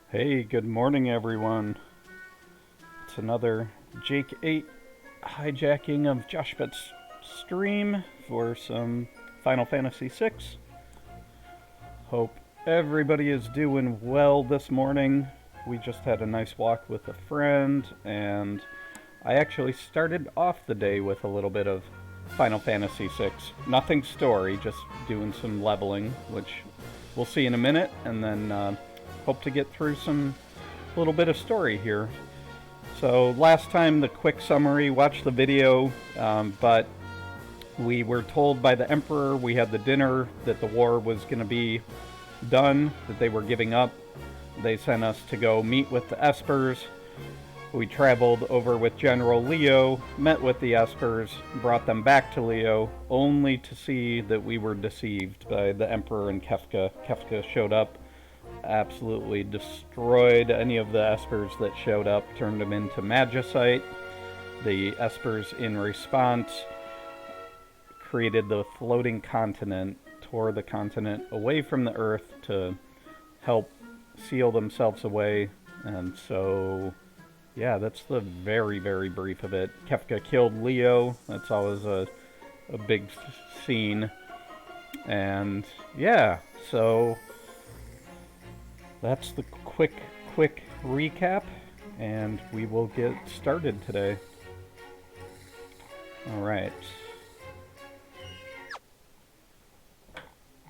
Hey, good morning everyone. It's another Jaykn8 hijacking of Jaykn8's stream for some Final Fantasy VI. Hope everybody is doing well this morning. We just had a nice walk with a friend, and I actually started off the day with a little bit of Final Fantasy VI. Nothing story, just doing some leveling, which we'll see in a minute, and then hope to get through some little bit of story here. So last time, the quick summary, watch the video, but we were told by the Emperor, we had the dinner, that the war was going to be done, that they were giving up. They sent us to go meet with the Espers. We traveled over with General Leo, met with the Espers, brought them back to Leo, only to see that we were deceived by the Emperor and Kefka. Kefka showed up, absolutely destroyed any of the Espers that showed up, turned them into magicite. The Espers, in response, created the floating continent, tore the continent away from the Earth to help seal themselves away. And so, yeah, that's the very, very brief of it. Kefka killed Leo. That's always a big scene. And yeah, so that's the quick recap, and we will get started today. Alright.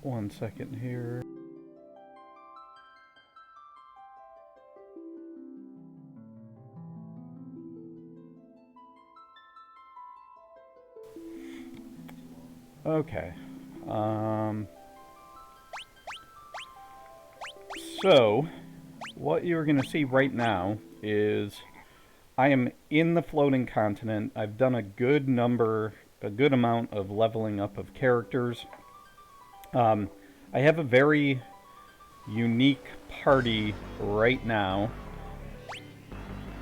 1 second here. Okay. So, what you're going to see right now is I am in the floating continent. I've done a good amount of leveling up of characters. I have a very unique party right now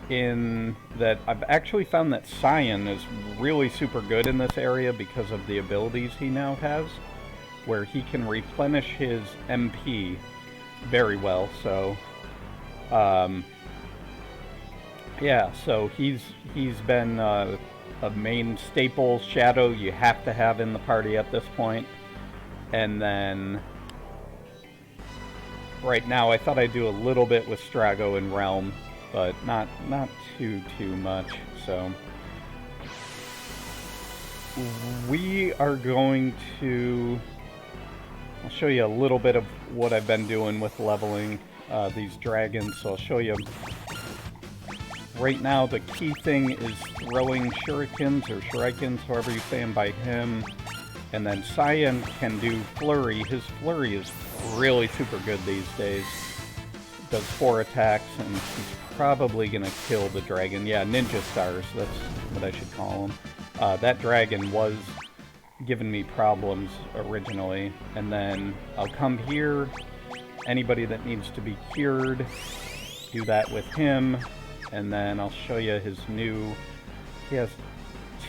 in that I've actually found that Cyan is really super good in this area because of the abilities he now has, where he can replenish his MP very well. So yeah, so he's been a main staple shadow you have to have in the party at this point. And then right now I thought I'd do a little bit with Strago and Realm, but not too much. So we are going to, I'll show you a little bit of what I've been doing with leveling these dragons. So I'll show you. Right now the key thing is throwing shurikens, or shurikens, however you say them, by him. And then Cyan can do flurry. His flurry is really super good these days. Does 4 attacks, and he's probably gonna kill the dragon. Yeah, ninja stars, that's what I should call him. That dragon was giving me problems originally. And then I'll come here, anybody that needs to be cured, do that with him. And then I'll show you his new, he has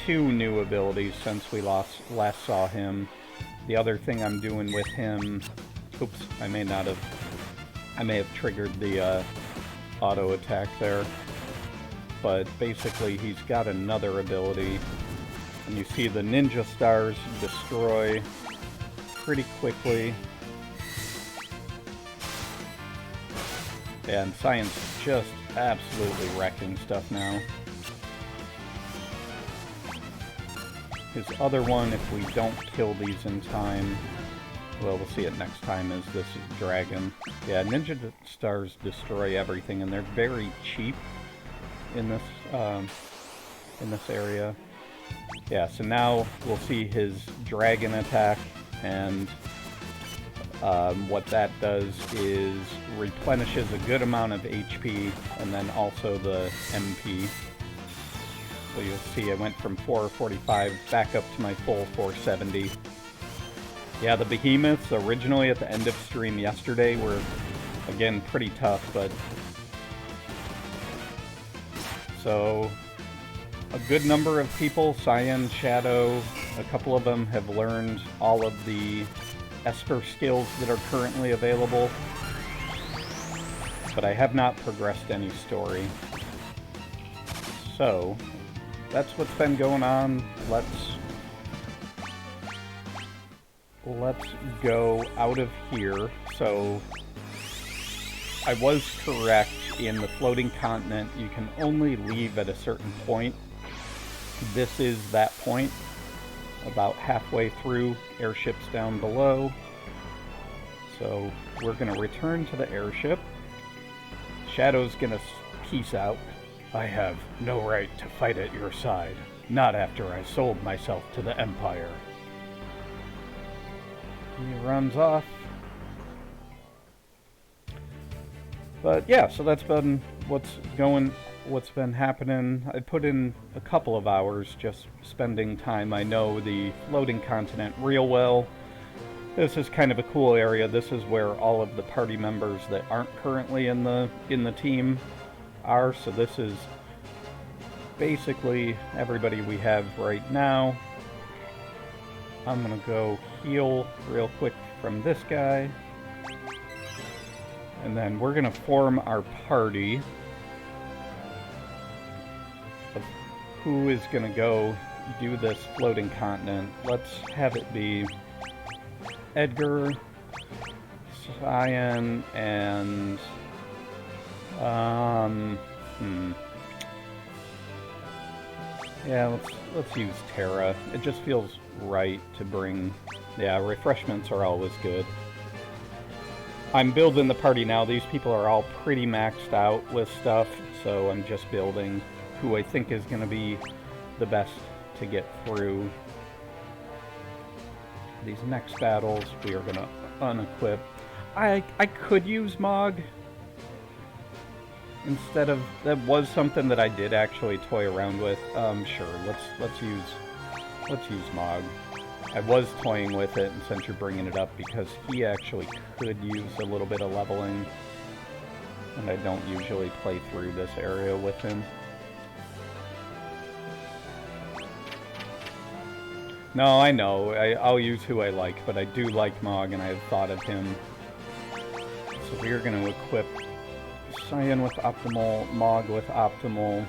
2 new abilities since we last saw him. The other thing I'm doing with him, oops, I may have triggered the auto attack there, but basically he's got another ability, and you see the ninja stars destroy pretty quickly. And Cyan's just absolutely wrecking stuff now. His other one, if we don't kill these in time, well, we'll see it next time, is this dragon. Yeah, ninja stars destroy everything, and they're very cheap in this area. Yeah, so now we'll see his dragon attack, and what that does is replenishes a good amount of HP, and then also the MP. So you'll see I went from 445 back up to my full 470. Yeah, the behemoths originally at the end of stream yesterday were, again, pretty tough, but so a good number of people, Cyan, Shadow, a couple of them have learned all of the Esper skills that are currently available. but I have not progressed any story. So, that's what's been going on. Let's go out of here. So, I was correct in the floating continent. You can only leave at a certain point. This is that point. About halfway through, airships down below. So, we're going to return to the airship. Shadow's going to peace out. I have no right to fight at your side. Not after I sold myself to the Empire. He runs off. But yeah, so that's been what's been happening. I put in a couple of hours just spending time. I know the floating continent real well. This is kind of a cool area. This is where all of the party members that aren't currently in the team are. So this is basically everybody we have right now. I'm gonna go heal real quick from this guy. And then we're gonna form our party of who is gonna go do this floating continent. Let's have it be Edgar, Cyan, and yeah, let's use Terra. It just feels right to bring. Yeah, refreshments are always good. I'm building the party now. These people are all pretty maxed out with stuff, so I'm just building who I think is going to be the best to get through these next battles. We are going to unequip. I could use Mog instead of, that was something that I did actually toy around with. Sure, let's use Mog. I was toying with it, and since you're bringing it up, because he actually could use a little bit of leveling, and I don't usually play through this area with him. No, I know. I'll use who I like, but I do like Mog, and I had thought of him. So we are going to equip Cyan with optimal, Mog with optimal,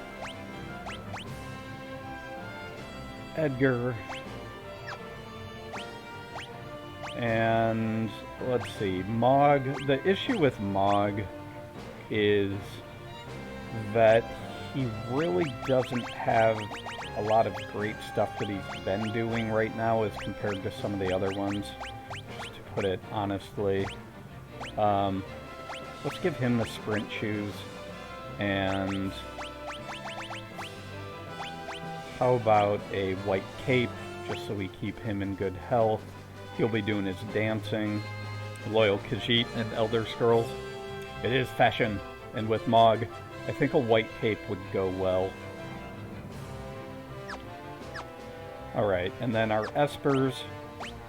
Edgar, and let's see, Mog. The issue with Mog is that he really doesn't have a lot of great stuff that he's been doing right now as compared to some of the other ones, just to put it honestly. Let's give him the sprint shoes, and how about a white cape, just so we keep him in good health. He'll be doing his dancing. Loyal Khajiit and Elder Scrolls. It is fashion, and with Mog, I think a white cape would go well. Alright, and then our Espers.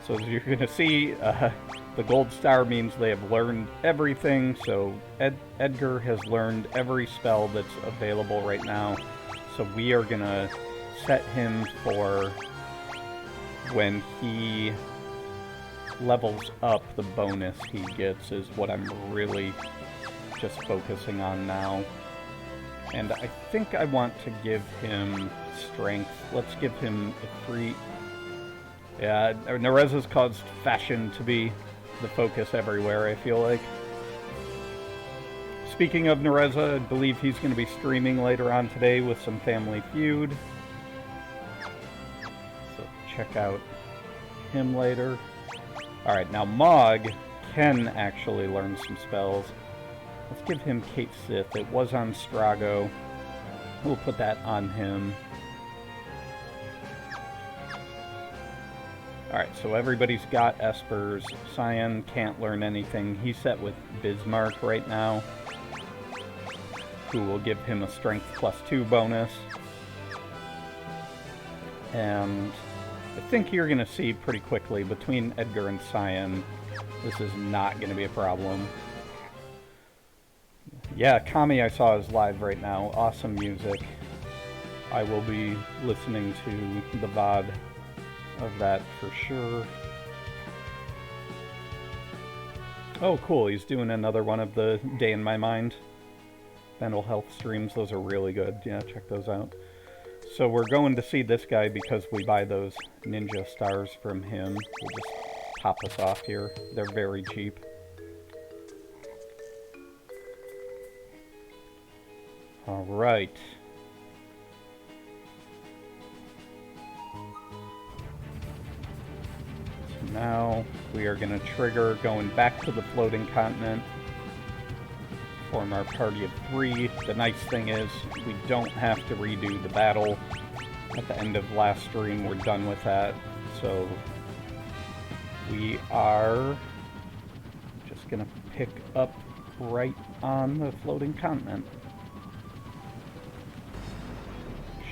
So as you're going to see, the gold star means they have learned everything, so Edgar has learned every spell that's available right now. So we are going to set him for when he levels up, the bonus he gets is what I'm really just focusing on now. And I think I want to give him strength. Let's give him a free... Yeah, Nereza's caused fashion to be the focus everywhere, I feel like. Speaking of Nereza, I believe he's going to be streaming later on today with some Family Feud. So check out him later. Alright, now Mog can actually learn some spells. Let's give him Kate Sith. It was on Strago. We'll put that on him. Alright, so everybody's got Espers. Cyan can't learn anything. He's set with Bismarck right now, who will give him a Strength +2 bonus. And I think you're going to see pretty quickly, between Edgar and Cyan, this is not going to be a problem. Yeah, Kami I saw is live right now. Awesome music. I will be listening to the VOD of that for sure. Oh, cool. He's doing another one of the Day in My Mind mental health streams. Those are really good. Yeah, check those out. So we're going to see this guy because we buy those ninja stars from him. We'll just pop us off here. They're very cheap. Alright. So now we are going to trigger going back to the floating continent. Form our party of 3. The nice thing is we don't have to redo the battle. At the end of last stream, we're done with that. So we are just gonna pick up right on the floating continent.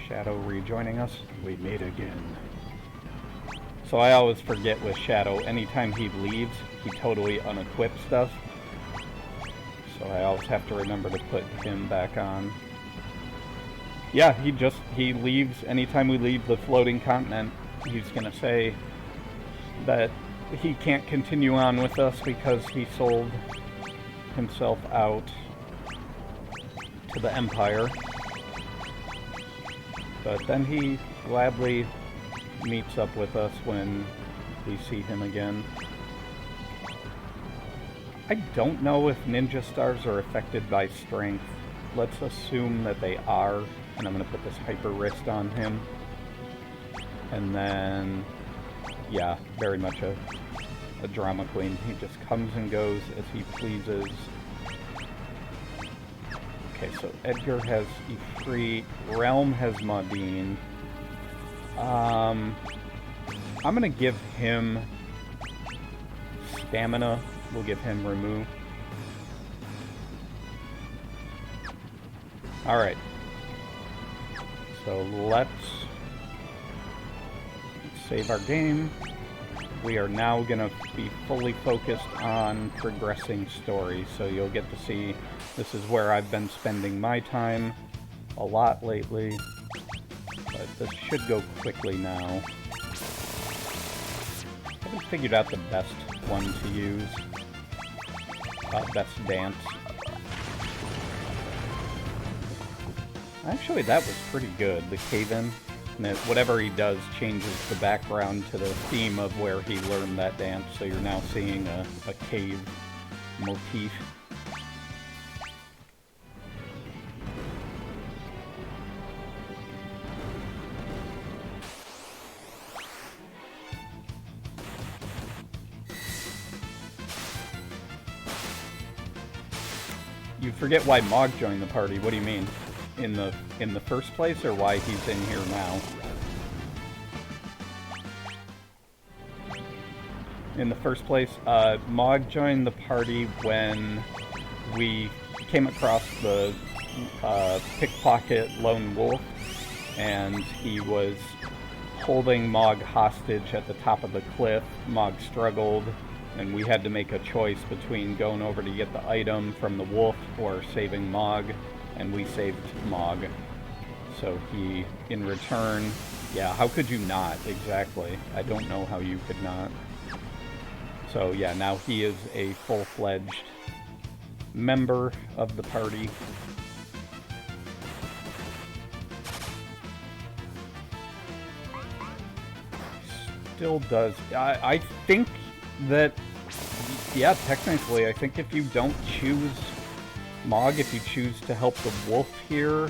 Shadow rejoining us. We meet again. So I always forget with Shadow, anytime he leaves, he totally unequips stuff. So I always have to remember to put him back on. Yeah, he leaves, anytime we leave the floating continent, he's gonna say that he can't continue on with us because he sold himself out to the Empire. But then he gladly meets up with us when we see him again. I don't know if ninja stars are affected by strength. Let's assume that they are, and I'm going to put this hyper wrist on him. And then, yeah, very much a drama queen. He just comes and goes as he pleases. Okay, so Edgar has Ifrit, Realm has Maudine. I'm going to give him stamina. We'll give him remove. Alright. So let's save our game. We are now going to be fully focused on progressing story. So you'll get to see this is where I've been spending my time a lot lately. But this should go quickly now. I haven't figured out the best one to use. Best dance. Actually, that was pretty good, the cave-in. And whatever he does changes the background to the theme of where he learned that dance, so you're now seeing a cave motif. You forget why Mog joined the party. What do you mean? In the first place, or why he's in here now? In the first place, Mog joined the party when we came across the pickpocket lone wolf, and he was holding Mog hostage at the top of the cliff. Mog struggled, and we had to make a choice between going over to get the item from the wolf or saving Mog, and we saved Mog. So he, in return, yeah, how could you not? Exactly. I don't know how you could not. So yeah, now he is a full-fledged member of the party. Still does. I think that, yeah, technically, I think if you don't choose Mog, if you choose to help the wolf here,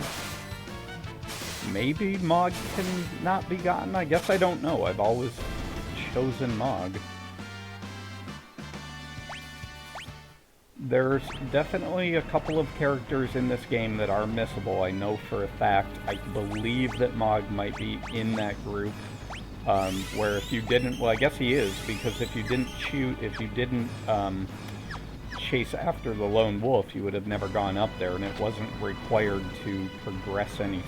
maybe Mog can not be gotten. I guess I don't know. I've always chosen Mog. There's definitely a couple of characters in this game that are missable. I know for a fact. I believe that Mog might be in that group. Where if you didn't, well, I guess he is, because if you didn't chase after the lone wolf, you would have never gone up there, and it wasn't required to progress any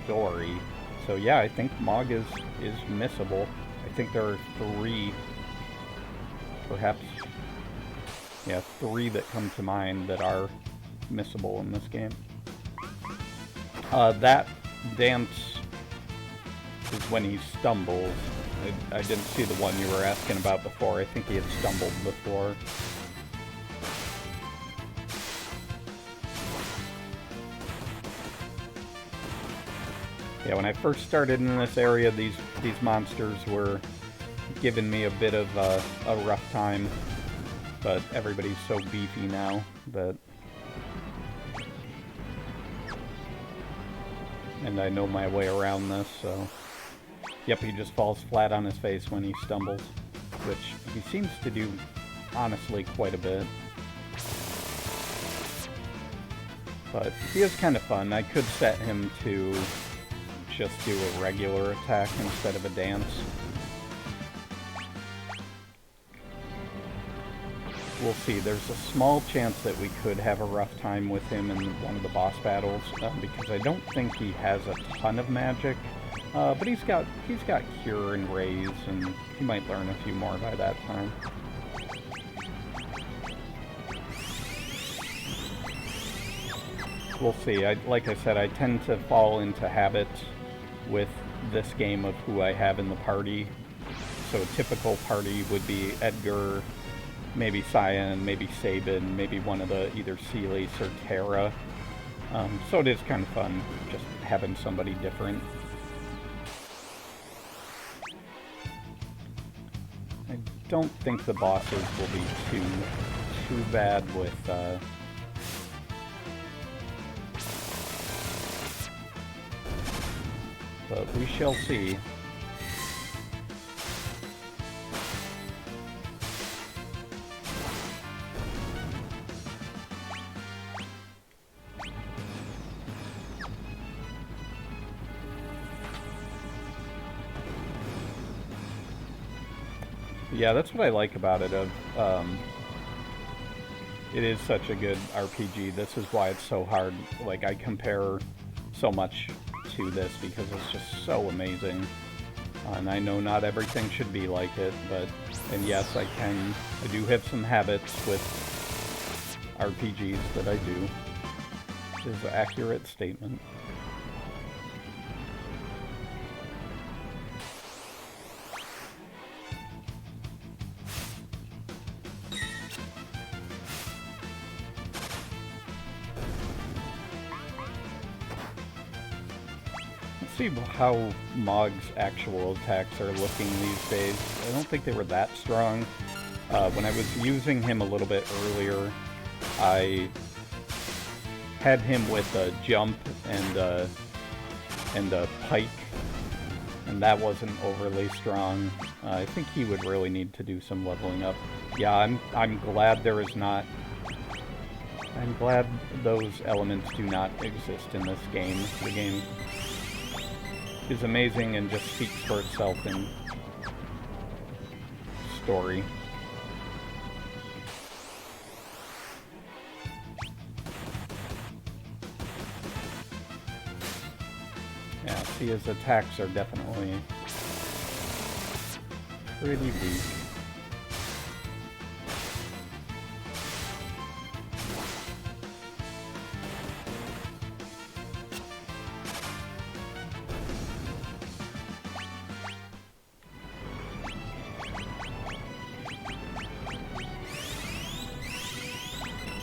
story. So yeah, I think Mog is missable. I think there are 3, perhaps, yeah, 3 that come to mind that are missable in this game. That dance is when he stumbles. I didn't see the one you were asking about before. I think he had stumbled before. Yeah, when I first started in this area, these monsters were giving me a bit of a rough time, but everybody's so beefy now that... And I know my way around this, so... Yep, he just falls flat on his face when he stumbles, which he seems to do, honestly, quite a bit. But he is kind of fun. I could set him to just do a regular attack instead of a dance. We'll see. There's a small chance that we could have a rough time with him in one of the boss battles, because I don't think he has a ton of magic. But he's got Cure and Raise, and he might learn a few more by that time. We'll see. Like I said, I tend to fall into habit with this game of who I have in the party. So a typical party would be Edgar, maybe Cyan, maybe Sabin, maybe one of the either Celis or Terra. So it is kind of fun just having somebody different. I don't think the bosses will be too bad with but we shall see. Yeah, that's what I like about it. It is such a good RPG. This is why it's so hard. Like, I compare so much to this because it's just so amazing. And I know not everything should be like it, but... And yes, I do have some habits with RPGs that I do. This is an accurate statement. See how Mog's actual attacks are looking these days. I don't think they were that strong. When I was using him a little bit earlier, I had him with a jump and a pike, and that wasn't overly strong. I think he would really need to do some leveling up. Yeah, I'm glad there is not... I'm glad those elements do not exist in this game. The game is amazing and just speaks for itself in story. Yeah, see, his attacks are definitely pretty weak.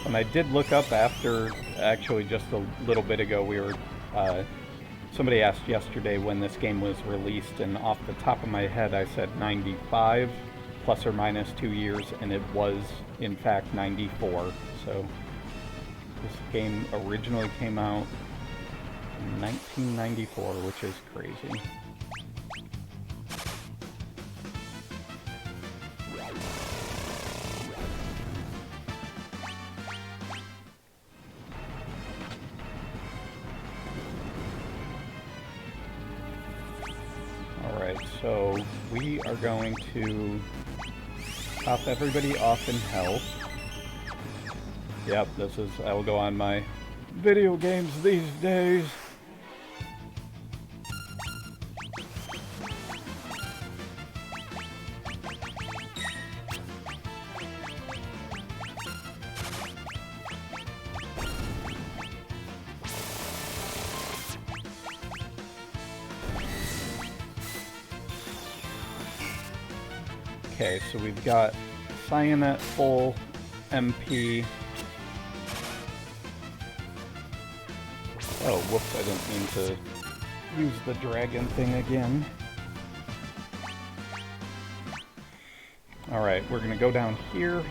And I did look up after, actually just a little bit ago, we were, somebody asked yesterday when this game was released, and off the top of my head I said 95, plus or minus 2 years, and it was, in fact, 94. So, this game originally came out in 1994, which is crazy. So, we are going to top everybody off in health. Yep, this is, I will go on my video games these days. Okay, so we've got Cyan at full MP. Oh, whoops, I didn't mean to use the dragon thing again. Alright, we're gonna go down here.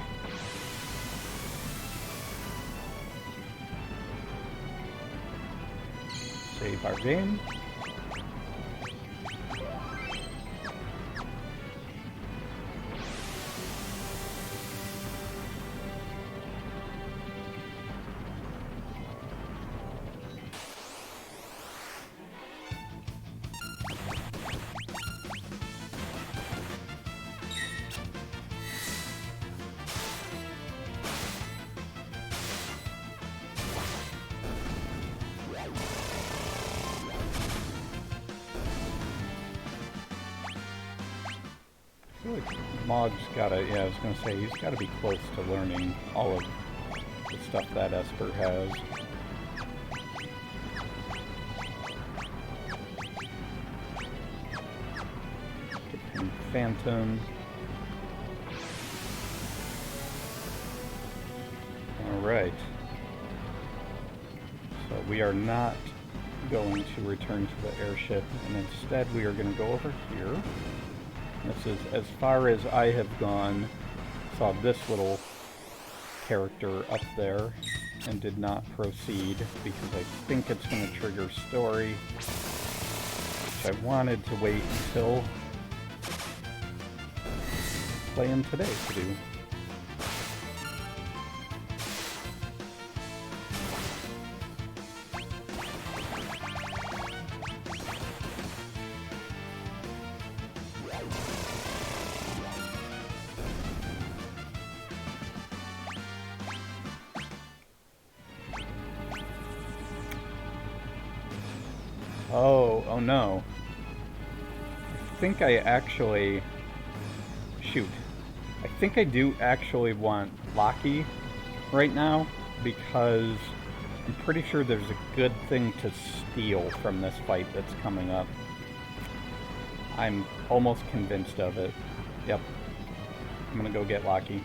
Save our game. I feel like Mog's gotta, yeah, I was gonna say, he's gotta be close to learning all of the stuff that Esper has. Get him Phantom. Alright. So we are not going to return to the airship, and instead we are going to go over here. This is as far as I have gone. Saw this little character up there and did not proceed because I think it's going to trigger story, which I wanted to wait until playing today to do. Oh no. I think I actually... Shoot. I think I do actually want Locky right now, because I'm pretty sure there's a good thing to steal from this fight that's coming up. I'm almost convinced of it. Yep. I'm gonna go get Locky.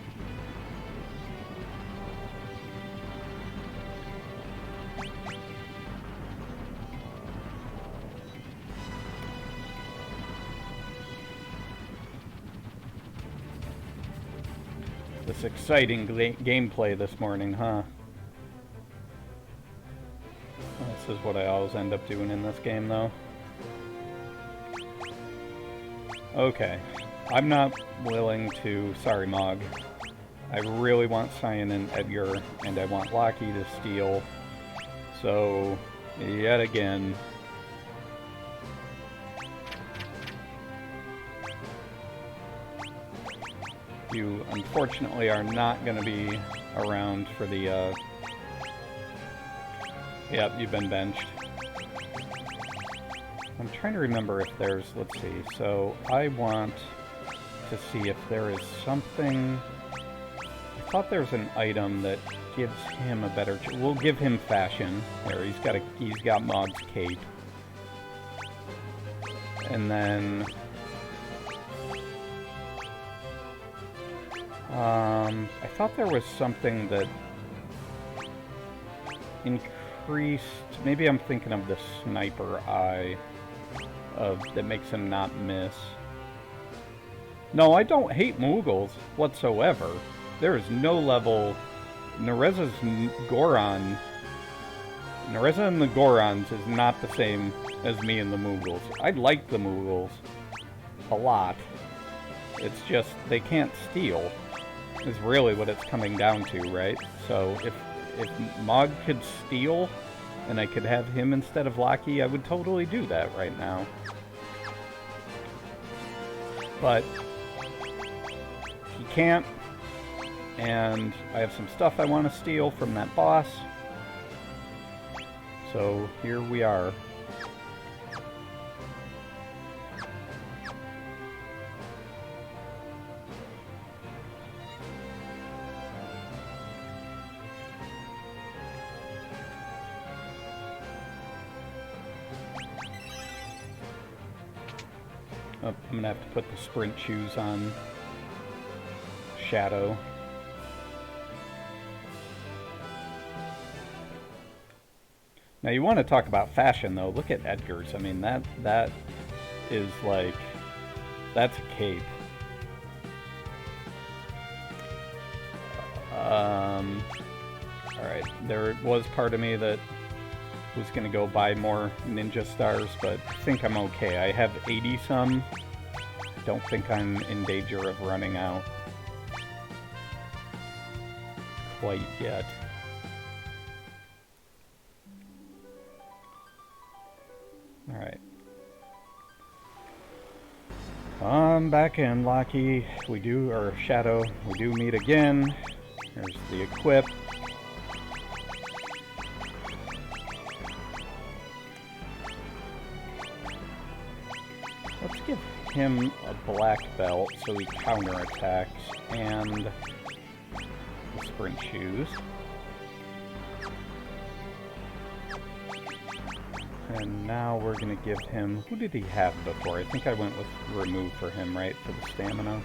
This exciting gameplay this morning, huh? This is what I always end up doing in this game, though. Okay. I'm not willing to... Sorry, Mog. I really want Cyan and Edgar, and I want Locky to steal. So, yet again... You, unfortunately, are not going to be around for the, Yep, you've been benched. I'm trying to remember if there's... Let's see. So, I want to see if there is something... I thought there was an item that gives him a better... We'll give him Fashion. There, he's got Mog's Cape. And then... I thought there was something that increased... Maybe I'm thinking of the Sniper Eye that makes him not miss. No, I don't hate Moogles whatsoever. There is no level... Nereza's Goron... Nereza and the Gorons is not the same as me and the Moogles. I like the Moogles a lot. It's just they can't steal. Is really what it's coming down to, right? So if Mog could steal and I could have him instead of Locky, I would totally do that right now. But he can't, and I have some stuff I want to steal from that boss. So here we are. Oh, I'm gonna have to put the sprint shoes on Shadow. Now you want to talk about fashion though. Look at Edgar's. I mean that is like, that's a cape. Alright, there was part of me that was gonna go buy more ninja stars, but I think I'm okay. I have 80 some. Don't think I'm in danger of running out quite yet. Alright. Come back in, Locky. We do, or Shadow, we do meet again. There's the equip. Let's give him a black belt so he counterattacks, and the sprint shoes. And now we're going to give him... Who did he have before? I think I went with remove for him, right? For the stamina.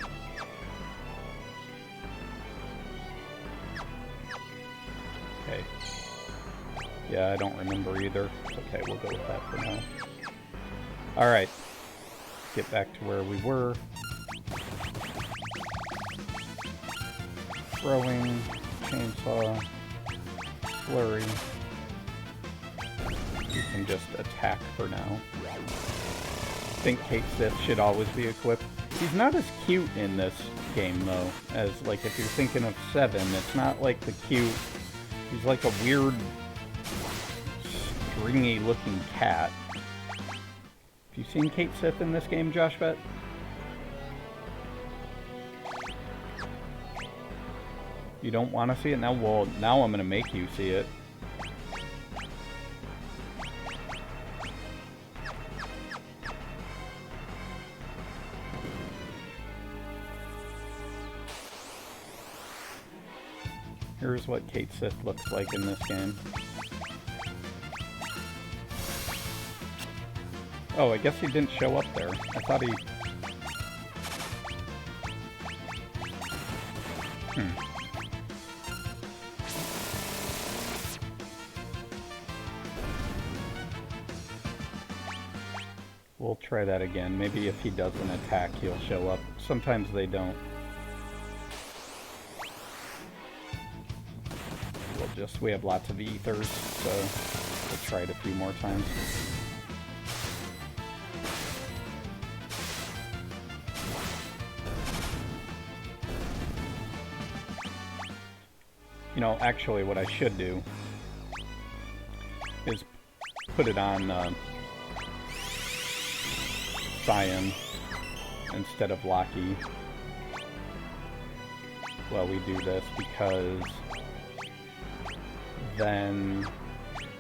Okay. Yeah, I don't remember either. Okay, we'll go with that for now. Alright. Get back to where we were. Throwing, chainsaw, flurry. You can just attack for now. I think Jaykn8 should always be equipped. He's not as cute in this game though, as like if you're thinking of 7, it's not like the cute. He's like a weird, stringy looking cat. Have you seen Jaykn8 in this game, Joshbet? You don't want to see it now? Well, now I'm going to make you see it. Here's what Jaykn8 looks like in this game. Oh, I guess he didn't show up there. I thought he... We'll try that again. Maybe if he doesn't attack, he'll show up. Sometimes they don't. We have lots of ethers, so we'll try it a few more times. You know, actually what I should do is put it on Cyan instead of Locky while we do this, because then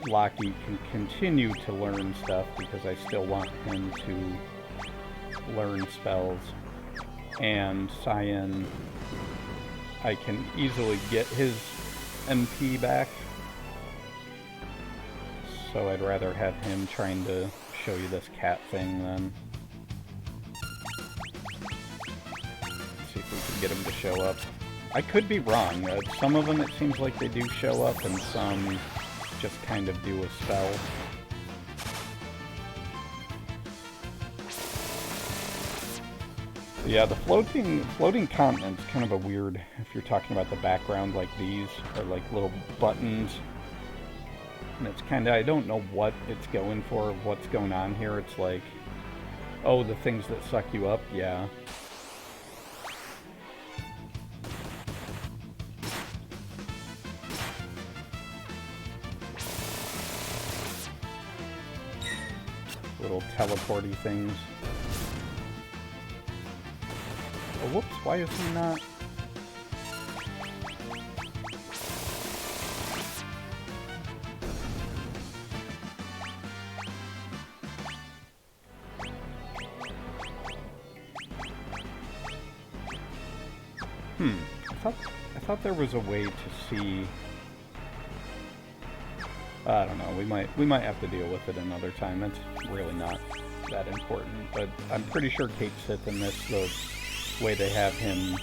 Locky can continue to learn stuff, because I still want him to learn spells. And Cyan, I can easily get his MP back. So I'd rather have him trying to show you this cat thing than... Let's see if we can get him to show up. I could be wrong. Some of them it seems like they do show up, and some just kind of do a spell. Yeah, the floating continent's kind of a weird, if you're talking about the background like these, are like little buttons. And it's kind of, I don't know what it's going for, what's going on here. It's like, oh, the things that suck you up, yeah. Little teleporty things. Oh, whoops, why is he not? I thought there was a way to see. I don't know. We might have to deal with it another time. It's really not that important. But I'm pretty sure Jaykn8 in this, the way they have him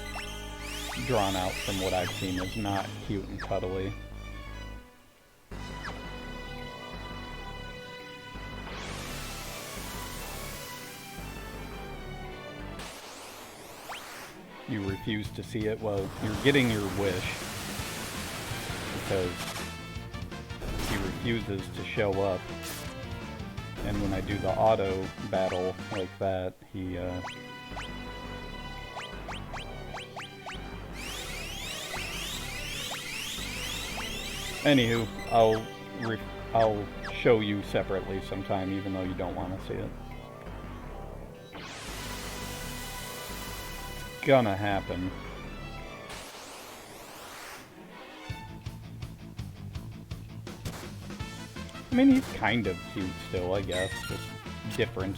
drawn out from what I've seen, is not cute and cuddly. you refuse to see it, well, you're getting your wish. Because he refuses to show up. And when I do the auto battle like that, he, Anywho, I'll show you separately sometime, even though you don't want to see it. It's gonna happen. I mean, he's kind of cute still, I guess, just different.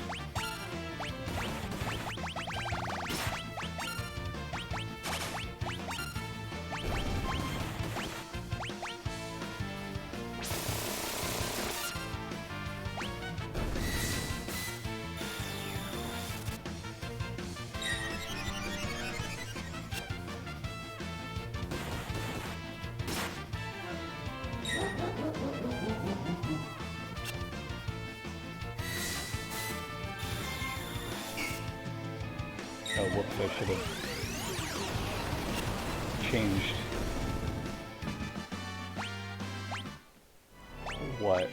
Oh, whoops, I should have changed what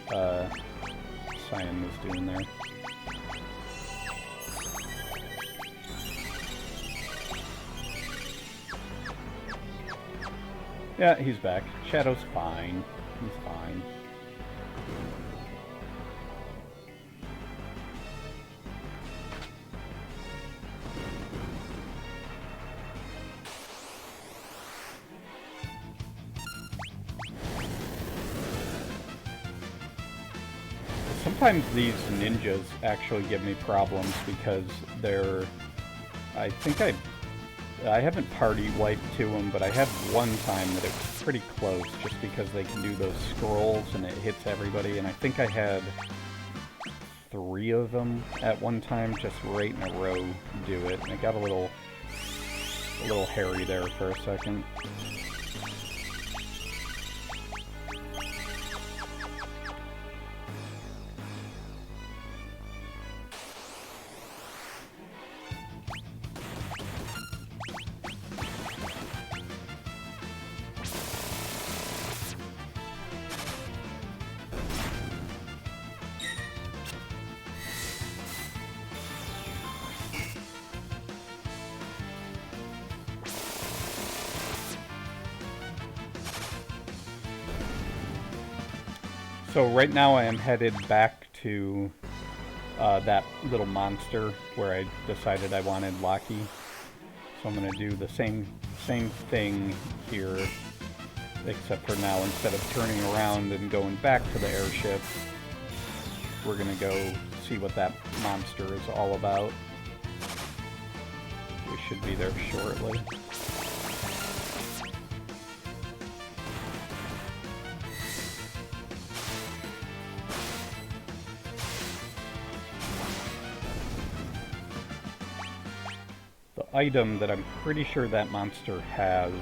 Cyan was doing there. Yeah, he's back. Shadow's fine. He's fine. Sometimes these ninjas actually give me problems because they're... I think I haven't party wiped to them, but I had one time that it was pretty close just because they can do those scrolls and it hits everybody, and I think I had 3 of them at one time just right in a row do it, and it got a little hairy there for a second. So right now I am headed back to that little monster where I decided I wanted Locky. So I'm going to do the same thing here, except for now instead of turning around and going back to the airship, we're going to go see what that monster is all about. We should be there shortly. Item that I'm pretty sure that monster has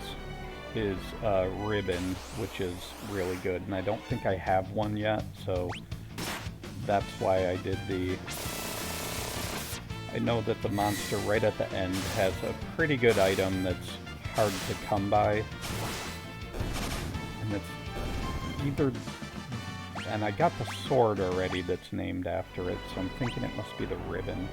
is ribbon, which is really good, and I don't think I have one yet, so that's why I did the... I know that the monster right at the end has a pretty good item that's hard to come by, and it's either... and I got the sword already that's named after it, so I'm thinking it must be the ribbon.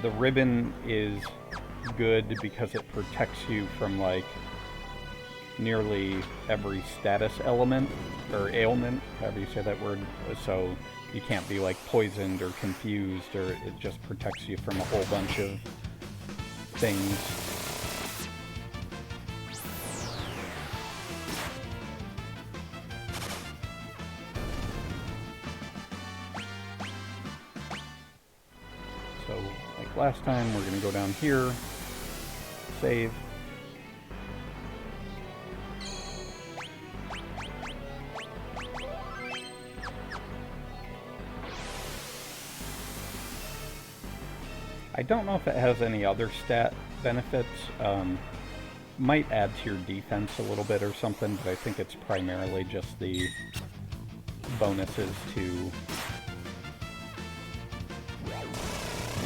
The ribbon is good because it protects you from, like, nearly every status element, or ailment, however you say that word, so you can't be, like, poisoned or confused, or it just protects you from a whole bunch of things. So, like last time, we're going to go down here, save. I don't know if it has any other stat benefits. Might add to your defense a little bit or something, but I think it's primarily just the bonuses to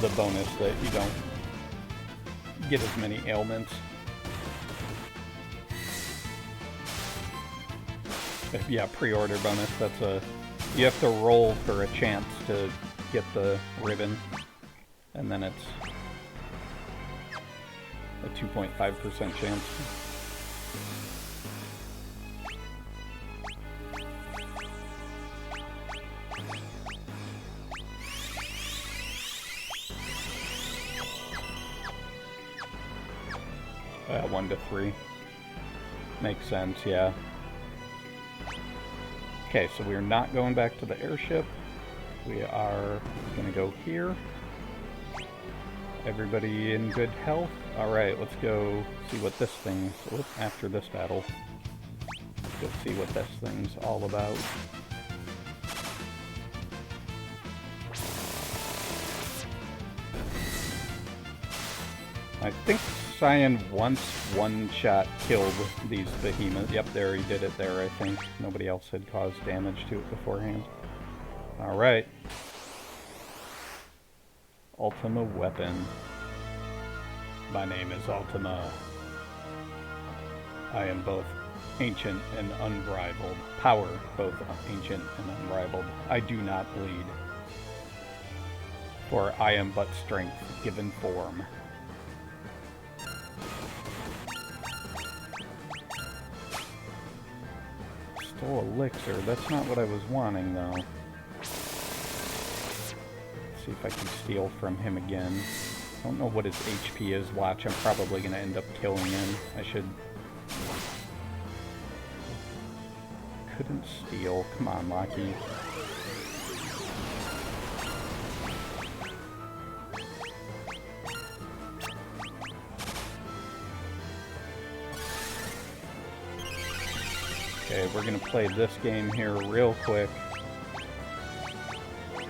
the bonus that you don't get as many ailments. Yeah, pre-order bonus, that's a... You have to roll for a chance to get the ribbon, and then it's a 2.5% chance. Yeah, 1 to 3. Makes sense, yeah. Okay, so we're not going back to the airship. We are going to go here. Everybody in good health? Alright, let's go see what this thing's... after this battle. Let's go see what this thing's all about. I think Cyan once one-shot killed these behemoths. Yep, there he did it there, I think. Nobody else had caused damage to it beforehand. Alright. Ultima weapon. My name is Ultima. I am both ancient and unrivaled. Power, both ancient and unrivaled. I do not bleed. For I am but strength given form. Elixir. That's not what I was wanting, though. Let's see if I can steal from him again. I don't know what his HP is. Watch, I'm probably going to end up killing him. I should... Couldn't steal. Come on, Locky. Okay, we're gonna play this game here real quick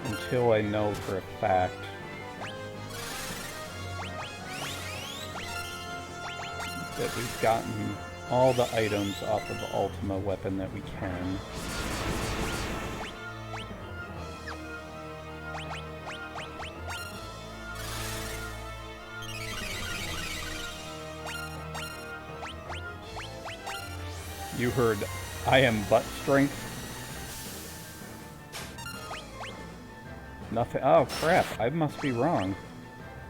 until I know for a fact that we've gotten all the items off of the Ultima weapon that we can. You heard, I am butt strength. Nothing. Oh crap, I must be wrong.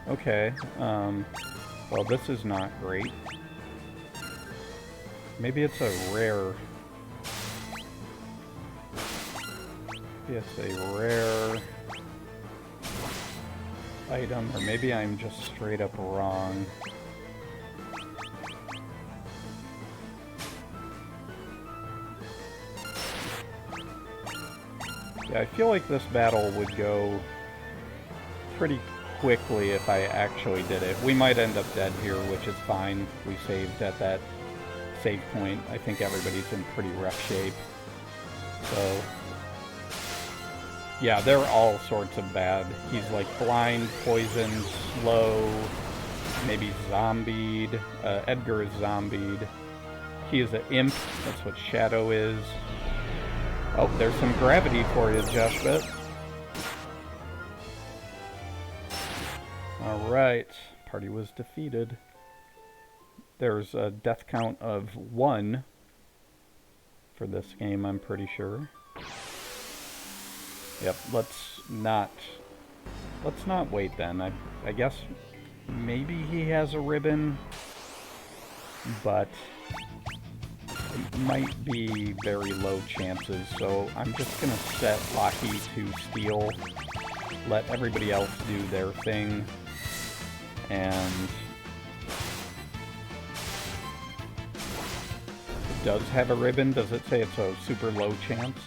Okay, well this is not great. Maybe it's a rare... Maybe it's a rare item, or maybe I'm just straight up wrong. Yeah, I feel like this battle would go pretty quickly if I actually did it. We might end up dead here, which is fine. We saved at that save point. I think everybody's in pretty rough shape. So, yeah, they're all sorts of bad. He's like blind, poisoned, slow, maybe zombied. Edgar is zombied. He is an imp. That's what Shadow is. Oh, there's some gravity for you, Jaykn8. Alright, party was defeated. There's a death count of 1 for this game, I'm pretty sure. Yep, let's not wait then. I guess maybe he has a ribbon, but it might be very low chances, so I'm just gonna set Locky to steal, let everybody else do their thing, and it does have a ribbon. Does it say it's a super low chance?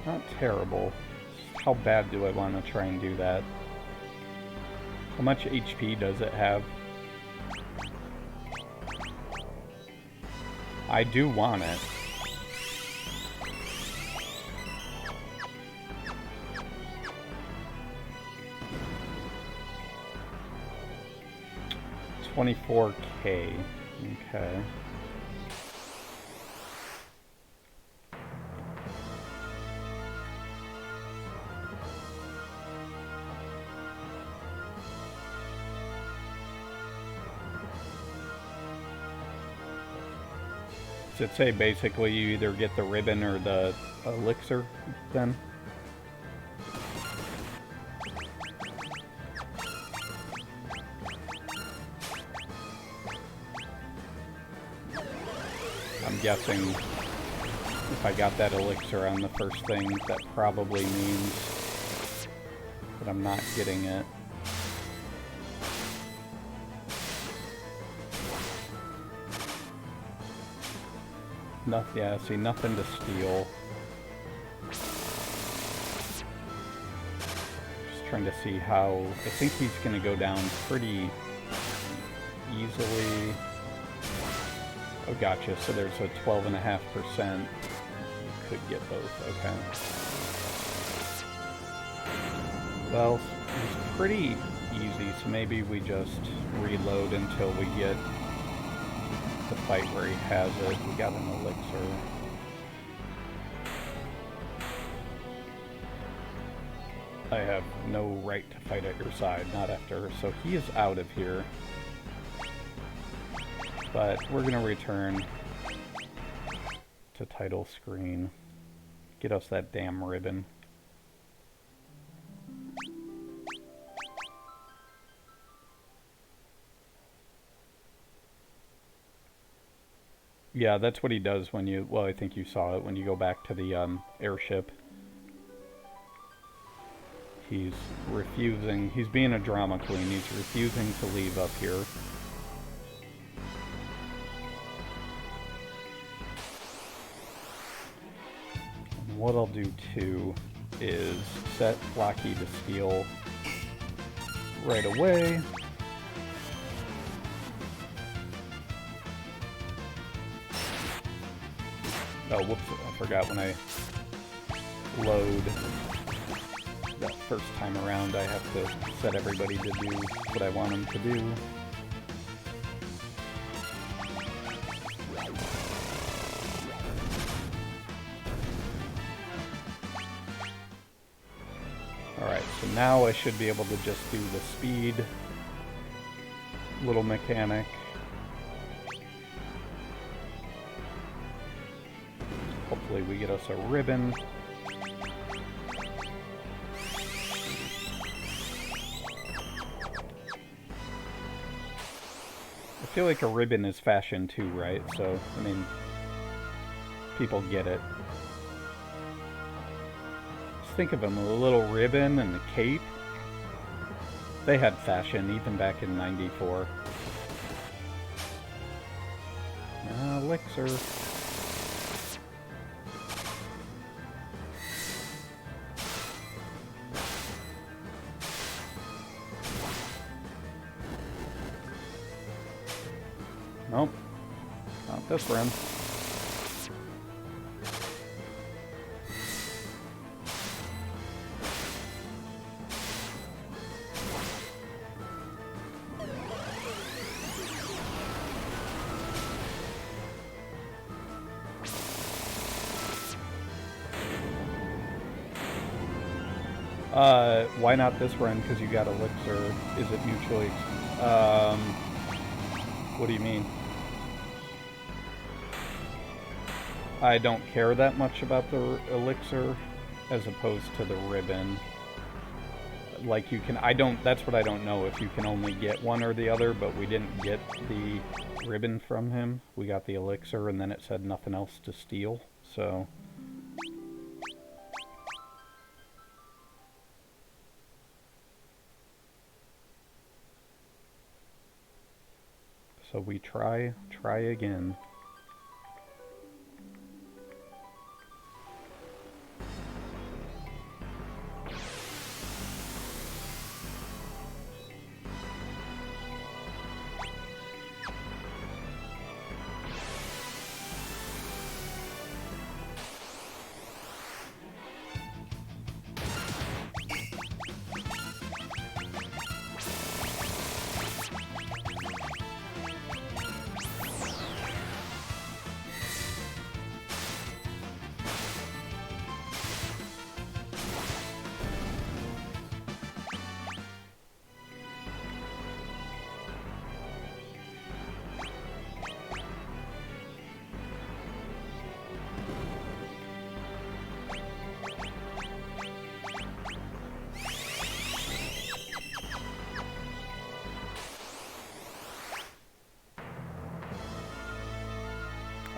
Not terrible. How bad do I want to try and do that? How much HP does it have? I do want it. 24K. Okay. Does it say basically you either get the ribbon or the elixir then? I'm guessing if I got that elixir on the first thing, that probably means that I'm not getting it. Yeah, see, nothing to steal. Just trying to see how... I think he's going to go down pretty easily. Oh, gotcha. So there's a 12.5%. You could get both. Okay. Well, it's pretty easy, so maybe we just reload until we get the fight where he has it. We got an elixir. I have no right to fight at your side, not after. So he is out of here. But we're going to return to title screen. Get us that damn ribbon. Yeah, that's what he does when you... Well, I think you saw it when you go back to the airship. He's refusing... He's being a drama queen. He's refusing to leave up here. And what I'll do, too, is set Flocky to steal right away. Oh, whoops, I forgot when I load that first time around, I have to set everybody to do what I want them to do. Alright, so now I should be able to just do the speed little mechanic. Hopefully we get us a ribbon. I feel like a ribbon is fashion too, right? So, I mean, people get it. Just think of them, a little ribbon and a cape. They had fashion even back in '94. Elixir. Nope, not this run. Why not this run? Because you got elixir. Is it mutually... what do you mean? I don't care that much about the elixir as opposed to the ribbon. Like you can... that's what I don't know, if you can only get one or the other, but we didn't get the ribbon from him. We got the elixir and then it said nothing else to steal, so... So we try again.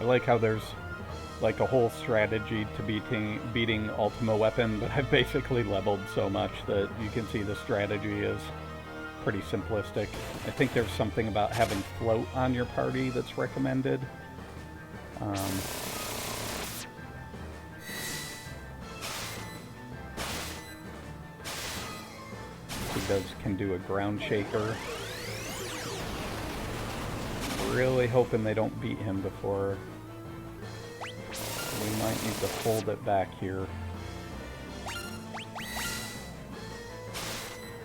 I like how there's like a whole strategy to beating Ultima Weapon, but I've basically leveled so much that you can see the strategy is pretty simplistic. I think there's something about having float on your party that's recommended. He can do a ground shaker. Really hoping they don't beat him before. We might need to hold it back here.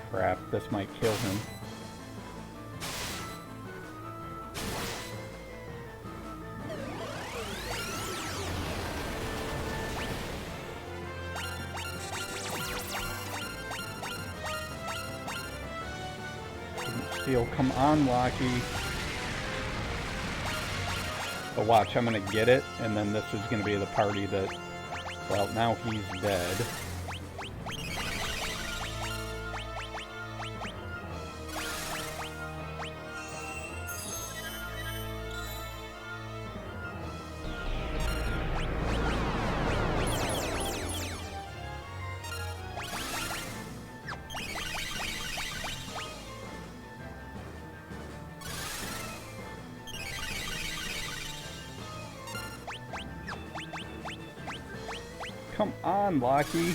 Crap, this might kill him. Steel, come on, Locky. But watch, I'm gonna get it, and then this is gonna be the party that, well, now he's dead. Come on, Locky.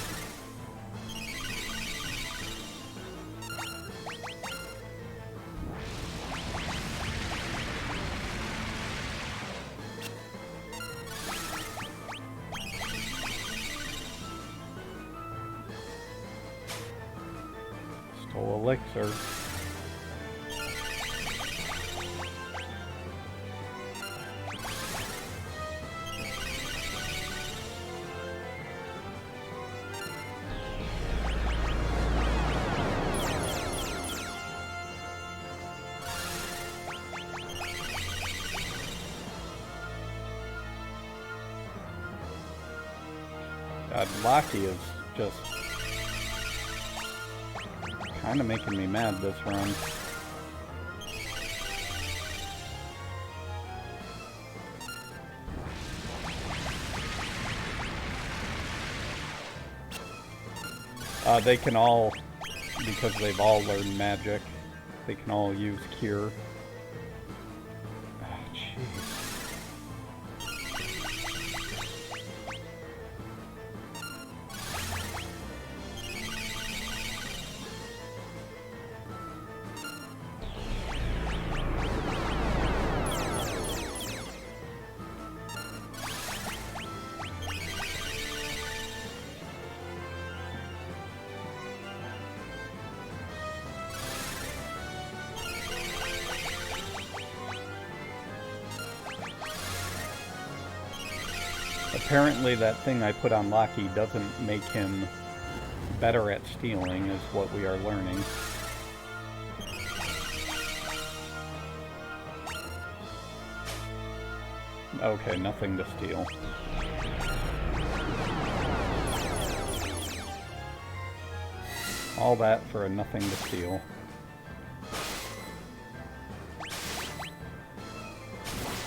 Stole elixir. God, Locky is just kind of making me mad this run. They can all, because they've all learned magic, they can all use cure. Oh, jeez. Apparently that thing I put on Locky doesn't make him better at stealing, is what we are learning. Okay, nothing to steal. All that for a nothing to steal.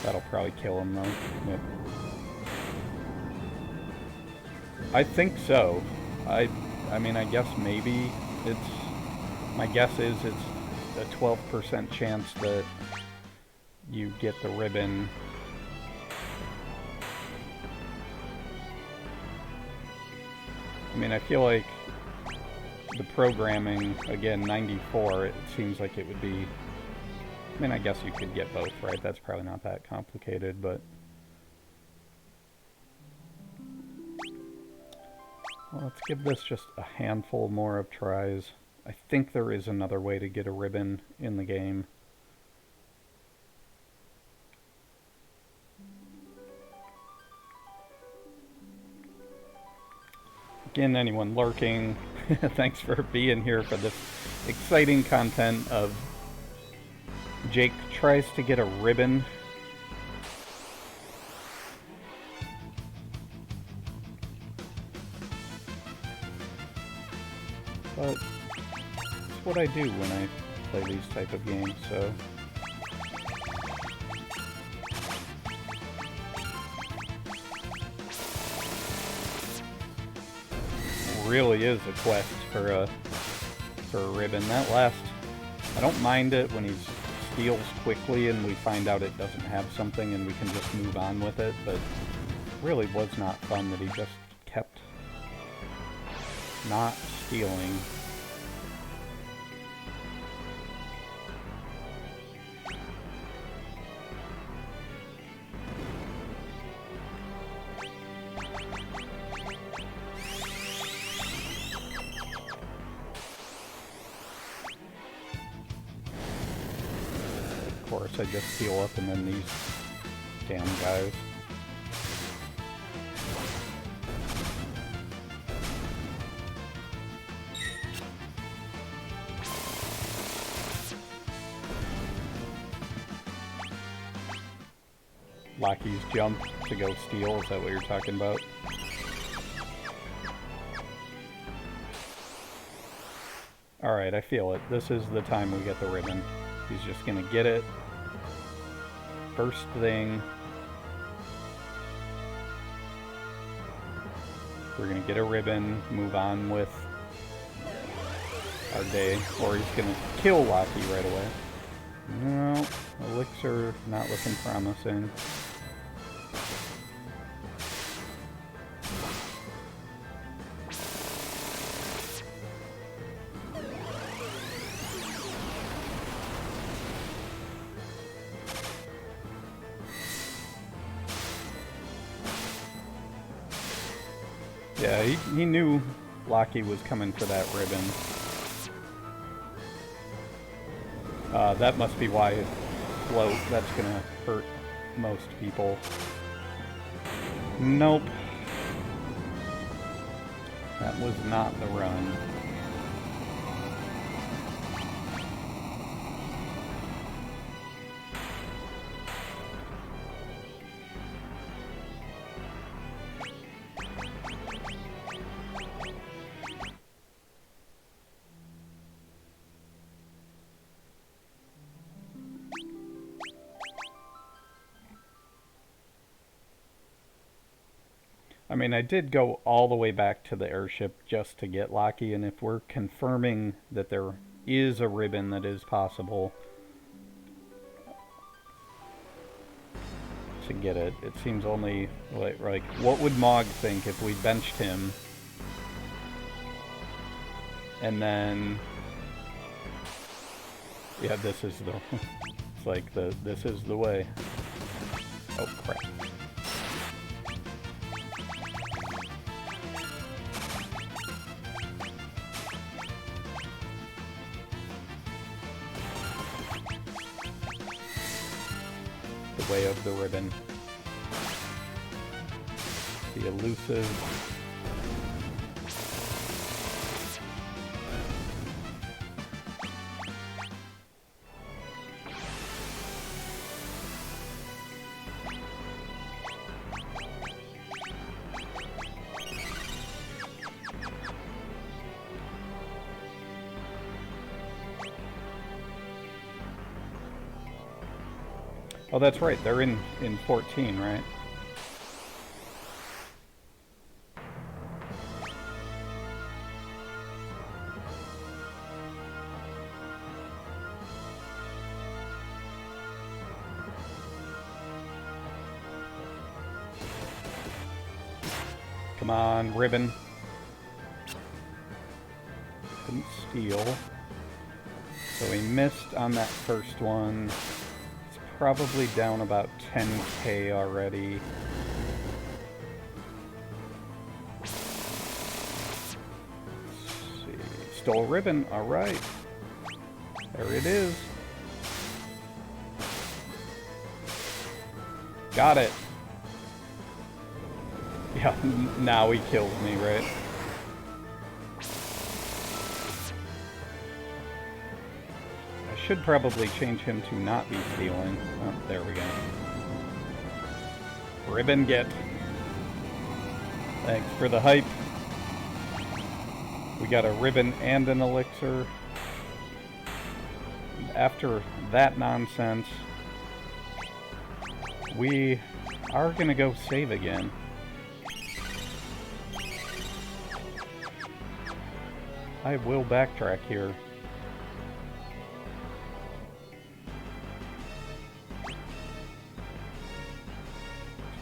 That'll probably kill him though. Yep. I think so. I mean, I guess maybe it's... My guess is it's a 12% chance that you get the ribbon. I mean, I feel like the programming, again, 94, it seems like it would be... I mean, I guess you could get both, right? That's probably not that complicated, but... Well, let's give this just a handful more of tries. I think there is another way to get a ribbon in the game. Again, anyone lurking, thanks for being here for this exciting content of Jake tries to get a ribbon. But it's what I do when I play these type of games, so... really is a quest for a ribbon. That last, I don't mind it when he steals quickly and we find out it doesn't have something and we can just move on with it, but it really was not fun that he just kept not stealing. Of course, I just heal up and then these damn guys. Lockie's jump to go steal, is that what you're talking about? Alright, I feel it. This is the time we get the ribbon. He's just gonna get it. First thing. We're gonna get a ribbon, move on with our day, or he's gonna kill Lockie right away. No, elixir not looking promising. Yeah, he knew Lockie was coming for that ribbon. That must be why it float. That's gonna hurt most people. Nope. That was not the run. I mean, I did go all the way back to the airship just to get Lockie, and if we're confirming that there is a ribbon that is possible to get it, it seems only like what would Mog think if we benched him and then yeah, this is the it's like this is the way. Oh crap. Way of the ribbon. The elusive. Oh, that's right. They're in 14, right? Come on, ribbon. Couldn't steal. So we missed on that first one. Probably down about 10k already. Let's see. Stole ribbon, alright. There it is. Got it. Yeah, now he kills me, right? Should probably change him to not be stealing. Oh, there we go. Ribbon get. Thanks for the hype. We got a ribbon and an elixir. After that nonsense, we are gonna go save again. I will backtrack here.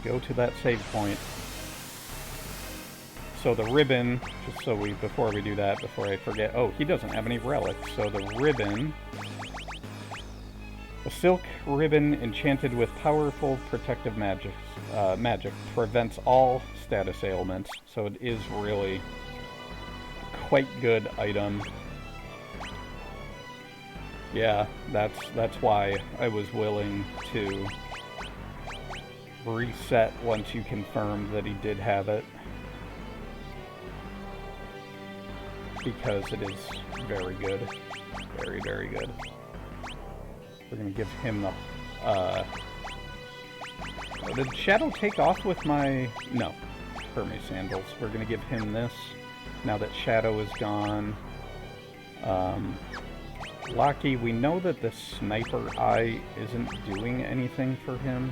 Go to that save point. So the ribbon, just so before we do that, before I forget, oh, he doesn't have any relics, so the ribbon, a silk ribbon enchanted with powerful protective magic prevents all status ailments, so it is really quite good item. Yeah, that's why I was willing to reset once you confirmed that he did have it. Because it is very good. Very, very good. We're gonna give him the... did Shadow take off with my... No. Hermes sandals. We're gonna give him this, now that Shadow is gone. Locky, we know that the sniper eye isn't doing anything for him.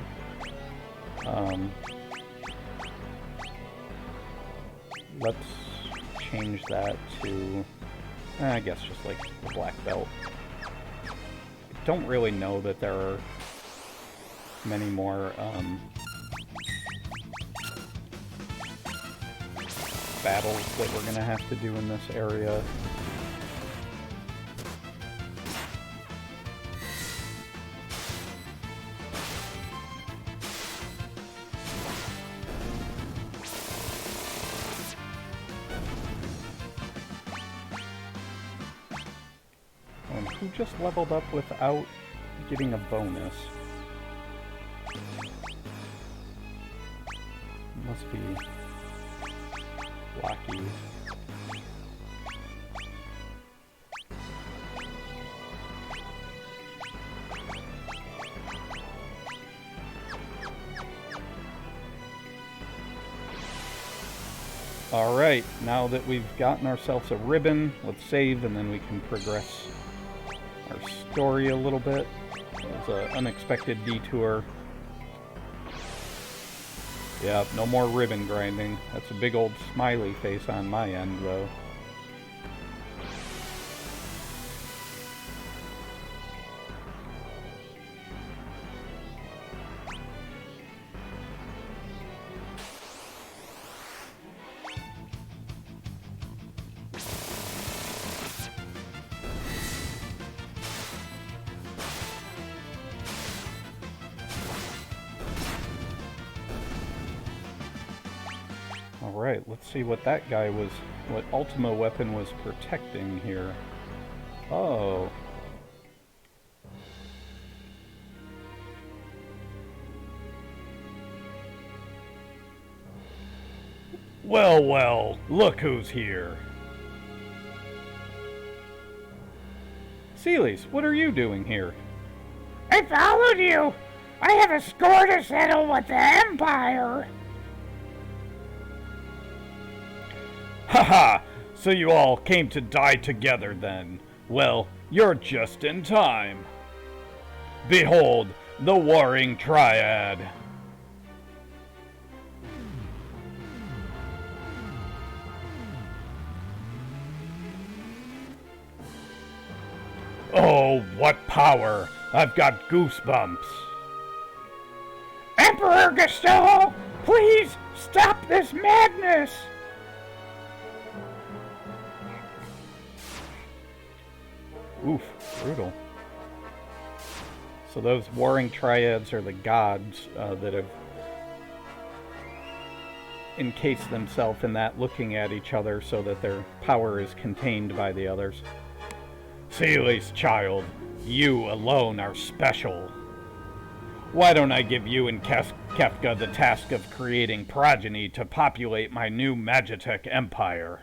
Let's change that to, I guess, just like the black belt. I don't really know that there are many more battles that we're gonna have to do in this area. Who just leveled up without getting a bonus? Must be Locky. Alright, now that we've gotten ourselves a ribbon, let's save and then we can progress our story a little bit. It was an unexpected detour. Yeah, no more ribbon grinding. That's a big old smiley face on my end, though. Alright, let's see what that guy was, what Ultima weapon was protecting here. Oh. Well, well, look who's here. Celes, what are you doing here? I followed you! I have a score to settle with the Empire! Haha! So you all came to die together then. Well, you're just in time. Behold, the Warring Triad. Oh, what power! I've got goosebumps. Emperor Gaston, please stop this madness! Oof, brutal. So those warring triads are the gods that have encased themselves in that, looking at each other so that their power is contained by the others. Celes, child, you alone are special. Why don't I give you and Kefka the task of creating progeny to populate my new Magitech empire?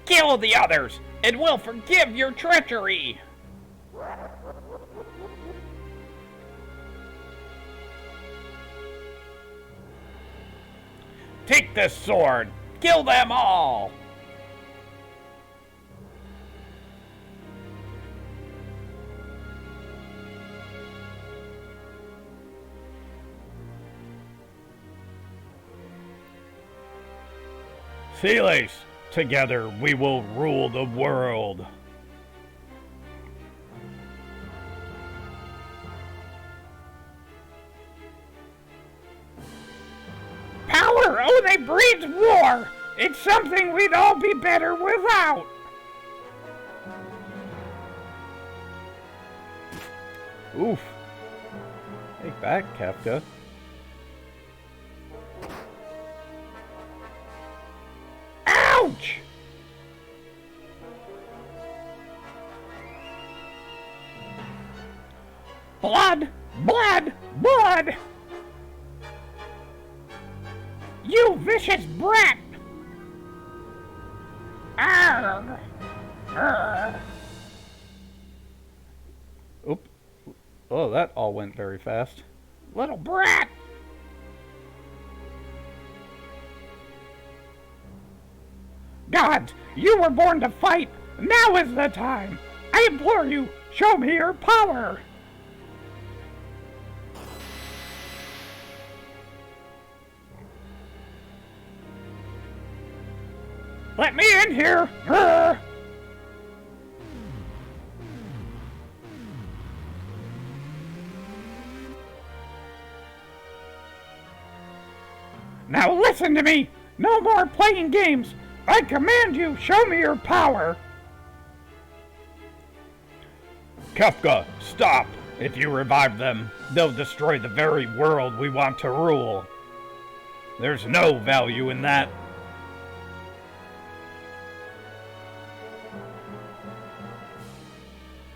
Kill the others, and we'll forgive your treachery! Take this sword! Kill them all! Celes, Together we will rule the world. Power only breeds war. It's something we'd all be better without. Oof. Take back, Kefka. Ouch! Blood! Blood! Blood! You vicious brat! Arrgh! Arrgh! Oop. Oh, that all went very fast. Little brat! Gods, you were born to fight! Now is the time! I implore you, show me your power! Let me in here! Arrgh! Now listen to me! No more playing games! I command you, show me your power! Kefka, stop! If you revive them, they'll destroy the very world we want to rule. There's no value in that.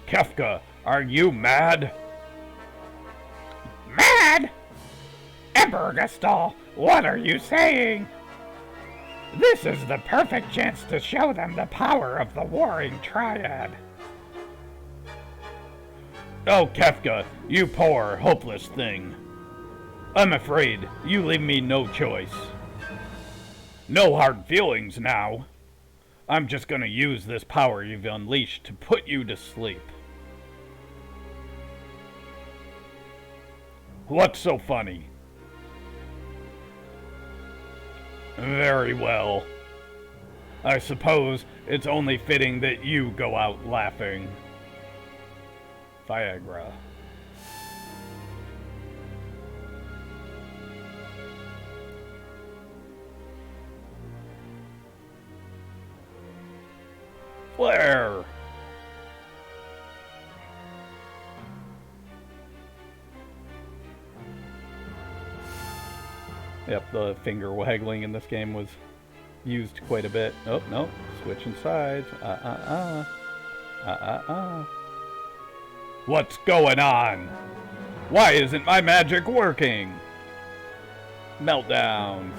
Kefka, are you mad? Mad? Ebergastal, what are you saying? This is the perfect chance to show them the power of the warring triad. Oh, Kefka, you poor, hopeless thing. I'm afraid you leave me no choice. No hard feelings now. I'm just gonna use this power you've unleashed to put you to sleep. What's so funny? Very well. I suppose it's only fitting that you go out laughing. Viagra. Flare! Yep, the finger waggling in this game was used quite a bit. Oh, no. Switching sides. What's going on? Why isn't my magic working? Meltdown.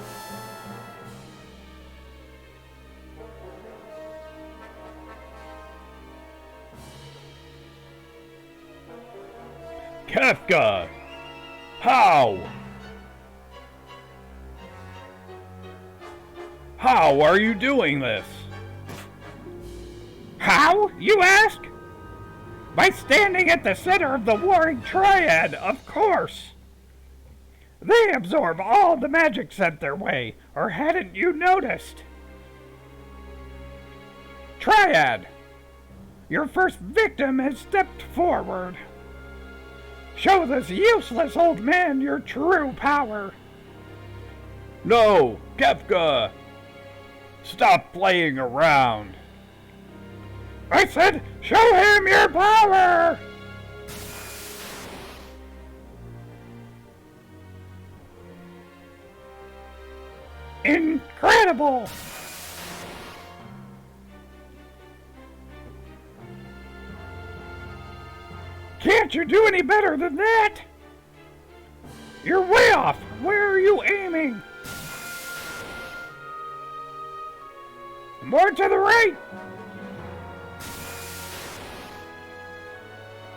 Kefka! How? How are you doing this? How, you ask? By standing at the center of the warring triad, of course. They absorb all the magic sent their way, or hadn't you noticed? Triad, your first victim has stepped forward. Show this useless old man your true power. No, Kefka! Stop playing around. I said, show him your power! Incredible! Can't you do any better than that? You're way off. Where are you aiming? More to the right.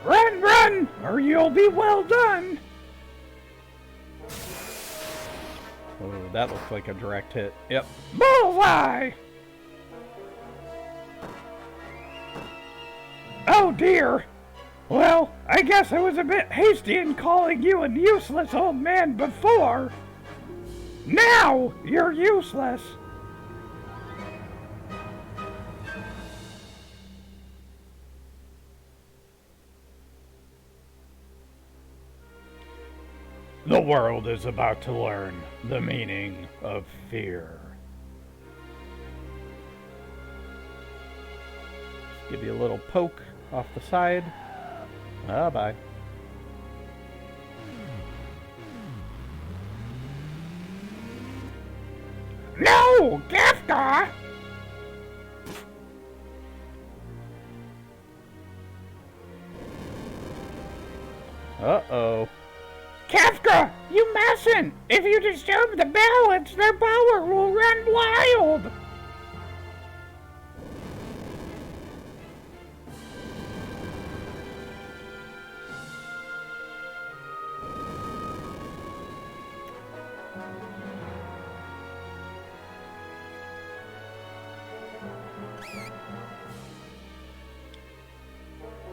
Run, run, or you'll be well done. Oh, that looks like a direct hit. Yep. Bullseye! Oh dear. Well, I guess I was a bit hasty in calling you a useless old man before. Now you're useless. The world is about to learn the meaning of fear. Just give you a little poke off the side. Ah, bye. No, Kefka! Uh-oh. Kefka, you mustn't! If you disturb the balance, their power will run wild!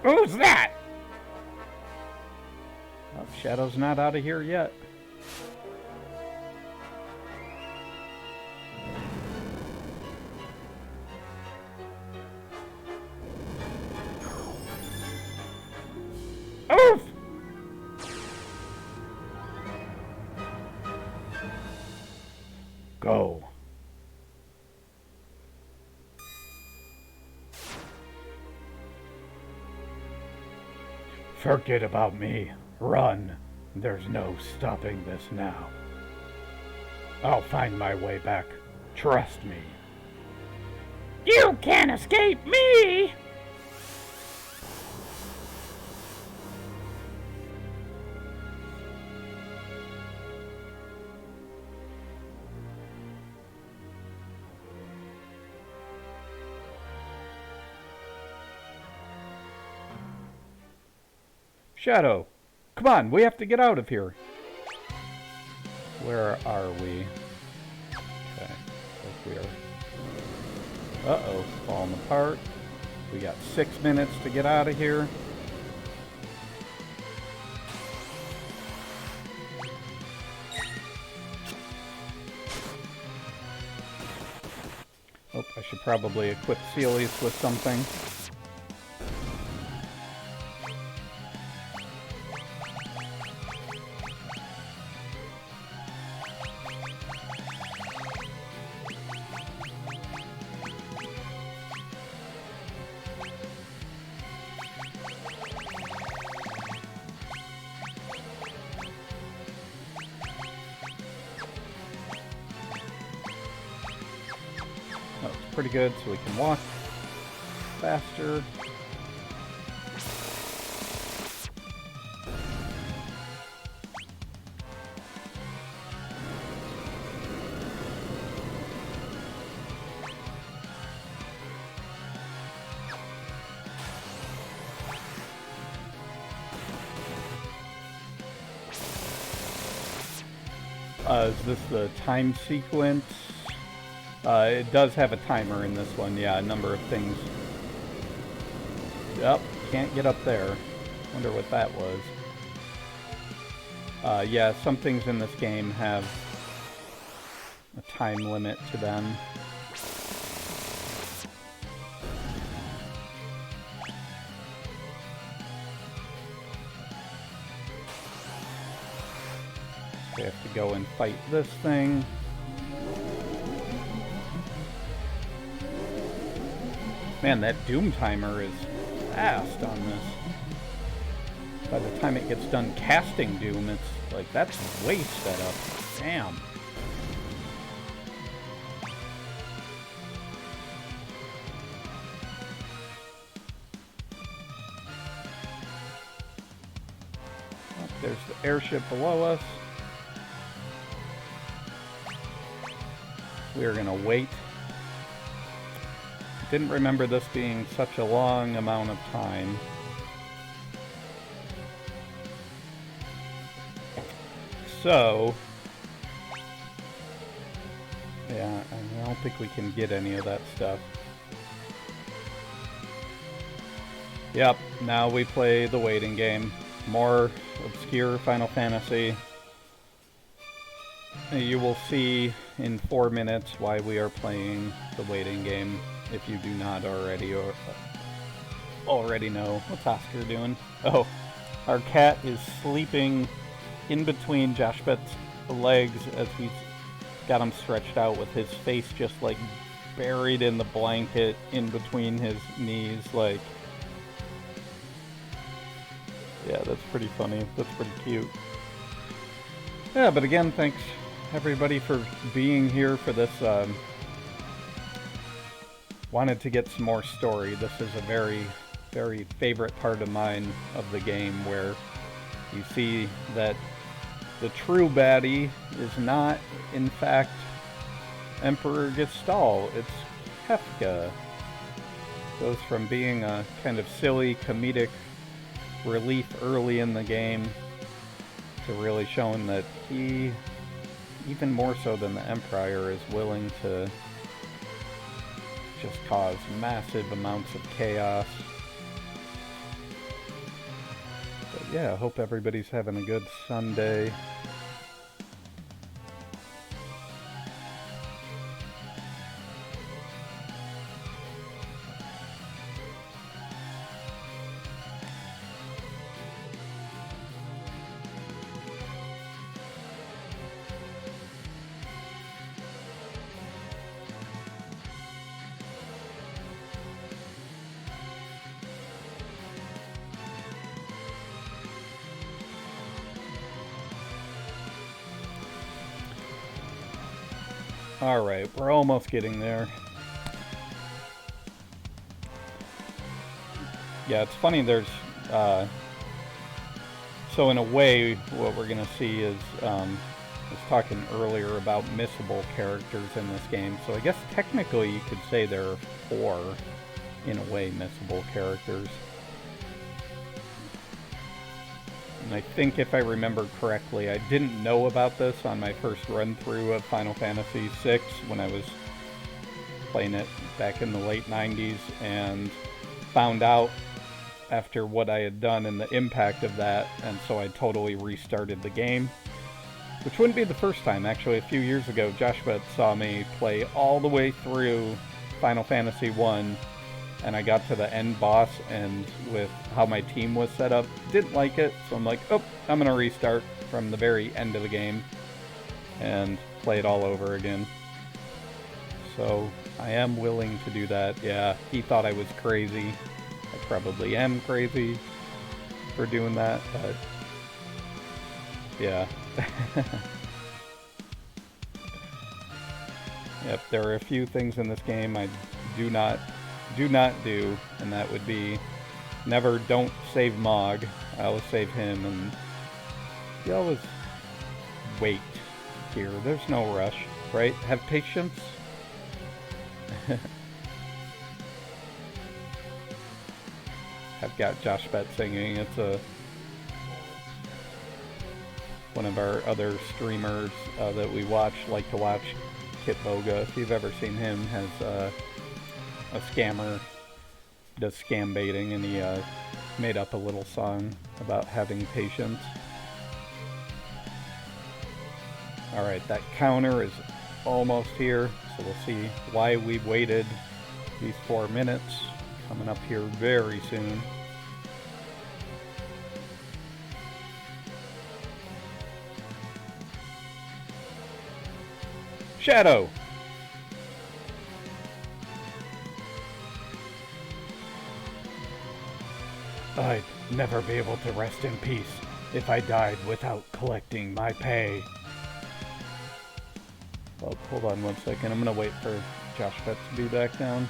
Who's that? Oh, Shadow's not out of here yet. Oof! Go. Forget about me. Run. There's no stopping this now. I'll find my way back. Trust me. You can't escape me! Shadow, come on, we have to get out of here. Where are we? Okay, we are. Uh-oh, falling apart. We got 6 minutes to get out of here. Oh, I should probably equip Sealies with something. Pretty good, so we can walk faster. Is this the time sequence? It does have a timer in this one, yeah, a number of things. Yep, can't get up there. Wonder what that was. Yeah, some things in this game have a time limit to them. We have to go and fight this thing. Man, that Doom timer is fast on this. By the time it gets done casting Doom, it's like, that's way sped up. Damn. Oh, there's the airship below us. We're gonna wait. Didn't remember this being such a long amount of time. So, yeah, I don't think we can get any of that stuff. Yep, now we play the waiting game. More obscure Final Fantasy. You will see in 4 minutes why we are playing the waiting game, if you do not already know. What's Oscar doing? Oh, our cat is sleeping in between Joshbet's legs as he's got him stretched out with his face just like buried in the blanket in between his knees. Like, yeah, that's pretty funny. That's pretty cute. Yeah, but again, thanks everybody for being here for this. Wanted to get some more story. This is a very, very favorite part of mine of the game, where you see that the true baddie is not, in fact, Emperor Gestal. It's Kefka. Goes from being a kind of silly, comedic relief early in the game to really showing that he, even more so than the Empire, is willing to just cause massive amounts of chaos. But yeah, I hope everybody's having a good Sunday. Alright, we're almost getting there. Yeah, it's funny, there's, so in a way, what we're gonna see is, I was talking earlier about missable characters in this game, so I guess technically you could say there are 4, in a way, missable characters. And I think if I remember correctly, I didn't know about this on my first run-through of Final Fantasy VI when I was playing it back in the late 90s, and found out after what I had done and the impact of that, and so I totally restarted the game. Which wouldn't be the first time. Actually, a few years ago, Joshua saw me play all the way through Final Fantasy I, and I got to the end boss, and with how my team was set up, didn't like it, so I'm like, oh, I'm gonna restart from the very end of the game and play it all over again. So I am willing to do that. Yeah, he thought I was crazy. I probably am crazy for doing that, but yeah. Yep, there are a few things in this game I do not do, and that would be don't save Mog. I always save him, and you always wait here. There's no rush, right? Have patience. I've got Josh Bet singing. It's one of our other streamers that we like to watch, Kit Boga. If you've ever seen him, has a scammer, does scam baiting, and he made up a little song about having patience. Alright, that counter is almost here, so we'll see why we've waited these 4 minutes. Coming up here very soon. Shadow! I'd never be able to rest in peace if I died without collecting my pay. Oh, hold on 1 second. I'm gonna wait for Josh Fett to be back down.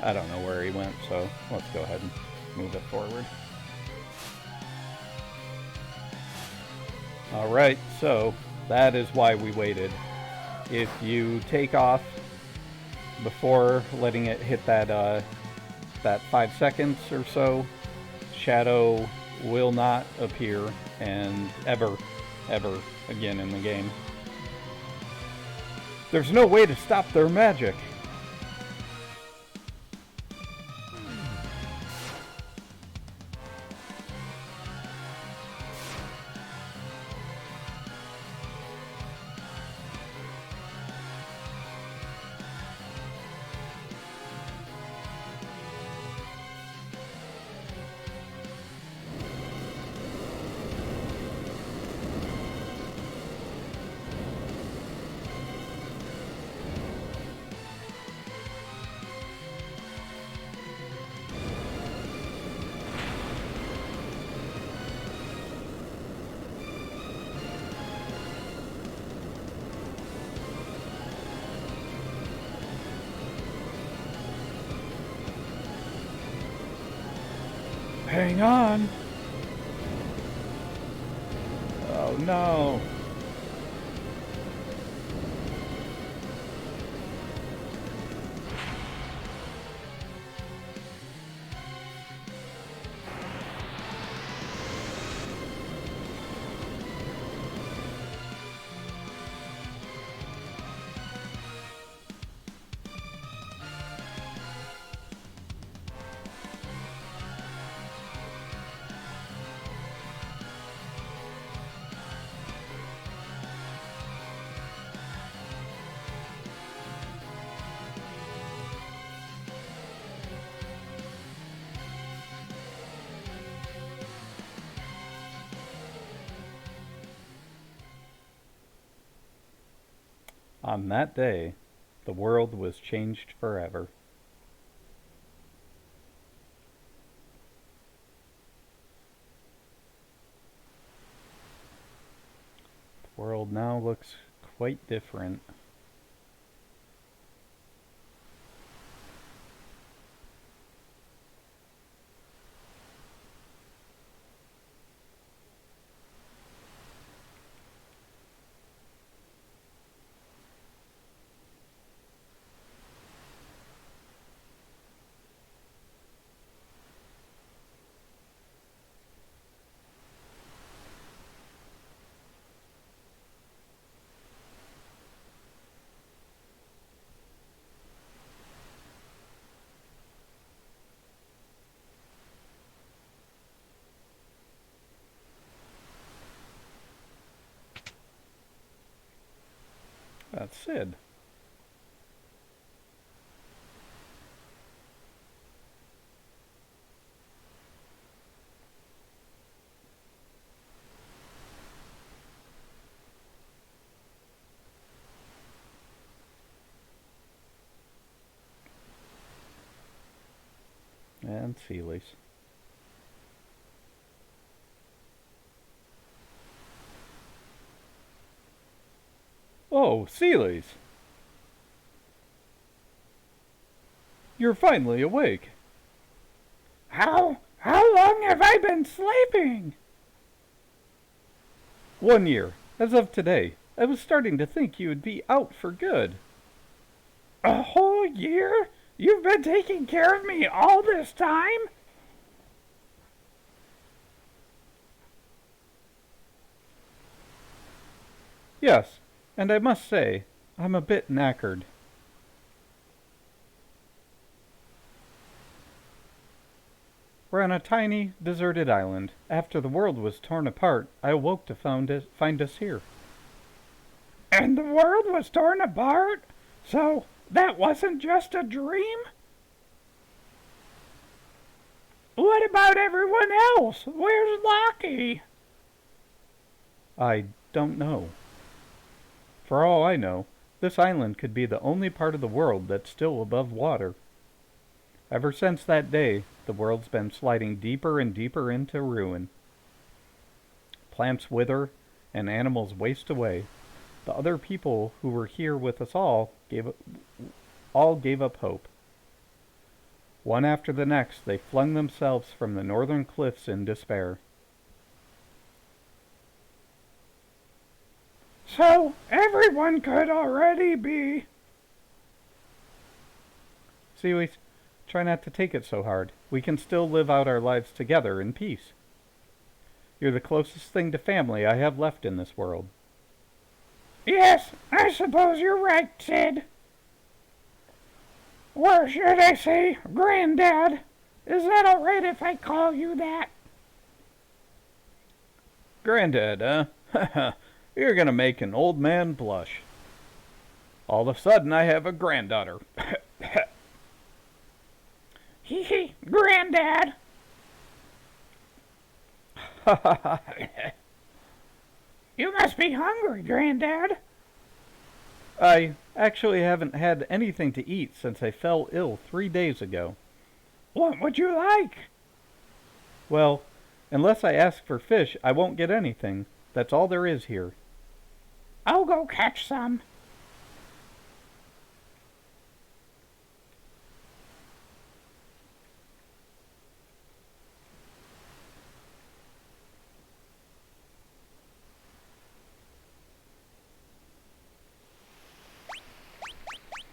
I don't know where he went, so let's go ahead and move it forward. Alright, so that is why we waited. If you take off before letting it hit that that 5 seconds or so, Shadow will not appear and ever again in the game. There's no way to stop their magic. Hang on. Oh no. On that day, the world was changed forever. The world now looks quite different. That's Sid. And Seeley's. Oh, Seeley's! You're finally awake. How long have I been sleeping? 1 year, as of today. I was starting to think you would be out for good. A whole year? You've been taking care of me all this time? Yes, and I must say, I'm a bit knackered. We're on a tiny, deserted island. After the world was torn apart, I awoke to find us here. And the world was torn apart? So that wasn't just a dream? What about everyone else? Where's Lockie? I don't know. For all I know, this island could be the only part of the world that's still above water. Ever since that day, the world's been sliding deeper and deeper into ruin. Plants wither, and animals waste away. The other people who were here with us all gave up hope. One after the next, they flung themselves from the northern cliffs in despair. So everyone could already be... Seaweed, Try not to take it so hard. We can still live out our lives together in peace. You're the closest thing to family I have left in this world. Yes, I suppose you're right, Sid. Or should I say, Granddad? Is that alright if I call you that? Granddad, huh? You're gonna make an old man blush. All of a sudden, I have a granddaughter. Hee hee, Granddad. You must be hungry, Granddad. I actually haven't had anything to eat since I fell ill 3 days ago. What would you like? Well, unless I ask for fish, I won't get anything. That's all there is here. I'll go catch some.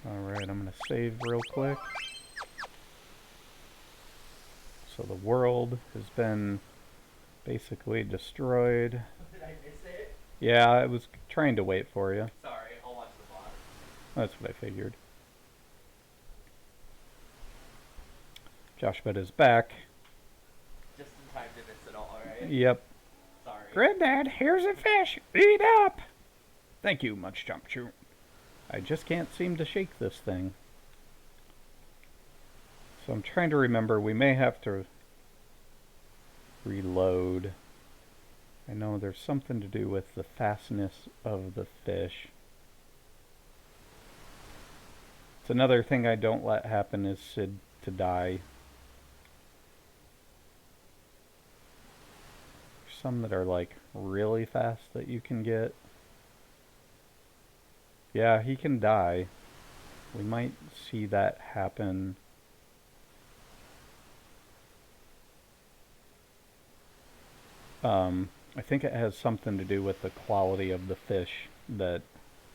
Alright, I'm gonna save real quick. So the world has been basically destroyed. Did I miss it? Yeah, I was trying to wait for you. Sorry, I'll watch the vlog. That's what I figured. Joshua is back. Just in time to miss it all, right? Yep. Sorry. Granddad, here's a fish. Eat up. Thank you, Much Chomp Chew. I just can't seem to shake this thing. So I'm trying to remember, we may have to reload. I know there's something to do with the fastness of the fish. It's another thing I don't let happen is Sid to die. There's some that are like really fast that you can get. Yeah, he can die. We might see that happen. I think it has something to do with the quality of the fish that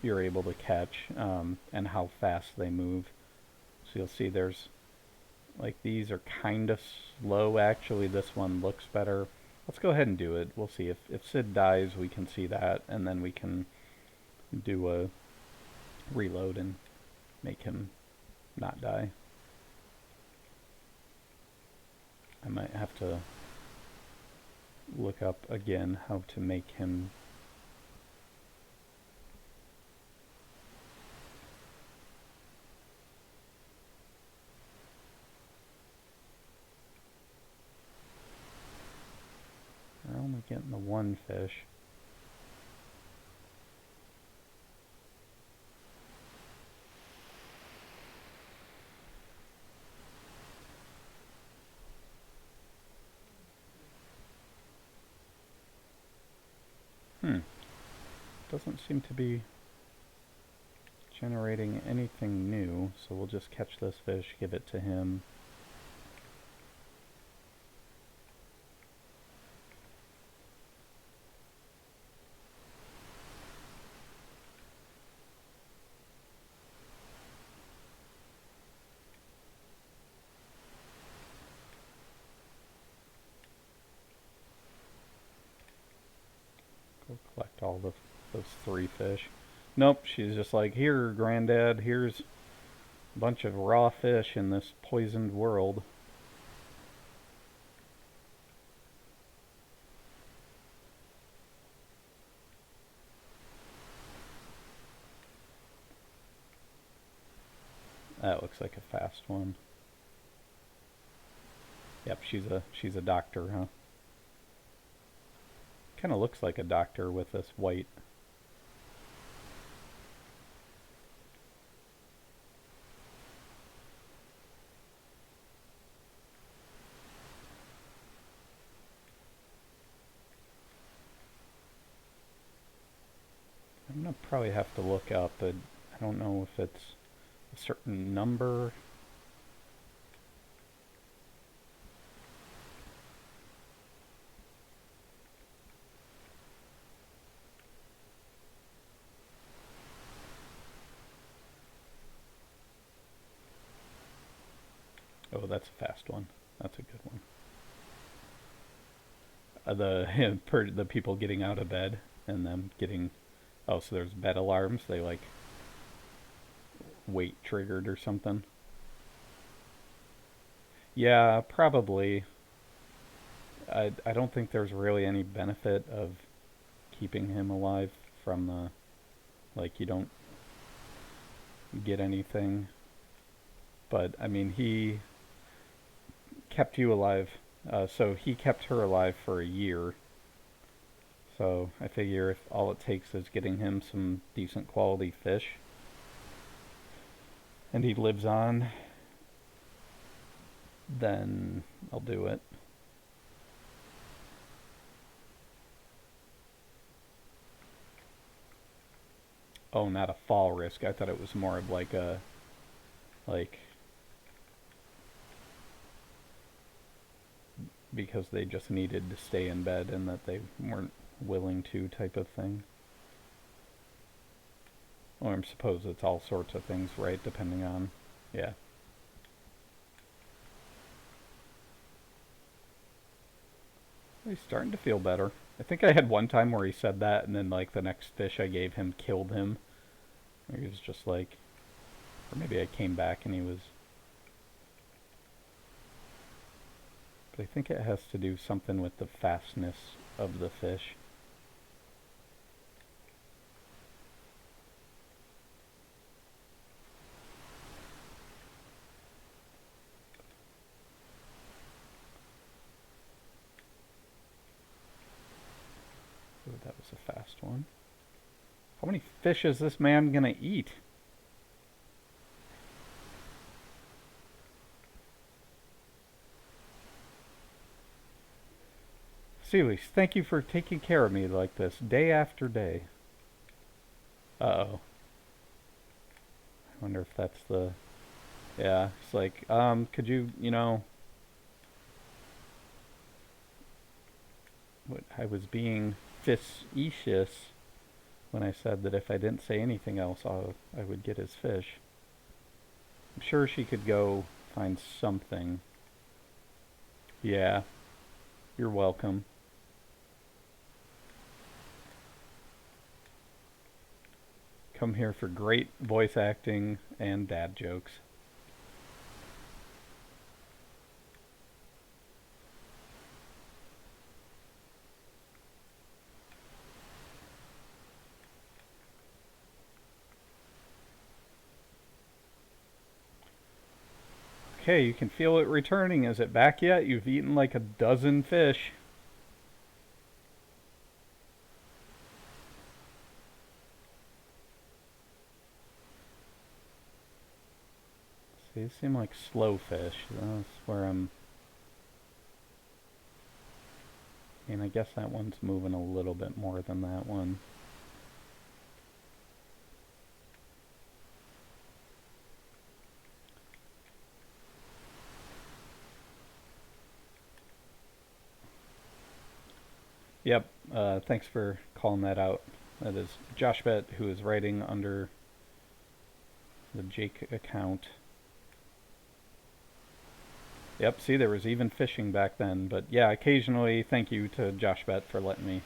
you're able to catch, and how fast they move. So you'll see there's, like, these are kind of slow. Actually, this one looks better. Let's go ahead and do it. We'll see. If Sid dies, we can see that, and then we can do a reload and make him not die. I might have to look up again how to make him we're only getting the one fish. Doesn't seem to be generating anything new, so we'll just catch this fish, give it to him. Go collect all those 3 fish. Nope, she's just like, here, Granddad, here's a bunch of raw fish in this poisoned world. That looks like a fast one. Yep, she's a doctor, huh? Kind of looks like a doctor with this white. I'm gonna probably have to look up, but I don't know if it's a certain number. Oh, that's a fast one. That's a good one. The people getting out of bed and them getting... Oh, so there's bed alarms. They like weight triggered or something. Yeah, probably. I don't think there's really any benefit of keeping him alive from the... Like, you don't get anything. But, I mean, he kept you alive. So he kept her alive for a year. So I figure if all it takes is getting him some decent quality fish, and he lives on, then I'll do it. Oh, not a fall risk. I thought it was more of like a, like, because they just needed to stay in bed and that they weren't willing to type of thing. Or I suppose it's all sorts of things, right? Depending on, yeah. He's starting to feel better. I think I had one time where he said that, and then like the next fish I gave him killed him. He was just like, or maybe I came back and he was. But I think it has to do something with the fastness of the fish. Ooh, that was a fast one. How many fish is this man gonna eat? Celis, thank you for taking care of me like this, day after day. Uh-oh. I wonder if that's the... Yeah, it's like, could you, I was being facetious when I said that if I didn't say anything else, I would get his fish. I'm sure she could go find something. Yeah, you're welcome. Come here for great voice acting and dad jokes. Okay, you can feel it returning. Is it back yet? You've eaten like a dozen fish. See, these seem like slow fish. That's where I'm... I mean, I guess that one's moving a little bit more than that one. Yep, thanks for calling that out. That is Jaykn8, who is writing under the Jake account. Yep, see, there was even fishing back then. But yeah, occasionally, thank you to Jaykn8 for letting me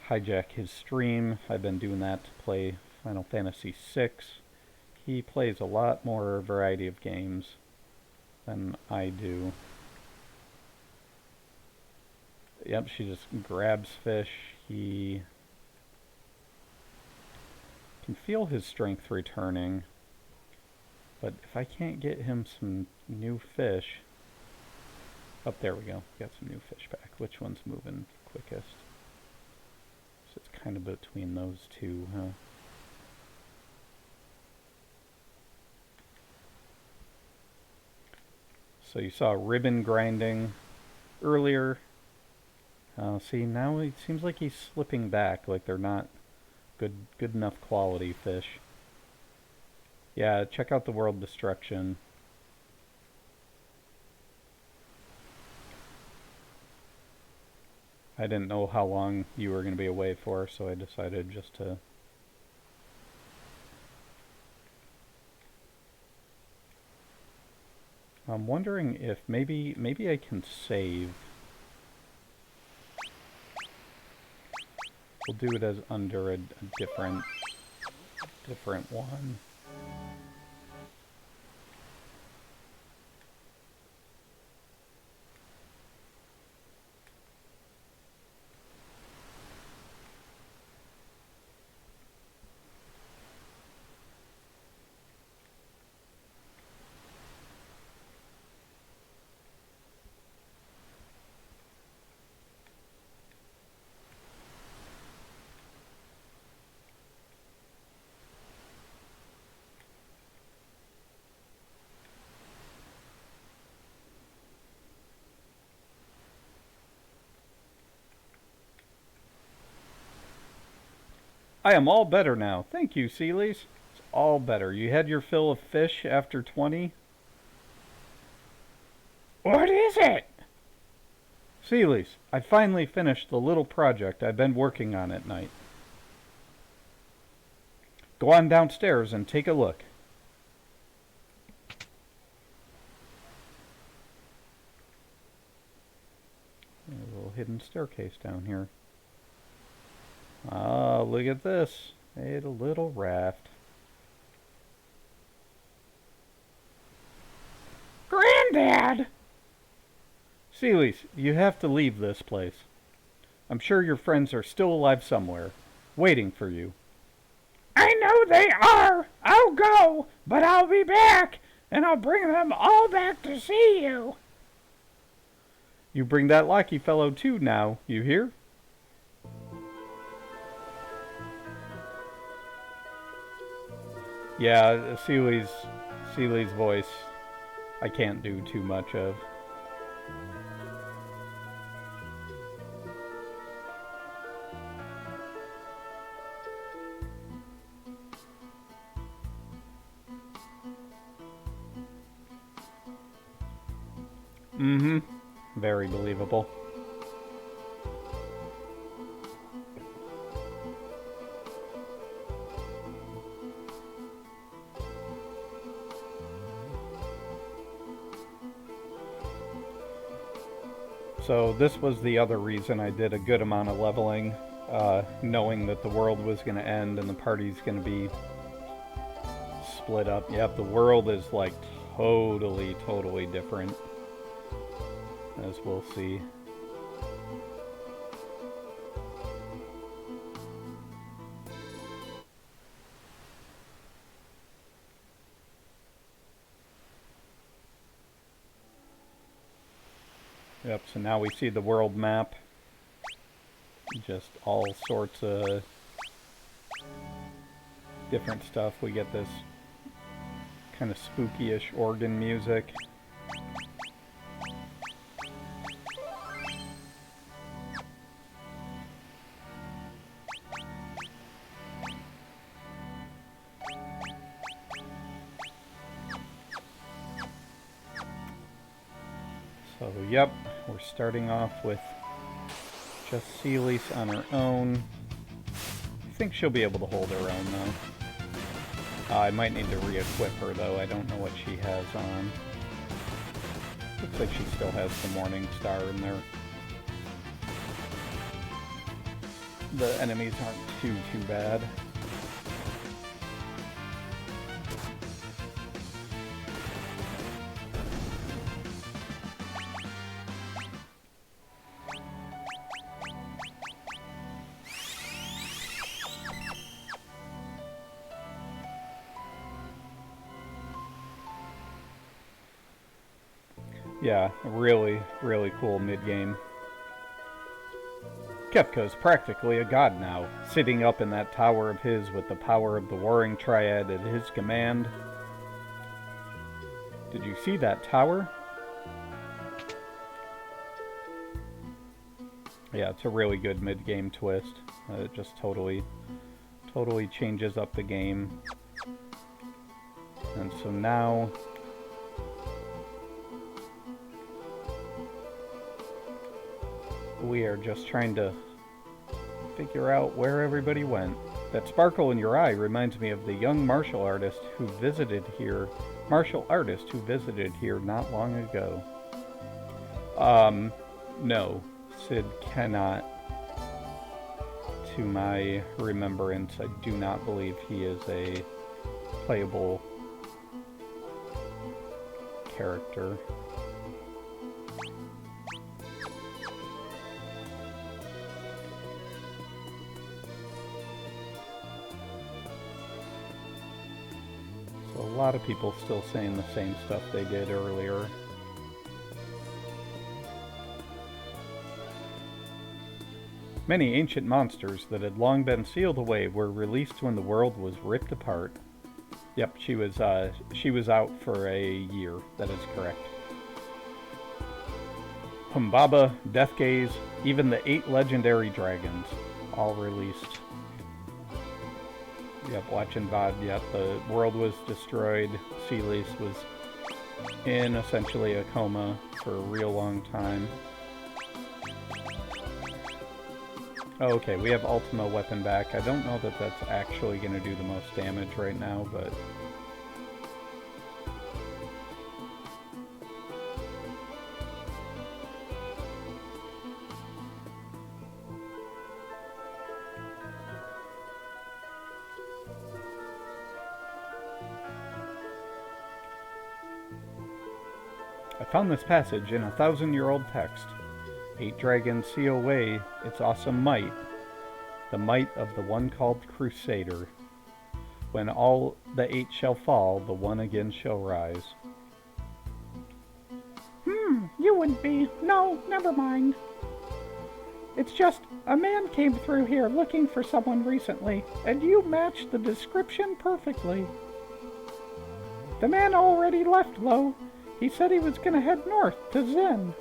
hijack his stream. I've been doing that to play Final Fantasy VI. He plays a lot more variety of games than I do. Yep, she just grabs fish. He can feel his strength returning. But if I can't get him some new fish... Oh, there we go. Got some new fish back. Which one's moving quickest? So it's kind of between those two, huh? So you saw ribbon grinding earlier. See, now it seems like he's slipping back, like they're not good enough quality fish. Yeah, check out the World Destruction. I didn't know how long you were going to be away for, so I decided just to... I'm wondering if maybe I can save. We'll do it as under a different one. I am all better now. Thank you, Sealies. It's all better. You had your fill of fish after 20? What is it? Sealies, I finally finished the little project I've been working on at night. Go on downstairs and take a look. There's a little hidden staircase down here. Ah, look at this. Made a little raft. Granddad! Sealies, you have to leave this place. I'm sure your friends are still alive somewhere, waiting for you. I know they are! I'll go, but I'll be back, and I'll bring them all back to see you. You bring that lucky fellow too now, you hear? Yeah, Seely's voice I can't do too much of. Mm-hmm. Very believable. So this was the other reason I did a good amount of leveling, knowing that the world was going to end and the party's going to be split up. Yep, the world is like totally different, as we'll see. Yep, so now we see the world map. Just all sorts of different stuff. We get this kind of spooky-ish organ music. So, yep, we're starting off with just Celis on her own. I think she'll be able to hold her own, though. I might need to re-equip her, though. I don't know what she has on. Looks like she still has the Morning Star in there. The enemies aren't too bad. Yeah, really cool mid-game. Kefka's practically a god now, sitting up in that tower of his with the power of the Warring Triad at his command. Did you see that tower? Yeah, it's a really good mid-game twist. It just totally changes up the game. And so now we are just trying to figure out where everybody went. That sparkle in your eye reminds me of the young martial artist who visited here martial artist who visited here not long ago. No. Sid cannot. To my remembrance, I do not believe he is a playable character. So a lot of people still saying the same stuff they did earlier. Many ancient monsters that had long been sealed away were released when the world was ripped apart. Yep, she was out for a year. That is correct. Humbaba, Deathgaze, even the 8 legendary dragons, all released. Yep, watching VOD. Yep, the world was destroyed. Sealy's was in essentially a coma for a real long time. Oh, okay, we have Ultima weapon back. I don't know that that's actually going to do the most damage right now, but... I found this passage in a 1,000-year-old text. 8 dragons seal away its awesome might, the might of the one called Crusader. When all the 8 shall fall, the one again shall rise. You wouldn't be. No, never mind. It's just, a man came through here looking for someone recently, and you matched the description perfectly. The man already left, Lo. He said he was gonna head north to Zen.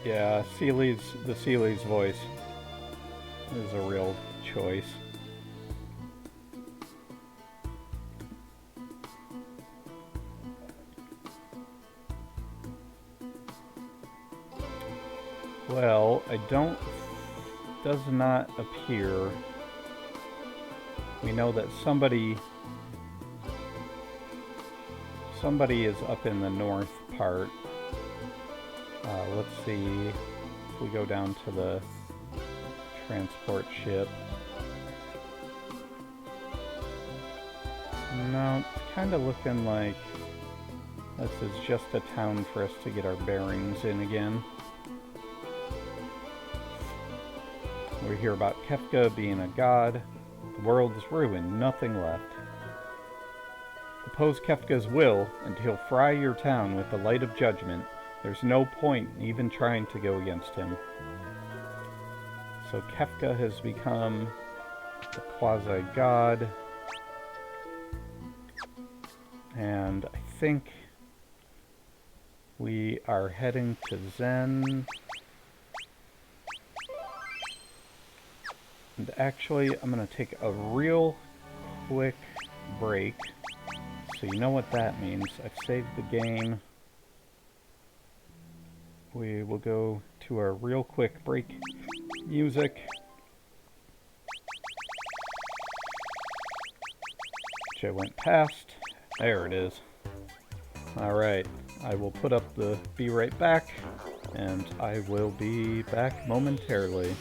Yeah, the Sealy's voice is a real choice. Well, does not appear. We know that somebody is up in the north part. Let's see if we go down to the transport ship. No, it's kind of looking like this is just a town for us to get our bearings in again. We hear about Kefka being a god. The world is ruined, nothing left. Oppose Kefka's will, and he'll fry your town with the light of judgment. There's no point in even trying to go against him. So Kefka has become a quasi-god. And I think we are heading to Zen. And actually, I'm going to take a real quick break. So you know what that means. I've saved the game. We will go to our real quick break music. Which I went past. There it is. Alright, I will put up the be right back, and I will be back momentarily.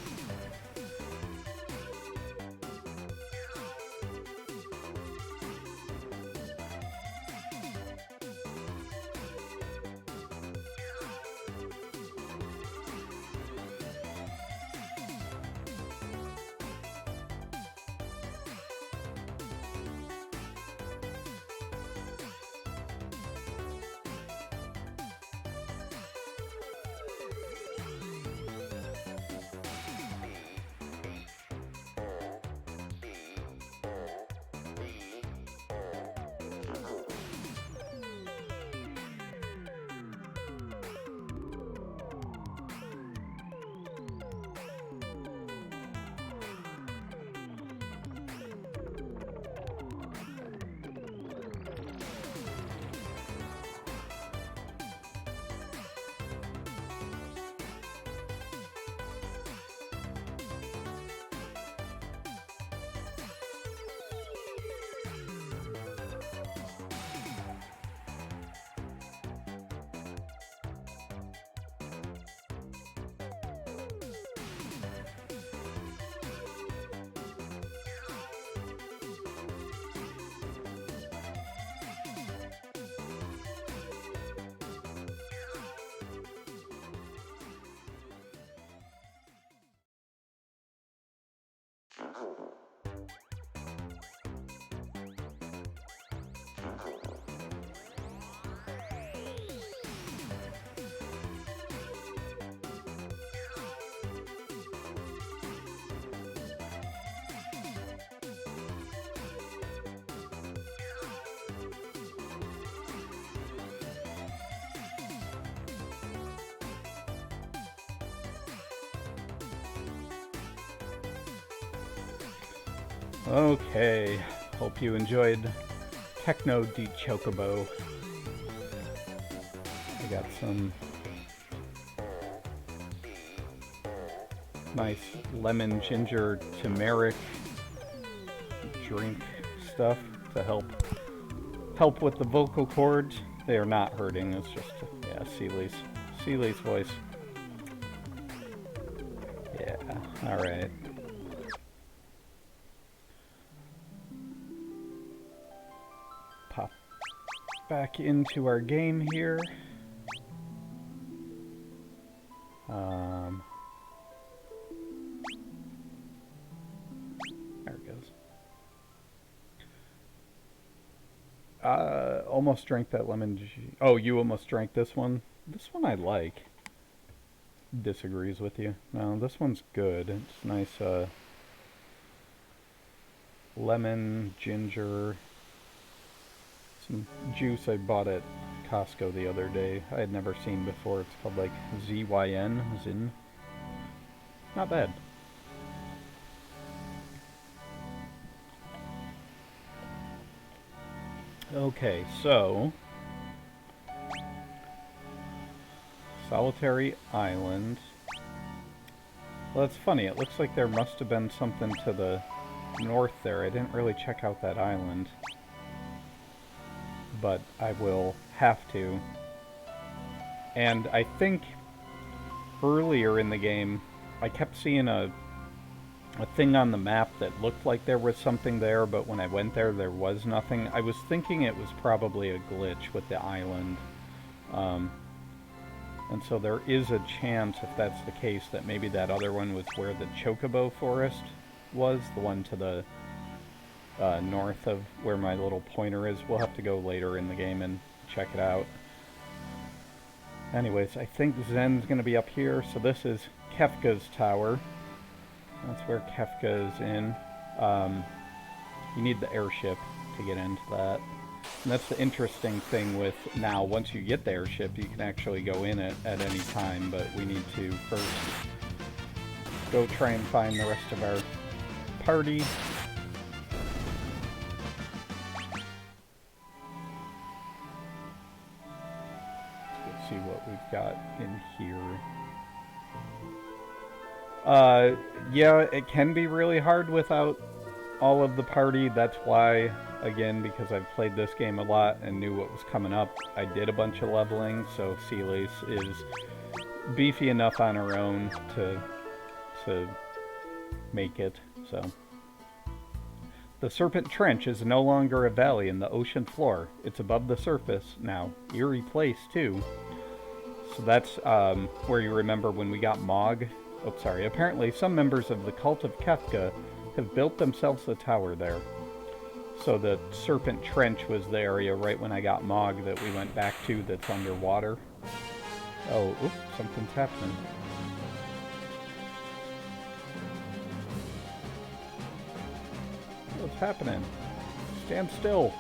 Okay, hope you enjoyed Techno di Chocobo. I got some nice lemon, ginger, turmeric drink stuff to help with the vocal cords. They are not hurting, it's just, yeah, Seely's voice. Yeah, alright. Pop back into our game here. There it goes. Almost drank that lemon. Oh, you almost drank this one? This one I like. Disagrees with you. No, this one's good. It's nice, lemon, ginger, some juice I bought at Costco the other day. I had never seen before. It's called like ZYN, Zin. Not bad. Okay, so Solitary Island. Well, it's funny. It looks like there must have been something to the north there. I didn't really check out that island, but I will have to. And I think earlier in the game, I kept seeing a thing on the map that looked like there was something there, but when I went there, there was nothing. I was thinking it was probably a glitch with the island. And so there is a chance, if that's the case, that maybe that other one was where the Chocobo Forest was, the one to the north of where my little pointer is. We'll have to go later in the game and check it out. Anyways, I think Zen's going to be up here, so this is Kefka's tower. That's where Kefka is in. You need the airship to get into that. And that's the interesting thing with now, once you get the airship, you can actually go in it at any time, but we need to first go try and find the rest of our party. Let's see what we've got in here. Yeah, it can be really hard without all of the party. That's why, again, because I've played this game a lot and knew what was coming up, I did a bunch of leveling, so Seely's is beefy enough on her own to make it, so. The Serpent Trench is no longer a valley in the ocean floor. It's above the surface now. Eerie place, too. So that's where you remember when we got Mog. Oh, sorry. Apparently, some members of the cult of Kefka have built themselves a tower there. So the Serpent Trench was the area right when I got Mog that we went back to that's underwater. Oh, oops, something's happening. What's happening? Stand still.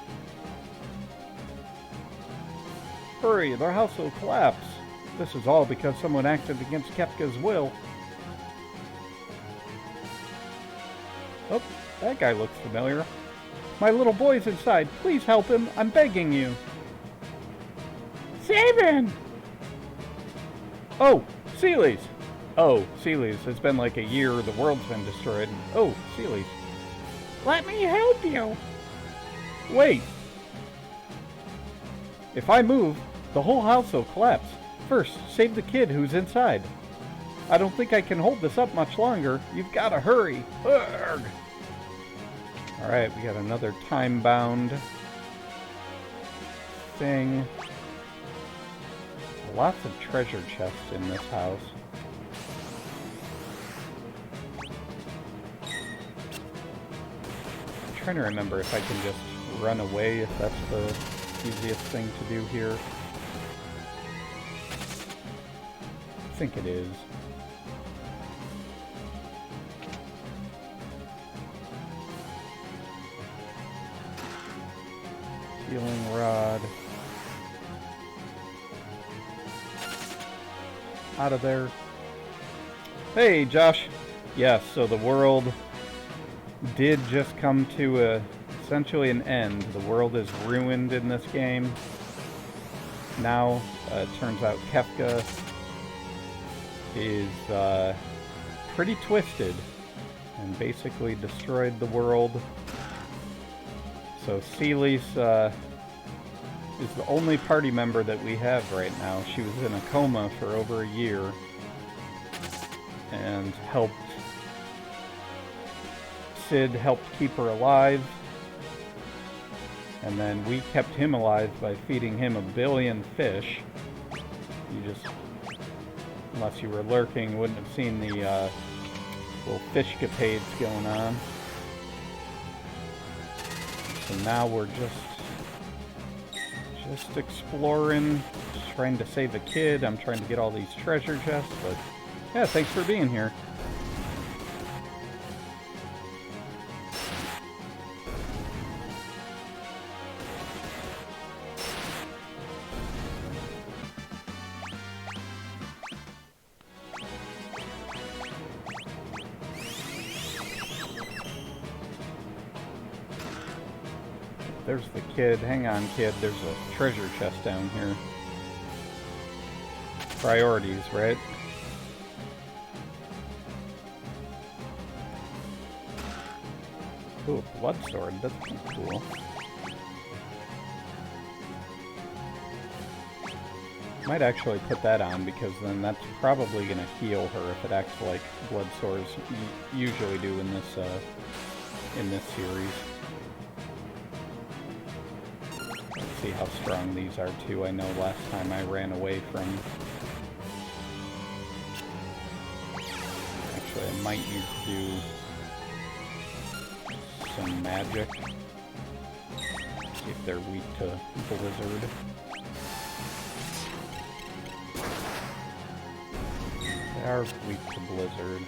Hurry, their house will collapse. This is all because someone acted against Kefka's will. Oh, that guy looks familiar. My little boy's inside. Please help him. I'm begging you. Save him! Oh, Seely's. Oh, Seely's. It's been like a year. The world's been destroyed. Oh, Seely's. Let me help you. Wait. If I move, the whole house will collapse. First, save the kid who's inside. I don't think I can hold this up much longer. You've got to hurry. Urgh. Alright, we got another time-bound thing. Lots of treasure chests in this house. I'm trying to remember if I can just run away, if that's the easiest thing to do here. I think it is. Healing rod. Out of there. Hey, Josh. Yes, so the world did just come to essentially an end. The world is ruined in this game. Now, it turns out Kefka is pretty twisted and basically destroyed the world. So Celis is the only party member that we have right now. She was in a coma for over a year and Sid helped keep her alive, and then we kept him alive by feeding him 1 billion fish. You just, unless you were lurking, wouldn't have seen the little fish-capades going on. So now we're just exploring, just trying to save a kid. I'm trying to get all these treasure chests, but yeah, thanks for being here. There's the kid. Hang on, kid. There's a treasure chest down here. Priorities, right? Ooh, a blood sword. That's cool. Might actually put that on, because then that's probably going to heal her if it acts like blood swords usually do in this series. See how strong these are too. I know last time I ran away from... Actually, I might need to do some magic. See if they're weak to blizzard. They are weak to blizzard.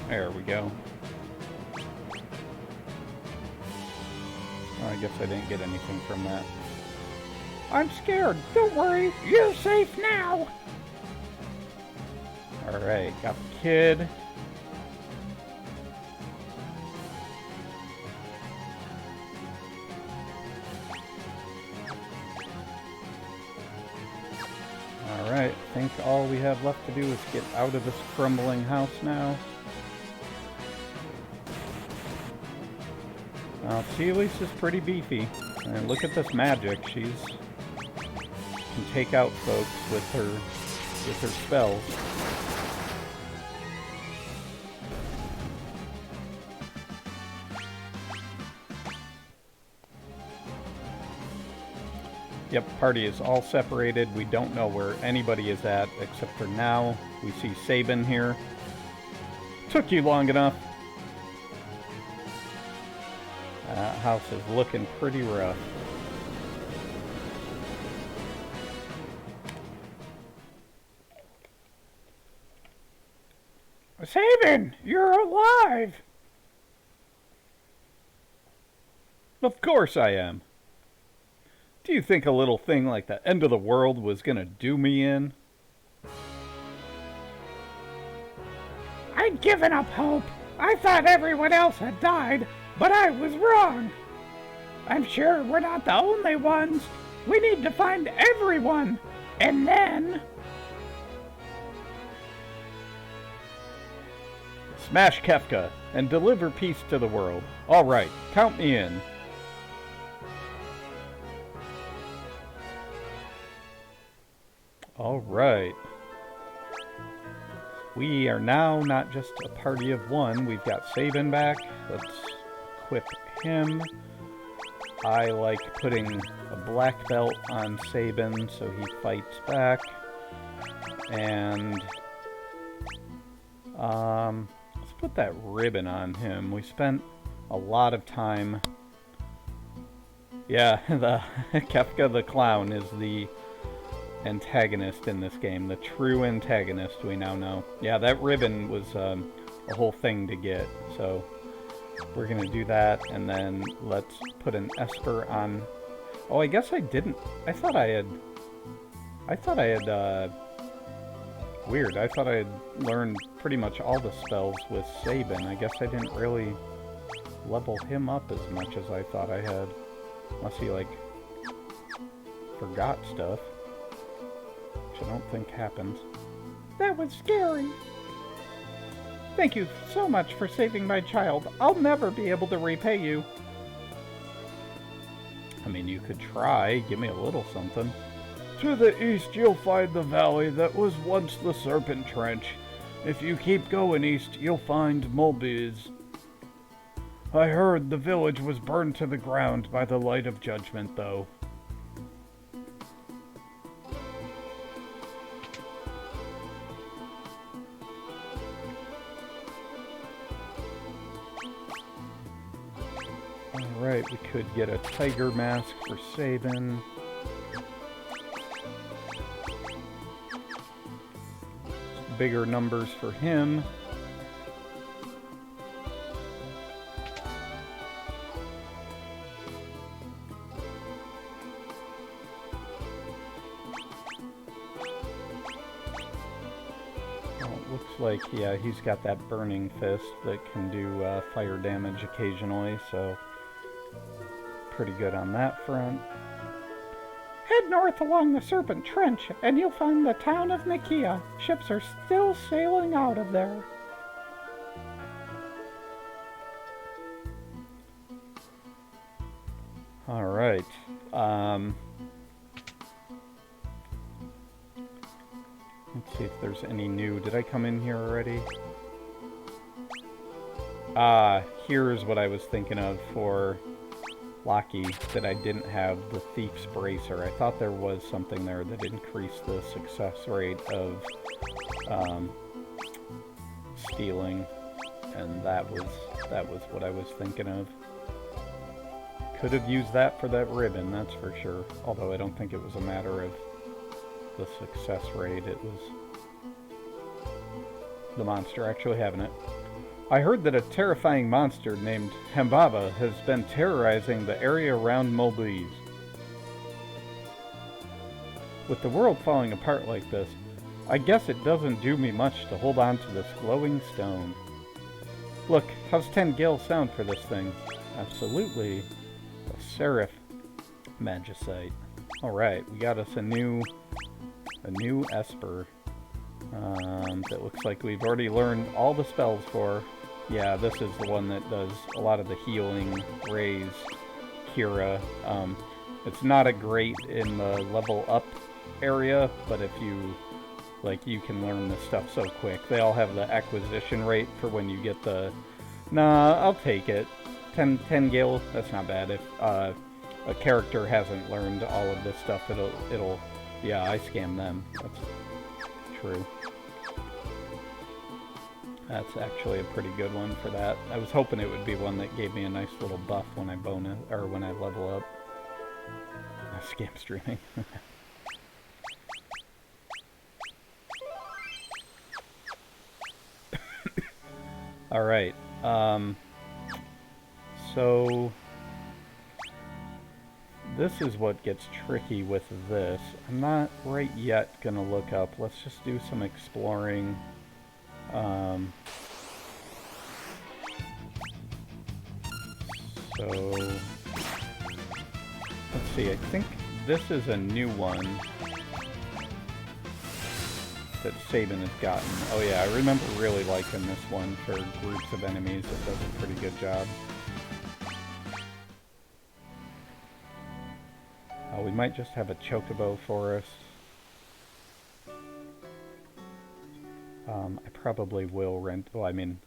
There we go. Oh, I guess I didn't get anything from that. I'm scared. Don't worry. You're safe now. Alright, got the kid. Alright, I think all we have left to do is get out of this crumbling house now. Now, Celis is pretty beefy. And look at this magic. She can take out folks with her spells. Yep, party is all separated. We don't know where anybody is at, except for now. We see Sabin here. Took you long enough. That house is looking pretty rough. Sabin, you're alive. Of course I am. Do you think a little thing like the end of the world was gonna do me in? I'd given up hope. I thought everyone else had died, but I was wrong. I'm sure we're not the only ones. We need to find everyone, and then... Smash Kefka and deliver peace to the world. All right, count me in. All right. We are now not just a party of one. We've got Sabin back. Let's equip him. I like putting a black belt on Sabin so he fights back. And let's put that ribbon on him. We spent a lot of time. Yeah, the Kefka the Clown is the antagonist in this game. The true antagonist, we now know. Yeah, that ribbon was a whole thing to get. So we're gonna do that, and then let's put an Esper on. Oh, I guess I didn't. I thought I had. Weird. I thought I had learned pretty much all the spells with Sabin. I guess I didn't really level him up as much as I thought I had. Unless he, like, forgot stuff. Which I don't think happens. That was scary. Thank you so much for saving my child. I'll never be able to repay you. I mean, you could try. Give me a little something. To the east, you'll find the valley that was once the Serpent Trench. If you keep going east, you'll find Mulbiz. I heard the village was burned to the ground by the light of judgment, though. Alright, we could get a tiger mask for Sabin. Bigger numbers for him. Well, it looks like, yeah, he's got that burning fist that can do fire damage occasionally, so pretty good on that front. Head north along the Serpent Trench, and you'll find the town of Nikia. Ships are still sailing out of there. Alright. Let's see if there's any new. Did I come in here already? Here's what I was thinking of for Loki that I didn't have, the Thief's Bracer. I thought there was something there that increased the success rate of stealing, and that was what I was thinking of. Could have used that for that ribbon, that's for sure. Although I don't think it was a matter of the success rate, it was the monster actually having it. I heard that a terrifying monster named Hembaba has been terrorizing the area around Mulbiz. With the world falling apart like this, I guess it doesn't do me much to hold on to this glowing stone. Look, how's 10 gil sound for this thing? Absolutely. A Seraph Magicite. Alright, we got us a new Esper. That looks like we've already learned all the spells for. Yeah, this is the one that does a lot of the healing, raise, Kira. It's not a great in the level up area, but if you, like, you can learn this stuff so quick. They all have the acquisition rate for when you get the... Nah, I'll take it. 10 gil, that's not bad. If a character hasn't learned all of this stuff, it'll... Yeah, I scam them. That's true. That's actually a pretty good one for that. I was hoping it would be one that gave me a nice little buff when I bonus, or when I level up. Scam streaming. Alright, so this is what gets tricky with this. I'm not right yet gonna look up. Let's just do some exploring. So let's see, I think this is a new one that Sabin has gotten. Oh yeah, I remember really liking this one for groups of enemies. It does a pretty good job. We might just have a chocobo for us. I probably will rent... Well, I mean...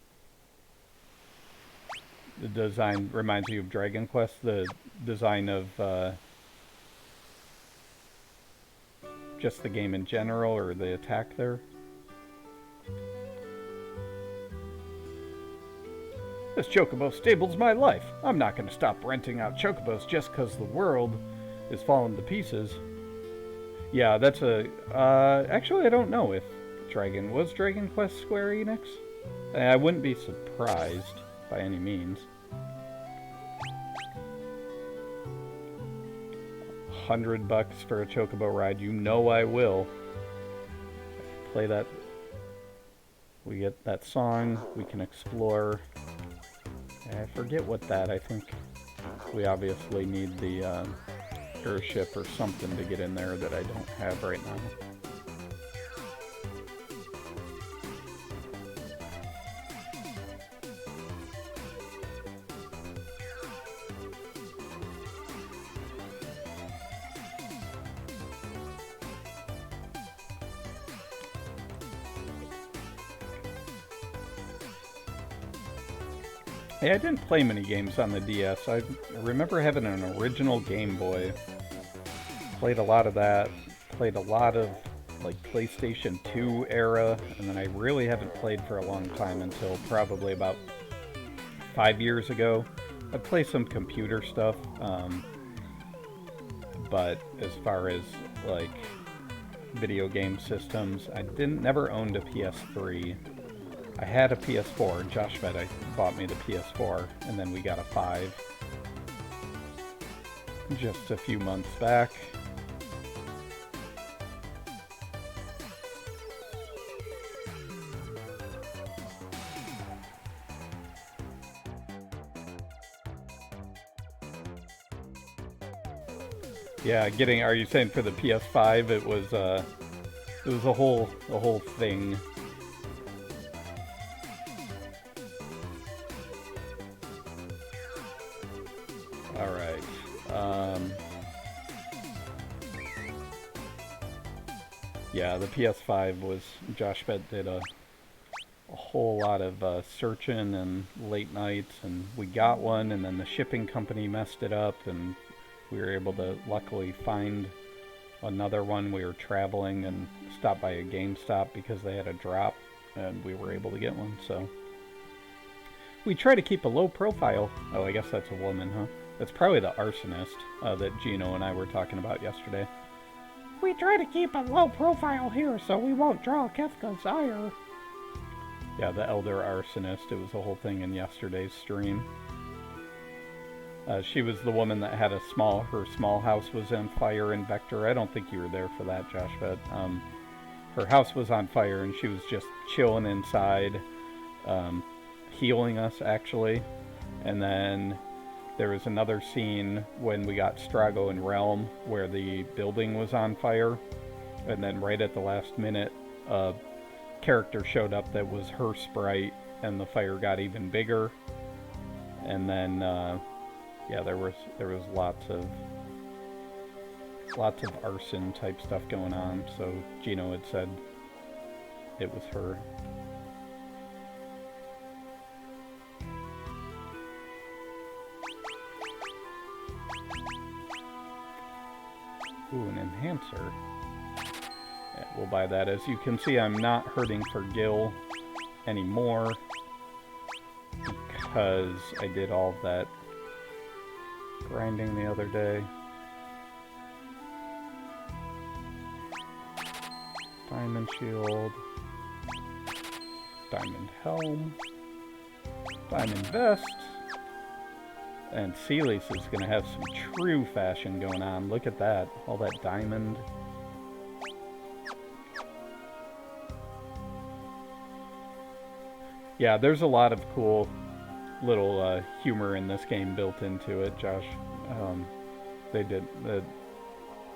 The design reminds you of Dragon Quest. The design of... just the game in general, or the attack there. This chocobo stables my life. I'm not going to stop renting out chocobos just because the world is falling to pieces. Yeah, that's a... actually, I don't know if was Dragon Quest Square Enix? I wouldn't be surprised by any means. $100 for a chocobo ride, you know I will. Play that. We get that song. We can explore. I forget what that. I think we obviously need the airship or something to get in there that I don't have right now. Hey, I didn't play many games on the DS. I remember having an original Game Boy. Played a lot of that. Played a lot of like PlayStation 2 era, and then I really haven't played for a long time until probably about 5 years ago. I'd play some computer stuff, but as far as like video game systems, I never owned a PS3. I had a PS4. Jaykn8 bought me the PS4, and then we got a 5 just a few months back. Yeah, are you saying for the PS5 it was a whole thing. Yeah, the PS5 was, Jaykn8 did a whole lot of searching and late nights, and we got one, and then the shipping company messed it up, and we were able to luckily find another one. We were traveling and stopped by a GameStop because they had a drop, and we were able to get one, so. We try to keep a low profile. Oh, I guess that's a woman, huh? That's probably the arsonist that Gino and I were talking about yesterday. We try to keep a low profile here so we won't draw Kefka's ire. Yeah, the elder arsonist. It was a whole thing in yesterday's stream. She was the woman that had her small house was on fire in Vector. I don't think you were there for that, Josh, but her house was on fire and she was just chilling inside, healing us actually. And then there was another scene when we got Strago and Realm where the building was on fire, and then right at the last minute a character showed up that was her sprite and the fire got even bigger. And then yeah, there was lots of arson type stuff going on, so Gino had said it was her. Ooh, an enhancer. Yeah, we'll buy that. As you can see, I'm not hurting for Gil anymore because I did all of that grinding the other day. Diamond shield. Diamond helm. Diamond vest. And Celis is going to have some true fashion going on. Look at that. All that diamond. Yeah, there's a lot of cool little humor in this game built into it, Josh. They did.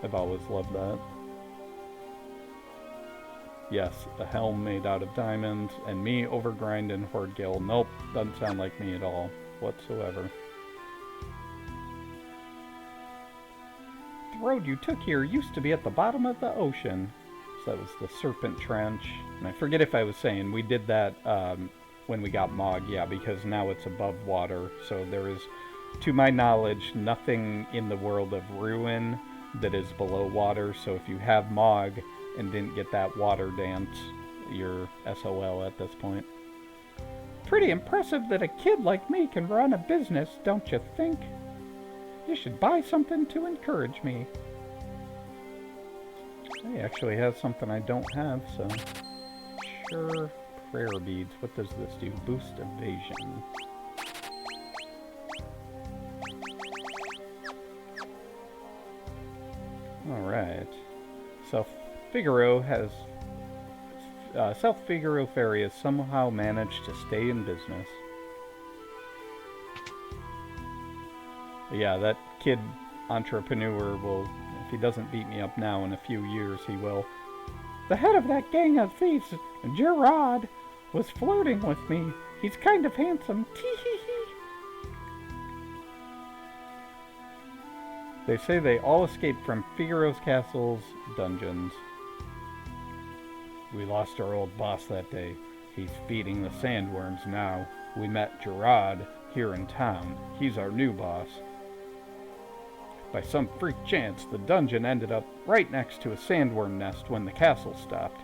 I've always loved that. Yes, the helm made out of diamonds. And me overgrinding Horde Gil. Nope, doesn't sound like me at all whatsoever. The road you took here used to be at the bottom of the ocean. So that was the Serpent Trench. And I forget if I was saying we did that when we got Mog. Yeah, because now it's above water. So there is, to my knowledge, nothing in the world of Ruin that is below water. So if you have Mog and didn't get that water dance, you're SOL at this point. Pretty impressive that a kid like me can run a business, don't you think? You should buy something to encourage me. He actually has something I don't have, so... Sure. Prayer beads. What does this do? Boost evasion. Alright. South Figaro has... South Figaro Ferry has somehow managed to stay in business. Yeah, that kid entrepreneur will... If he doesn't beat me up now, in a few years he will. The head of that gang of thieves, Gerard, was flirting with me. He's kind of handsome. Tee-hee-hee. They say they all escaped from Figaro's Castle's dungeons. We lost our old boss that day. He's feeding the sandworms now. We met Gerard here in town. He's our new boss. By some freak chance, the dungeon ended up right next to a sandworm nest when the castle stopped.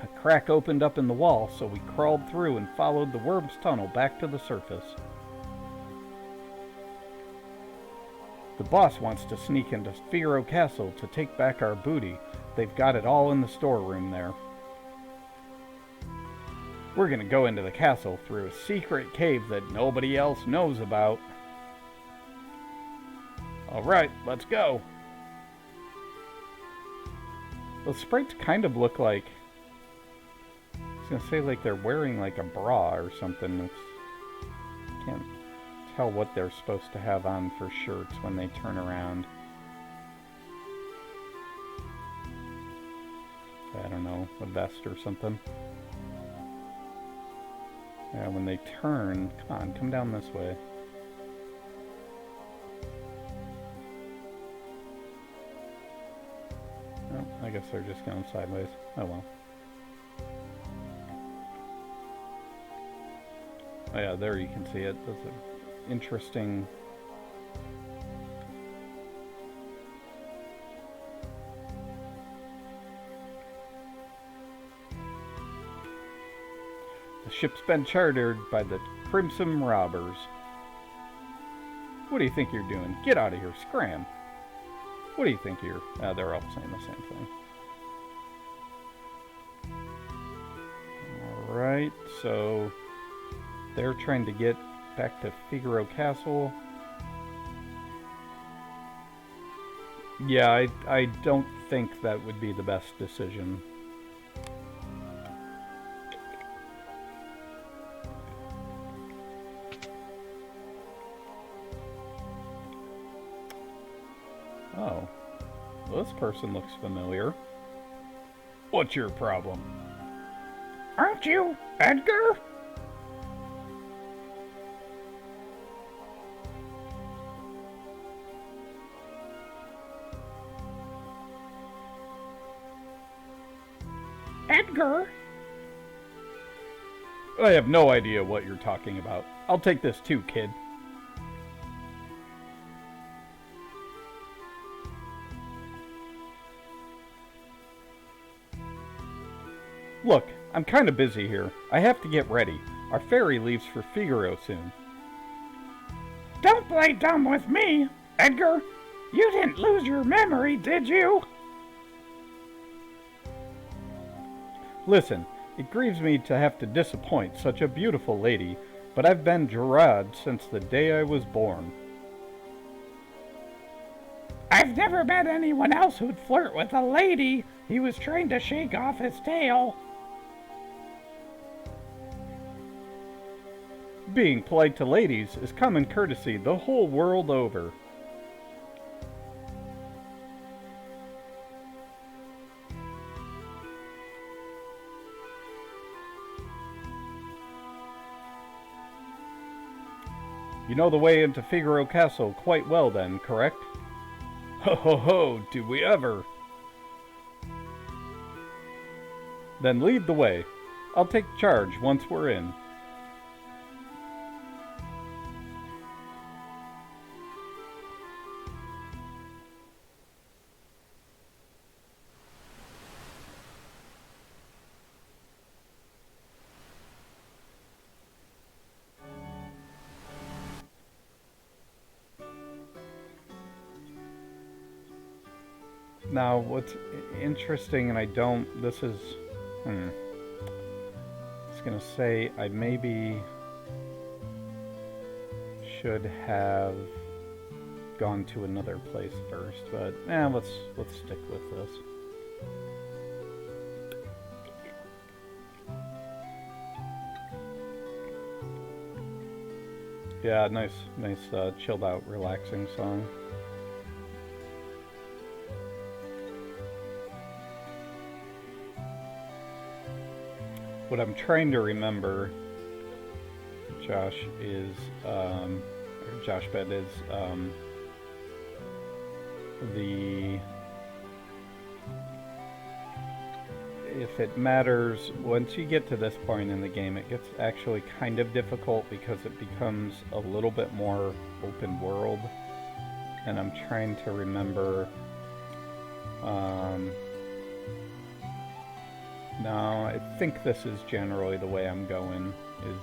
A crack opened up in the wall, so we crawled through and followed the worm's tunnel back to the surface. The boss wants to sneak into Figaro Castle to take back our booty. They've got it all in the storeroom there. We're gonna go into the castle through a secret cave that nobody else knows about. Alright, let's go. The sprites kind of look like... I was gonna say like they're wearing like a bra or something. Can't tell what they're supposed to have on for shirts when they turn around. I don't know, a vest or something. Yeah, when they turn... Come on, come down this way. Oh, I guess they're just going sideways. Oh well. Oh yeah, there you can see it. That's an interesting... The ship's been chartered by the Crimson Robbers. What do you think you're doing? Get out of here, scram! What do you think you're... they're all saying the same thing. Alright, so... They're trying to get back to Figaro Castle. Yeah, I don't think that would be the best decision. Oh. Well, this person looks familiar. What's your problem? Aren't you Edgar? Edgar? I have no idea what you're talking about. I'll take this too, kid. Look, I'm kind of busy here. I have to get ready. Our ferry leaves for Figaro soon. Don't play dumb with me, Edgar. You didn't lose your memory, did you? Listen, it grieves me to have to disappoint such a beautiful lady, but I've been Gerard since the day I was born. I've never met anyone else who'd flirt with a lady he was trying to shake off his tail. Being polite to ladies is common courtesy the whole world over. You know the way into Figaro Castle quite well then, correct? Ho ho ho, do we ever! Then lead the way. I'll take charge once we're in. Now, what's interesting, and I don't... This is... I was gonna say, I maybe... should have... gone to another place first, but let's stick with this. Yeah, nice, chilled out, relaxing song. What I'm trying to remember, Josh, is, or Joshbed, is, if it matters, once you get to this point in the game, it gets actually kind of difficult because it becomes a little bit more open world. And I'm trying to remember, no, I think this is generally the way I'm going, is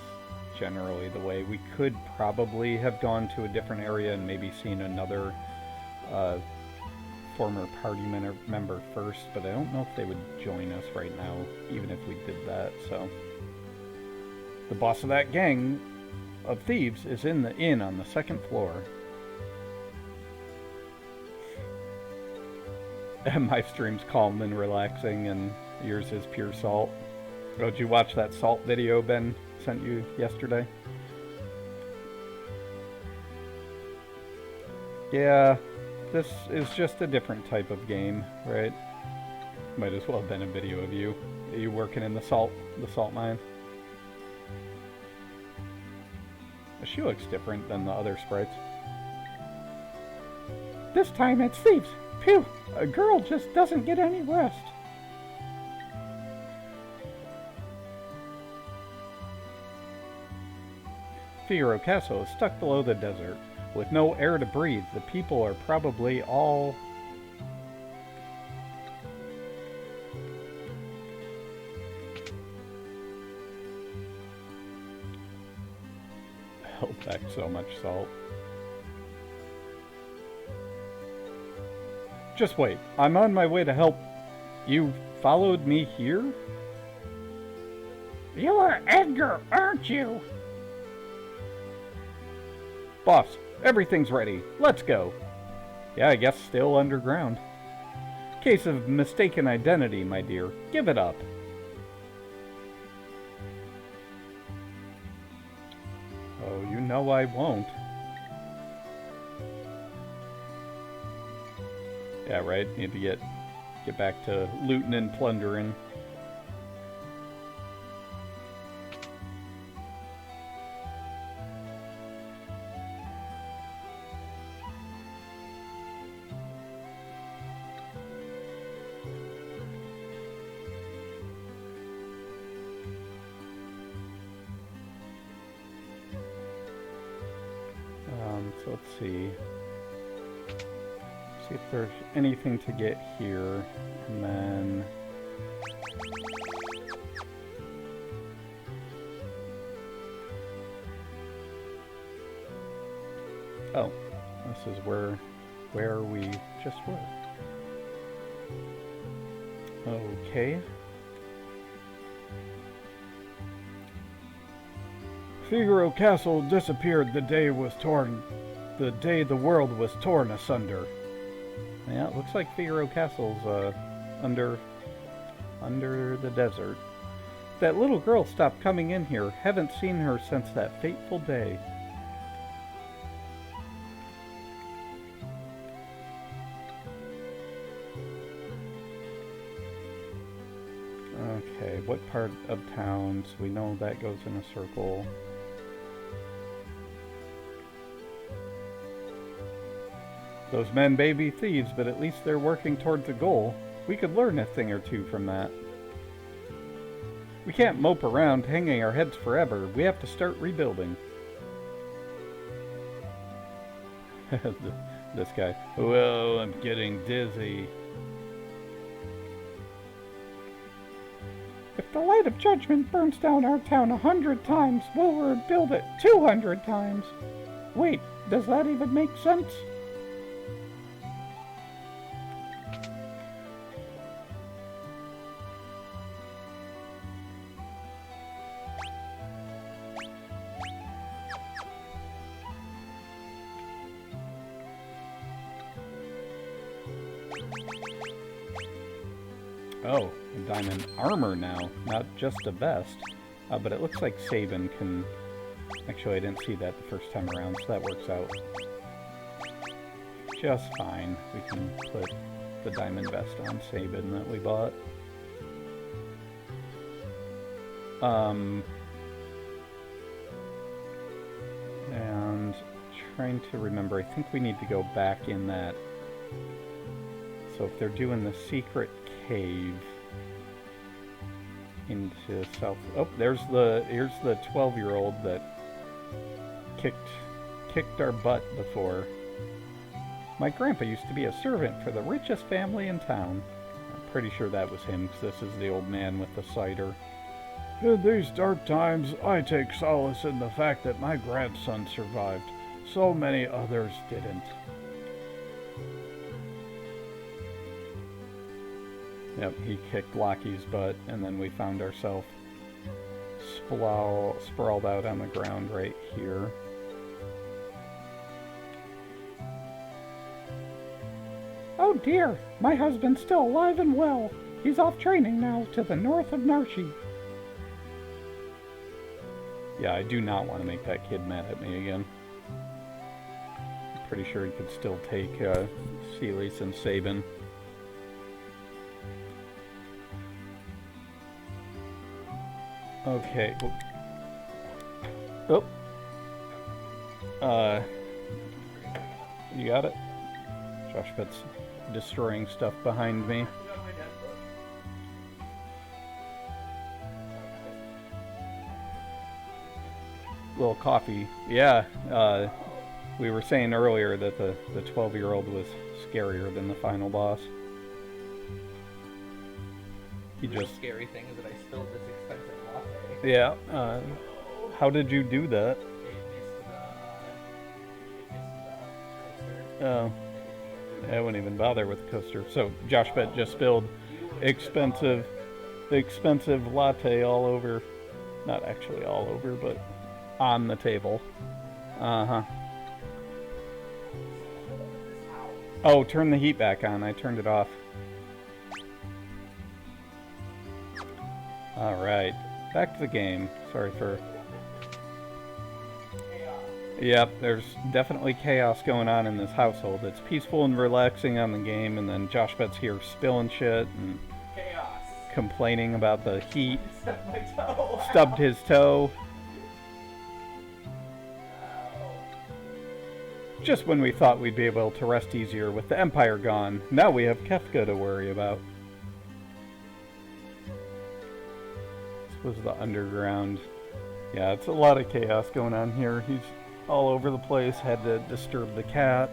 generally the way. We could probably have gone to a different area and maybe seen another, former party member first, but I don't know if they would join us right now, even if we did that, so. The boss of that gang of thieves is in the inn on the 2nd floor. My stream's calm and relaxing, and yours is pure salt. Oh, did you watch that salt video Ben sent you yesterday? Yeah. This is just a different type of game, right? Might as well have been a video of you. Are you working in the salt mine? She looks different than the other sprites. This time it's thieves. Phew, a girl just doesn't get any rest. Figaro Castle is stuck below the desert. With no air to breathe, the people are probably all... held back so much salt. Just wait, I'm on my way to help. You followed me here? You're Edgar, aren't you? Boss, everything's ready. Let's go. Yeah, I guess still underground. Case of mistaken identity, my dear. Give it up. Oh, you know I won't. Yeah, right. Need to get back to looting and plundering. So let's see. See if there's anything to get here, and then oh, this is where we just were. Okay. Figaro Castle disappeared the day the world was torn asunder. Yeah, it looks like Figaro Castle's under the desert. That little girl stopped coming in here. Haven't seen her since that fateful day. Okay, what part of town? So we know that goes in a circle. Those men may be thieves, but at least they're working towards a goal. We could learn a thing or two from that. We can't mope around hanging our heads forever. We have to start rebuilding. This guy. Whoa, I'm getting dizzy. If the light of judgment burns down our town 100 times, we'll rebuild it 200 times. Wait, does that even make sense? Oh, diamond armor now, not just a vest. But it looks like Sabin can... Actually, I didn't see that the first time around, so that works out just fine. We can put the diamond vest on Sabin that we bought. And trying to remember, I think we need to go back in that. So if they're doing the secret cave into south, oh, here's the 12-year-old that kicked our butt before. My grandpa used to be a servant for the richest family in town. I'm pretty sure that was him, because this is the old man with the cider. In these dark times, I take solace in the fact that my grandson survived. So many others didn't. Yep, he kicked Lockie's butt, and then we found ourselves sprawled out on the ground right here. Oh dear, my husband's still alive and well. He's off training now to the north of Narshi. Yeah, I do not want to make that kid mad at me again. I'm pretty sure he could still take Celis and Sabin. Okay. Oh. You got it? Josh Pitt's destroying stuff behind me. Little coffee. Yeah, we were saying earlier that the 12-year-old was scarier than the final boss. He The just... scary thing is that I spilled this expensive latte. Yeah, how did you do that? It missed the coaster. Oh, I wouldn't even bother with the coaster. So Josh Bet just spilled expensive latte all over. Not actually all over, but on the table. Uh-huh. Oh, turn the heat back on. I turned it off. Alright, back to the game. Sorry for... Yep, there's definitely chaos going on in this household. It's peaceful and relaxing on the game, and then Josh Bet's here spilling shit and Chaos. complaining about the heat. Stubbed my toe. Stubbed his toe. Just when we thought we'd be able to rest easier with the Empire gone, now we have Kefka to worry about. This was the underground. Yeah, it's a lot of chaos going on here. He's all over the place, had to disturb the cat.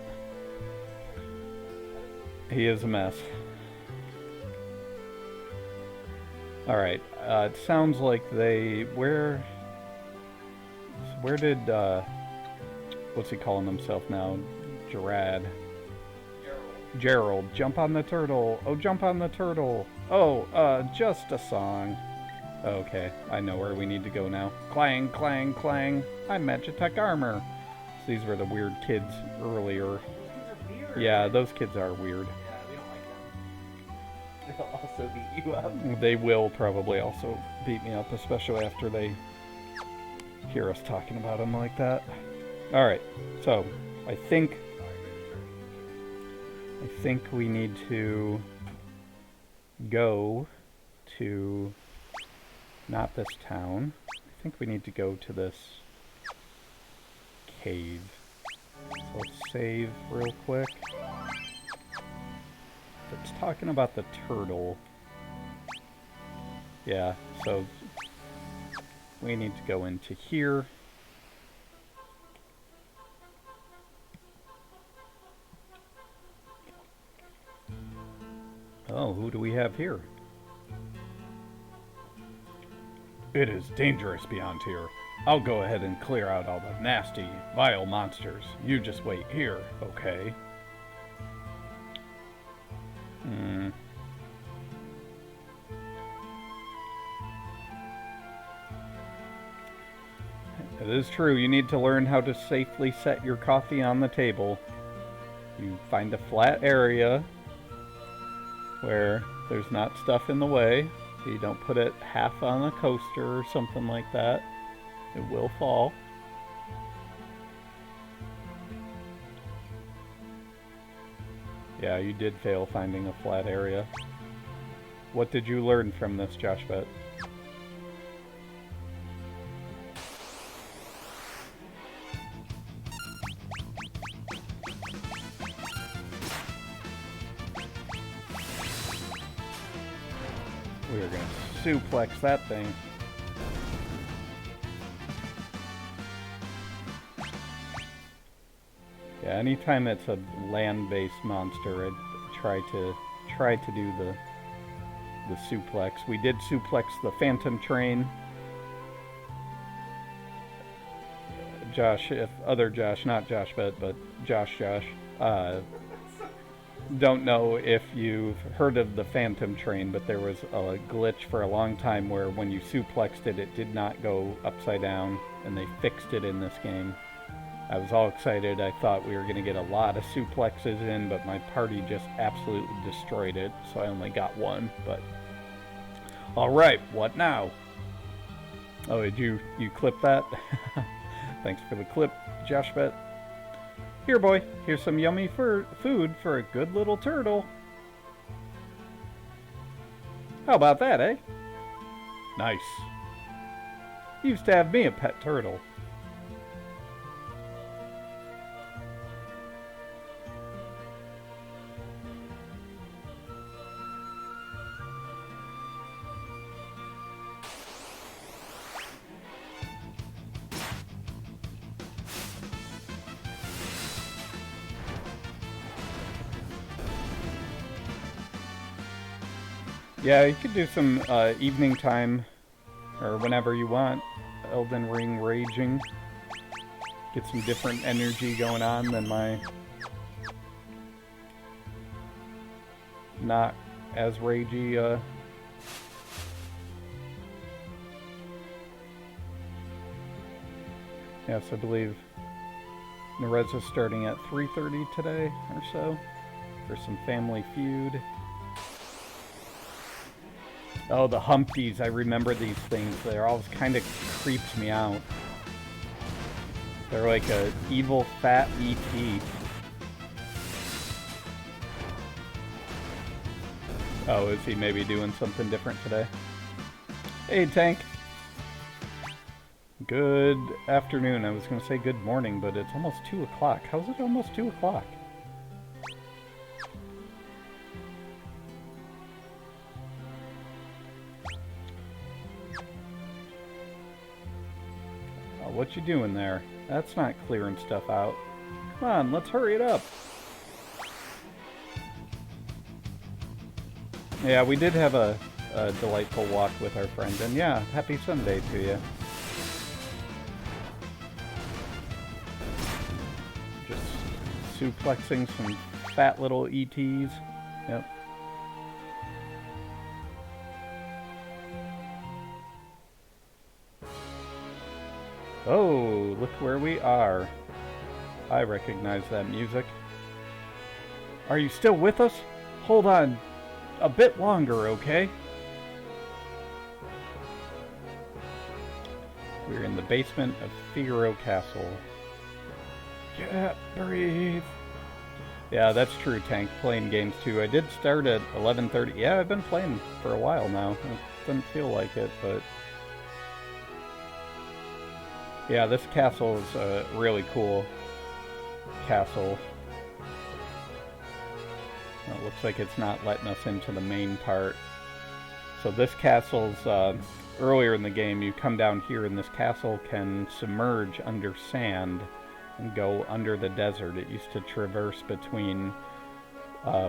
He is a mess. Alright, it sounds like they... Where did, what's he calling himself now? Gerard. Gerald. Jump on the turtle. Oh, jump on the turtle. Oh, just a song. Okay, I know where we need to go now. Clang, clang, clang. I'm Magitech Armor. So these were the weird kids earlier. Yeah, those kids are weird. Yeah, we don't like them. They'll also beat you up. They will probably also beat me up, especially after they hear us talking about them like that. Alright, so I think we need to go to not this town. I think we need to go to this cave. So let's save real quick. It's talking about the turtle. Yeah, so we need to go into here. Oh, who do we have here? It is dangerous beyond here. I'll go ahead and clear out all the nasty, vile monsters. You just wait here, okay? It is true, you need to learn how to safely set your coffee on the table. You find a flat area, where there's not stuff in the way. You don't put it half on a coaster or something like that. It will fall. Yeah, you did fail finding a flat area. What did you learn from this, Joshbet? We are going to suplex that thing. Yeah, anytime it's a land-based monster, I try to do the suplex. We did suplex the Phantom Train. Josh, if other Josh, not Josh, but Josh, don't know if you've heard of the Phantom Train, but there was a glitch for a long time where when you suplexed it, it did not go upside down, and they fixed it in this game. I was all excited. I thought we were going to get a lot of suplexes in, but my party just absolutely destroyed it, so I only got one. But alright, what now? Oh, did you clip that? Thanks for the clip, Joshbet. Here, boy, here's some yummy food for a good little turtle. How about that, eh? Nice. Used to have me a pet turtle. Yeah, you could do some evening time, or whenever you want, Elden Ring raging. Get some different energy going on than my not as ragey yes, I believe Nereza's starting at 3:30 today or so for some Family Feud. Oh, the Humpties. I remember these things. They're always kind of creeped me out. They're like a evil fat ET. Oh, is he maybe doing something different today? Hey, Tank. Good afternoon. I was going to say good morning, but it's almost 2 o'clock. How's it almost 2 o'clock? What you doing there? That's not clearing stuff out. Come on, let's hurry it up. Yeah, we did have a delightful walk with our friend, and yeah, happy Sunday to you. Just suplexing some fat little ETs. Yep. Oh, look where we are. I recognize that music. Are you still with us? Hold on a bit longer, okay? We're in the basement of Figaro Castle. Can't breathe. Yeah, that's true, Tank. Playing games too. I did start at 11:30. Yeah, I've been playing for a while now. It doesn't feel like it, but... yeah, this castle is a really cool castle. It looks like it's not letting us into the main part. So this castle's, earlier in the game, you come down here and this castle can submerge under sand and go under the desert. It used to traverse between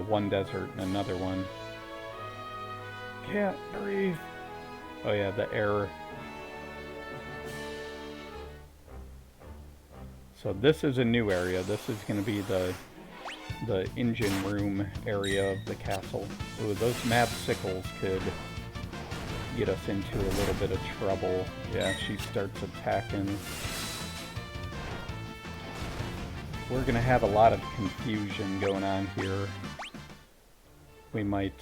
one desert and another one. Can't breathe. Oh yeah, the air. So this is a new area. This is going to be the engine room area of the castle. Ooh, those mad sickles could get us into a little bit of trouble. Yeah, she starts attacking. We're going to have a lot of confusion going on here. we might,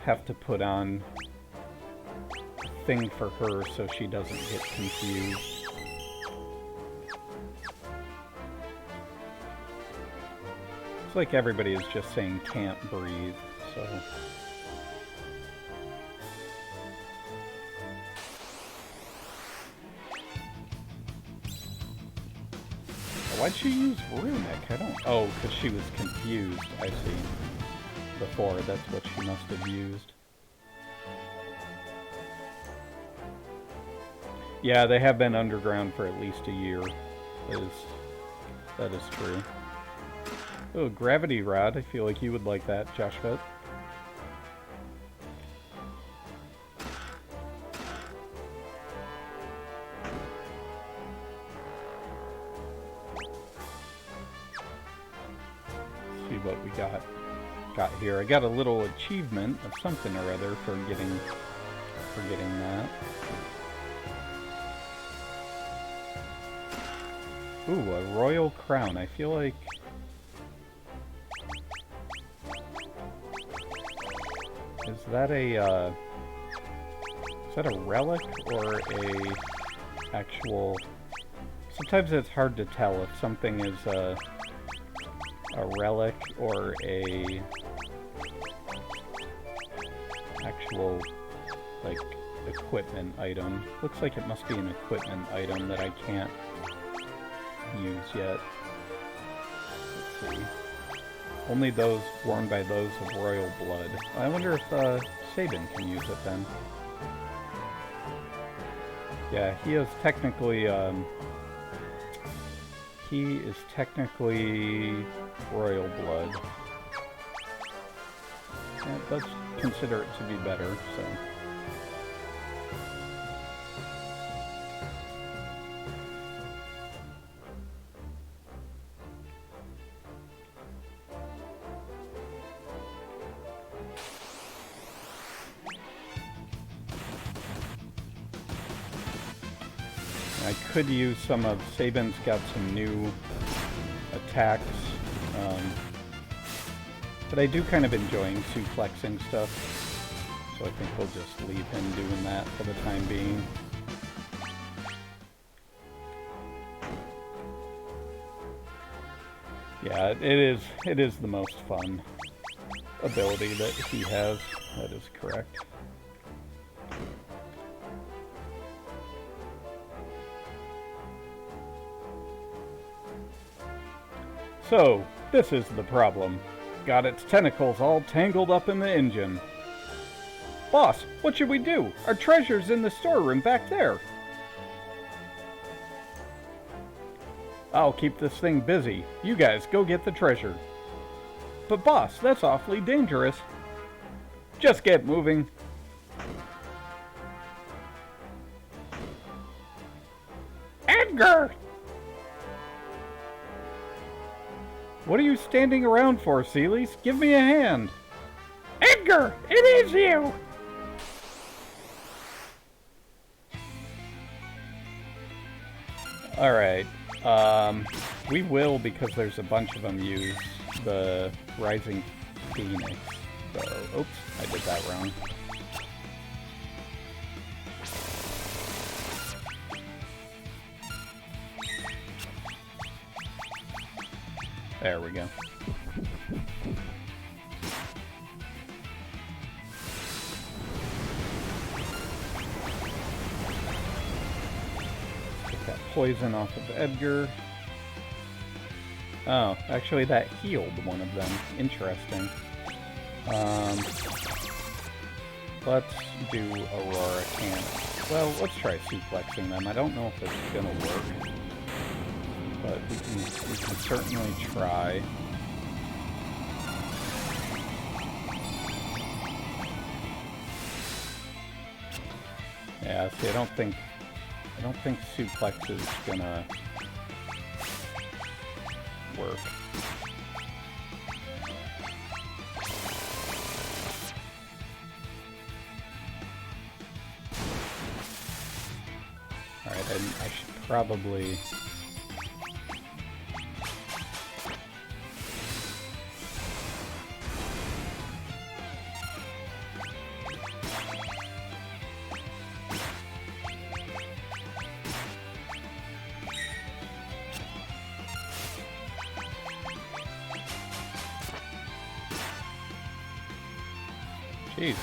have to put on a thing for her so she doesn't get confused. It's like everybody is just saying can't breathe, so... Why'd she use Runic? I don't... Oh, because she was confused, I see. Before, that's what she must have used. Yeah, they have been underground for at least a year. That is true. Oh, Gravity Rod. I feel like you would like that, Joshua. See what we got here. I got a little achievement of something or other for getting that. Ooh, a royal crown. I feel like... Is that a relic or a actual... Sometimes it's hard to tell if something is a relic or a actual, like, equipment item. Looks like it must be an equipment item that I can't use yet. Let's see. Only those worn by those of royal blood. I wonder if Sabin can use it then. Yeah, he is technically royal blood. Yeah, let's consider it to be better, so. I could use some of Sabin's got some new attacks, but I do kind of enjoying suplexing stuff, so I think we'll just leave him doing that for the time being. Yeah, it is the most fun ability that he has. That is correct. So, this is the problem. Got its tentacles all tangled up in the engine. Boss, what should we do? Our treasure's in the storeroom back there. I'll keep this thing busy. You guys go get the treasure. But boss, that's awfully dangerous. Just get moving. Edgar! What are you standing around for, Celes? Give me a hand. Edgar, it is you! Alright, we will, because there's a bunch of them, use the Rising Phoenix. So, oops, I did that wrong. There we go. Get that poison off of Edgar. Oh, actually that healed one of them. Interesting. Let's do Aurora Cannon. Well, let's try suplexing them. I don't know if it's gonna work, but we can certainly try. Yeah, see, I don't think suplex is gonna work. probably... Jeez,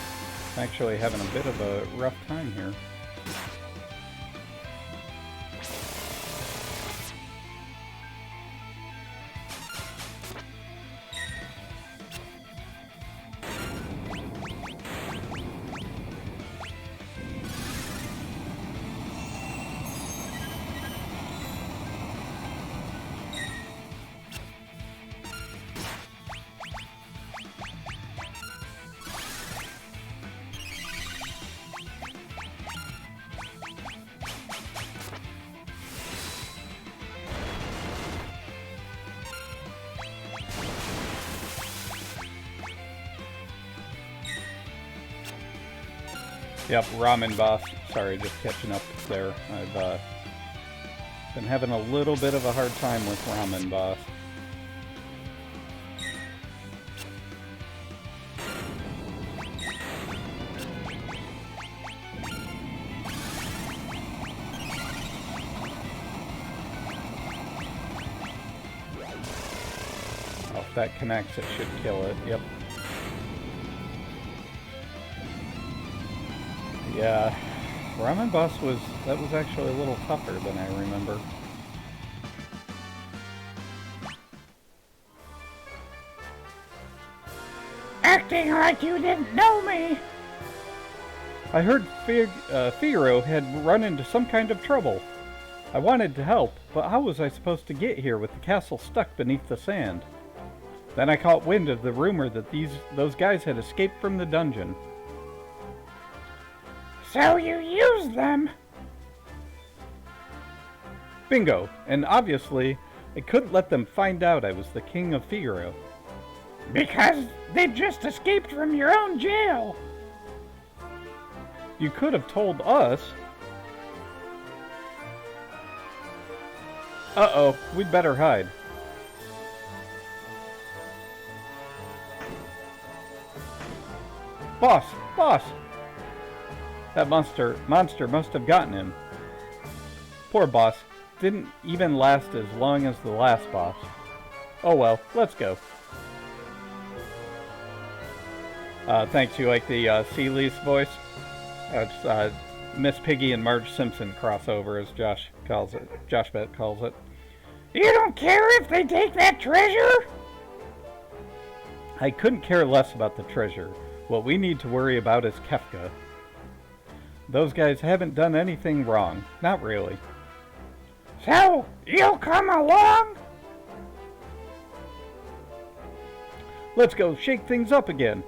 actually having a bit of a rough time here. Yep, ramen boss. Sorry, just catching up there. I've been having a little bit of a hard time with ramen boss. Oh, if that connects, it should kill it. Yep. Yeah, ramen boss was actually a little tougher than I remember. Acting like you didn't know me! I heard Figaro had run into some kind of trouble. I wanted to help, but how was I supposed to get here with the castle stuck beneath the sand? Then I caught wind of the rumor that those guys had escaped from the dungeon. So you used them? Bingo, and obviously, I couldn't let them find out I was the King of Figaro. Because they just escaped from your own jail. You could have told us. Uh-oh, we'd better hide. Boss! Boss! That monster must have gotten him. Poor boss. Didn't even last as long as the last boss. Oh well, let's go. Thanks, you like the Seeley's voice? It's Miss Piggy and Marge Simpson crossover, as Joshbet calls it. You don't care if they take that treasure? I couldn't care less about the treasure. What we need to worry about is Kefka. Those guys haven't done anything wrong. Not really. So, you'll come along? Let's go shake things up again.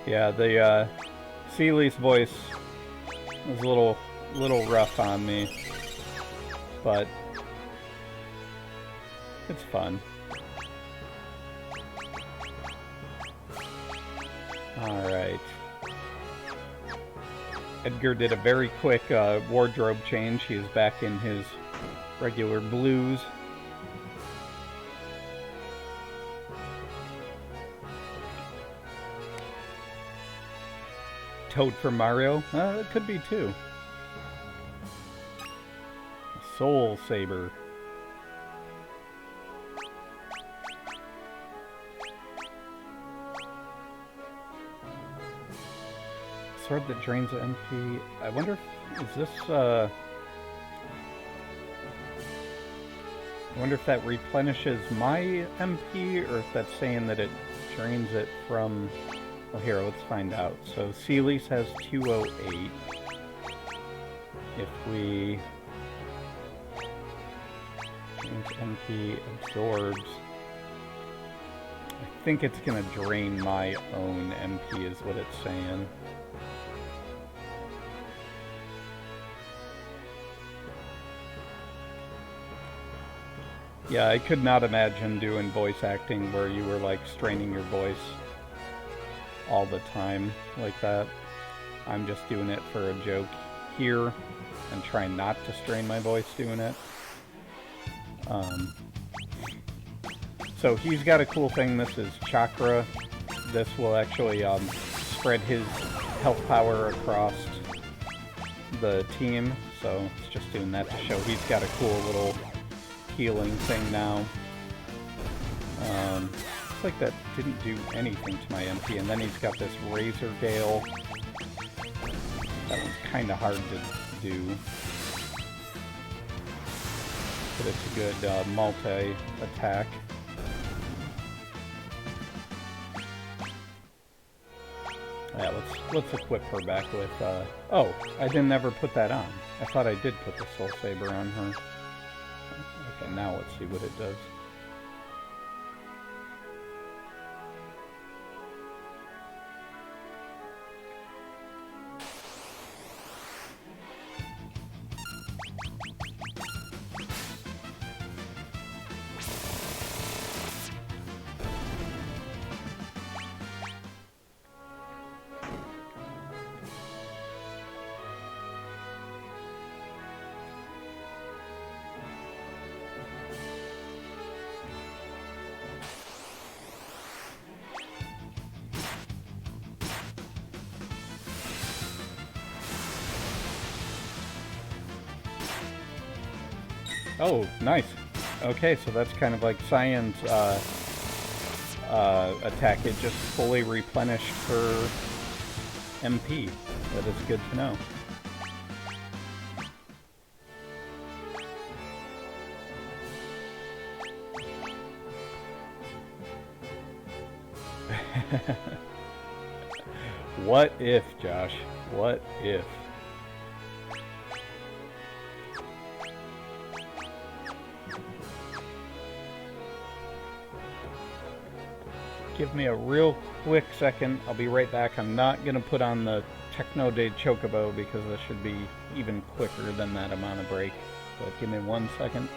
Yeah, the Seeley's voice was a little rough on me, but it's fun. Alright. Edgar did a very quick wardrobe change. He is back in his regular blues. Toad from Mario? It could be too. Soul Saber. Sword that drains MP. I wonder if, is this, I wonder if that replenishes my MP, or if that's saying that it drains it from... Well, here, let's find out. So, Seeley's has 208. If we... Drains MP, absorbs... I think it's gonna drain my own MP, is what it's saying. Yeah, I could not imagine doing voice acting where you were like straining your voice all the time like that. I'm just doing it for a joke here and trying not to strain my voice doing it. So he's got a cool thing. This is chakra. This will actually spread his health power across the team. So it's just doing that to show he's got a cool little healing thing now. Looks like that didn't do anything to my MP. And then he's got this Razor Gale. That one's kind of hard to do. But it's a good multi-attack. Yeah, let's equip her back with, oh, I didn't ever put that on. I thought I did put the Soul Saber on her. Okay, now let's see what it does. Oh, nice. Okay, so that's kind of like Cyan's attack. It just fully replenished her MP. That is good to know. What if, Josh? What if? Give me a real quick second. I'll be right back. I'm not going to put on the Techno Day Chocobo because this should be even quicker than that amount of break. But give me 1 second.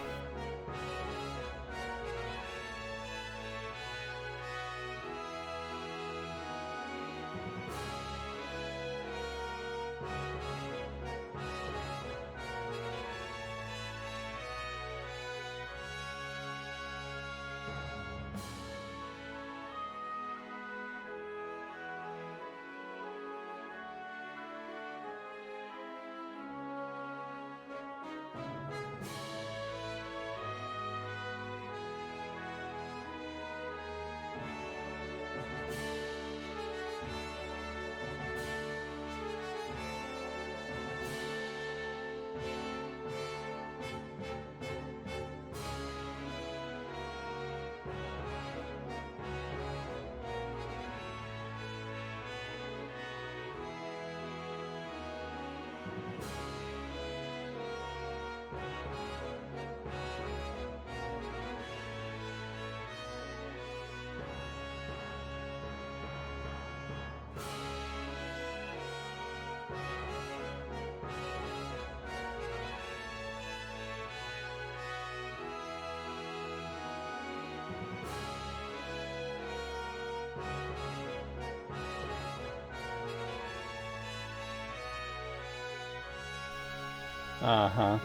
Uh-huh.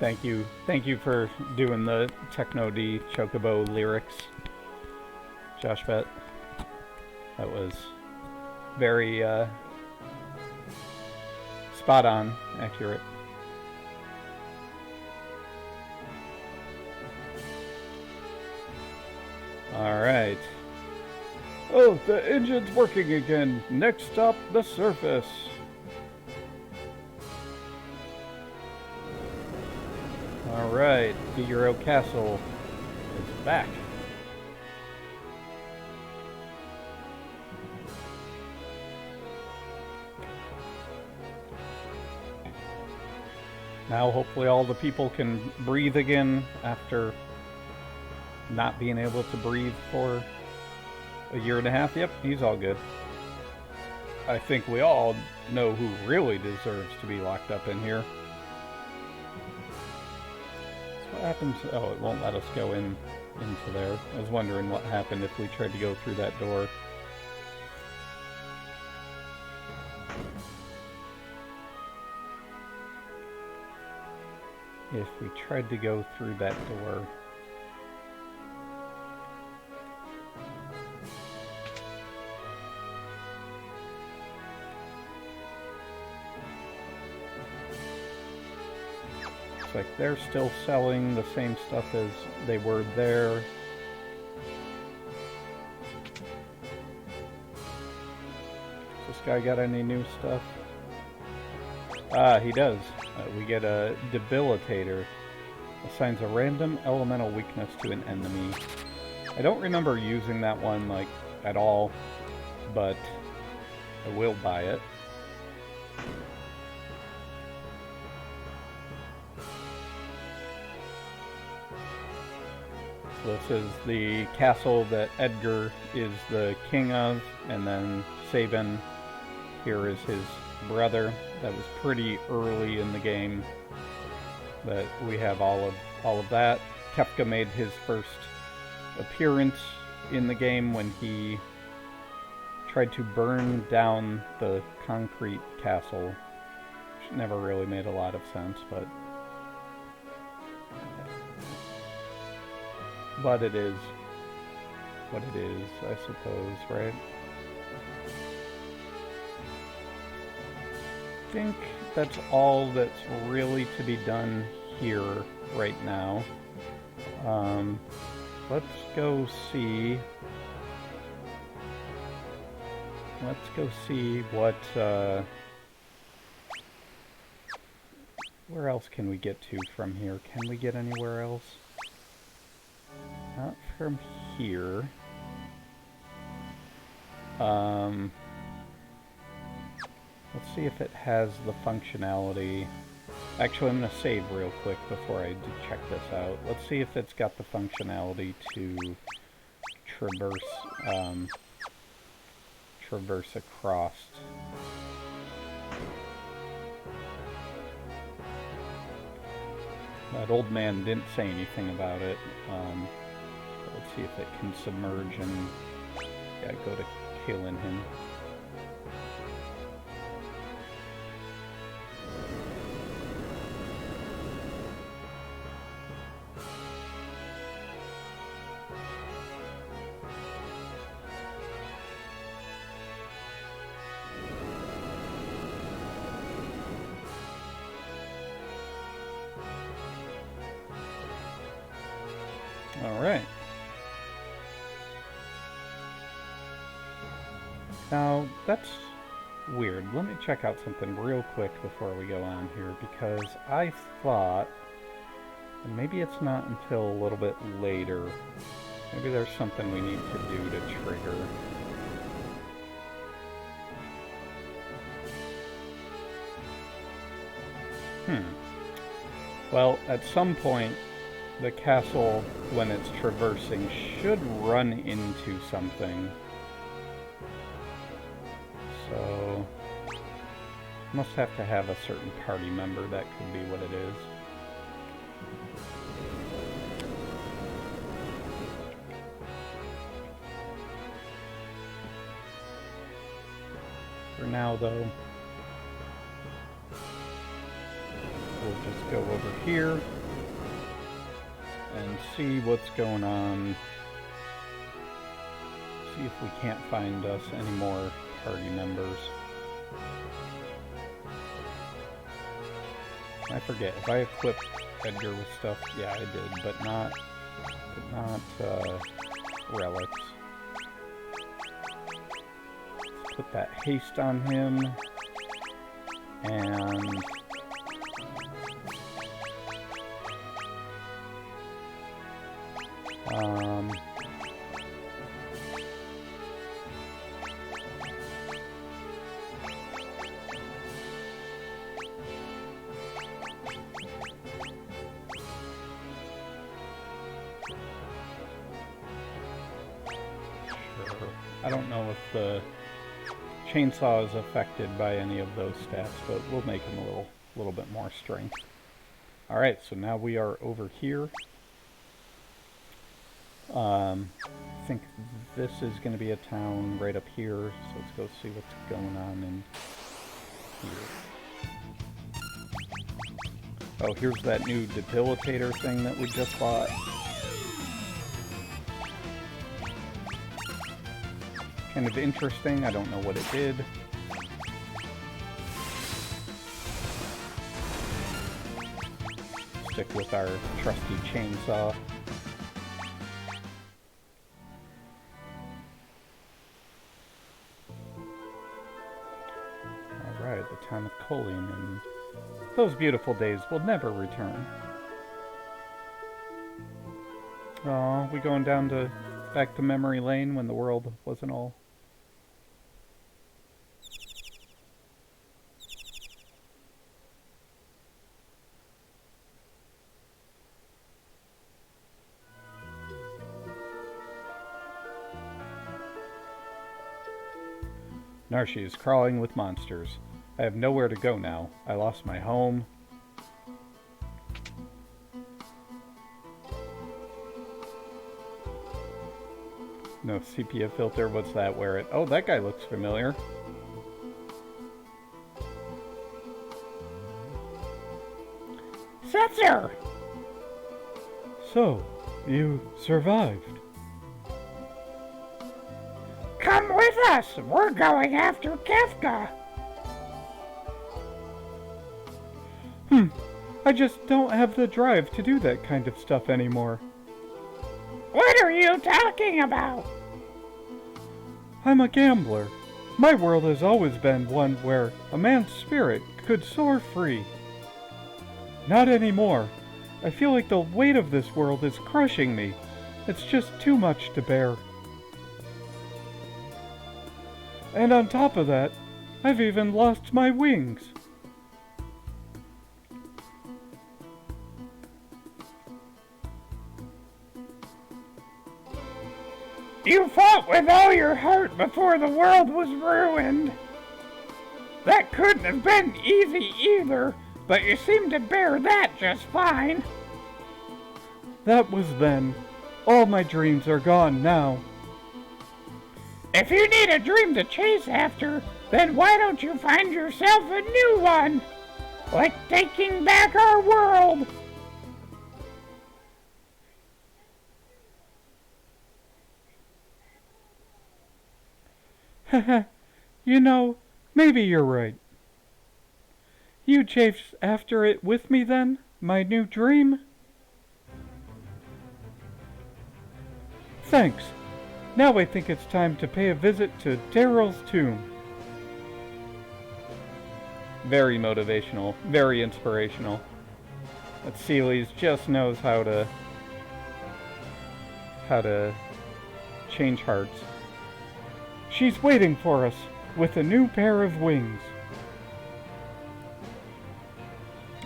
Thank you. Thank you for doing the Techno D Chocobo lyrics, JoshBet. That was very, spot on, accurate. Alright. Oh, the engine's working again. Next stop, the surface. Alright, Figaro Castle is back. Now hopefully all the people can breathe again after not being able to breathe for a year and a half. Yep, he's all good. I think we all know who really deserves to be locked up in here. What happens? Oh, it won't let us go into there. I was wondering what happened if we tried to go through that door. If we tried to go through that door. Looks like they're still selling the same stuff as they were there. This guy got any new stuff? Ah, he does. We get a debilitator. Assigns a random elemental weakness to an enemy. I don't remember using that one, like, at all, but I will buy it. So this is the castle that Edgar is the king of, and then Sabin here is his brother. That was pretty early in the game that we have all of that. Kefka made his first appearance in the game when he tried to burn down the concrete castle, which never really made a lot of sense, but it is what it is, I suppose, right? I think that's all that's really to be done here right now. Let's go see what where else can we get to from here? Can we get anywhere else? Not from here. Let's see if it has the functionality. Actually, I'm going to save real quick before I check this out. Let's see if it's got the functionality to traverse across. That old man didn't say anything about it. Let's see if it can submerge and go to killing him. Alright. Now, that's weird. Let me check out something real quick before we go on here, because I thought, and maybe it's not until a little bit later, maybe there's something we need to do to trigger. Well, at some point, the castle, when it's traversing, should run into something. So, must have to have a certain party member. That could be what it is. For now, though, we'll just go over here and see what's going on. See if we can't find us any more party members. I forget, if I equipped Edgar with stuff, yeah I did, but not relics. Let's put that haste on him, and I don't know if the chainsaw is affected by any of those stats, but we'll make him a little bit more strength. Alright, so now we are over here. I think this is going to be a town right up here, so let's go see what's going on in here. Oh, here's that new debilitator thing that we just bought. Kind of interesting, I don't know what it did. Stick with our trusty chainsaw. Alright, the town of Colleen, and those beautiful days will never return. Oh, we going down to back to memory lane when the world wasn't all. Narshi is crawling with monsters. I have nowhere to go now. I lost my home. No sepia filter, what's that? Wear it. Oh, that guy looks familiar. Setzer! So, you survived. Come with us! We're going after Kefka! I just don't have the drive to do that kind of stuff anymore. What are you talking about? I'm a gambler. My world has always been one where a man's spirit could soar free. Not anymore. I feel like the weight of this world is crushing me. It's just too much to bear. And on top of that, I've even lost my wings. You fought with all your heart before the world was ruined. That couldn't have been easy either, but you seem to bear that just fine. That was then. All my dreams are gone now. If you need a dream to chase after, then why don't you find yourself a new one? Like taking back our world. You know, maybe you're right. You chase after it with me then, my new dream? Thanks. Now I think it's time to pay a visit to Daryl's tomb. Very motivational, very inspirational. That Seelys just knows how to change hearts. She's waiting for us with a new pair of wings.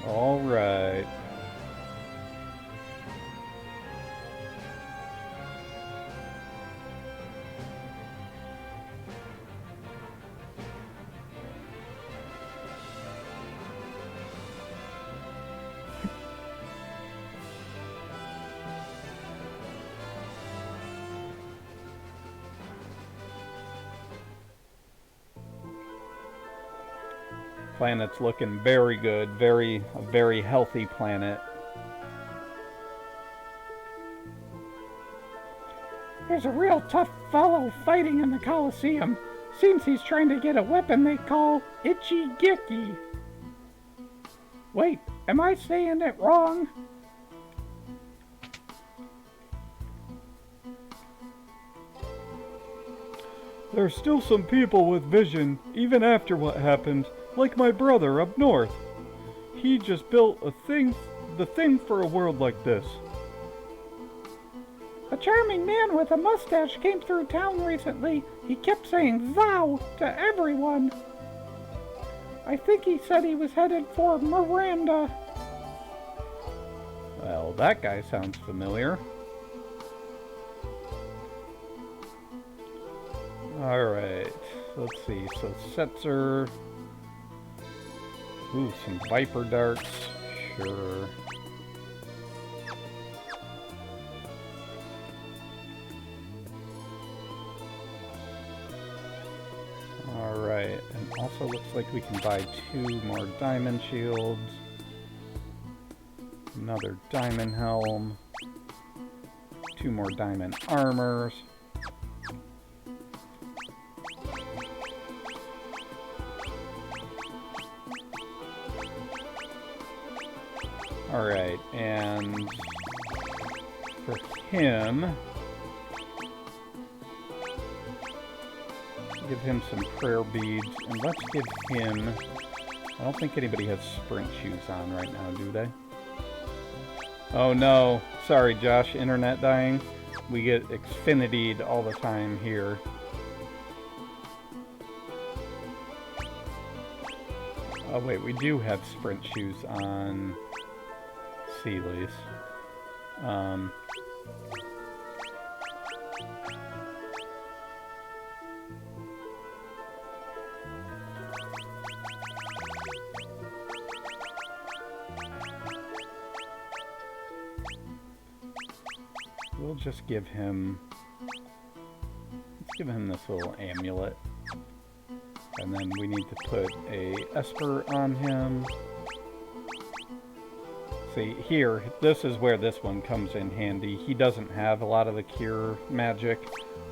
All right. Planet's looking very good, a very healthy planet. There's a real tough fellow fighting in the Colosseum. Seems he's trying to get a weapon they call Itchy Gicky. Wait, am I saying it wrong? There's still some people with vision, even after what happened, like my brother up north. He just built the thing for a world like this. A charming man with a mustache came through town recently. He kept saying "thou" to everyone. I think he said he was headed for Miranda. Well, that guy sounds familiar. Alright, let's see. So Setzer. Ooh, some Viper darts. Sure. Alright, and also looks like we can buy 2 more diamond shields. Another diamond helm. 2 more diamond armors. Alright, and for him, give him some prayer beads, and let's give him, I don't think anybody has sprint shoes on right now, do they? Oh no, sorry Josh, internet dying. We get Xfinity'd all the time here. Oh wait, we do have sprint shoes on Sealy's. We'll just give him, let's give him this little amulet. And then we need to put a Esper on him. See, here, this is where this one comes in handy. He doesn't have a lot of the cure magic,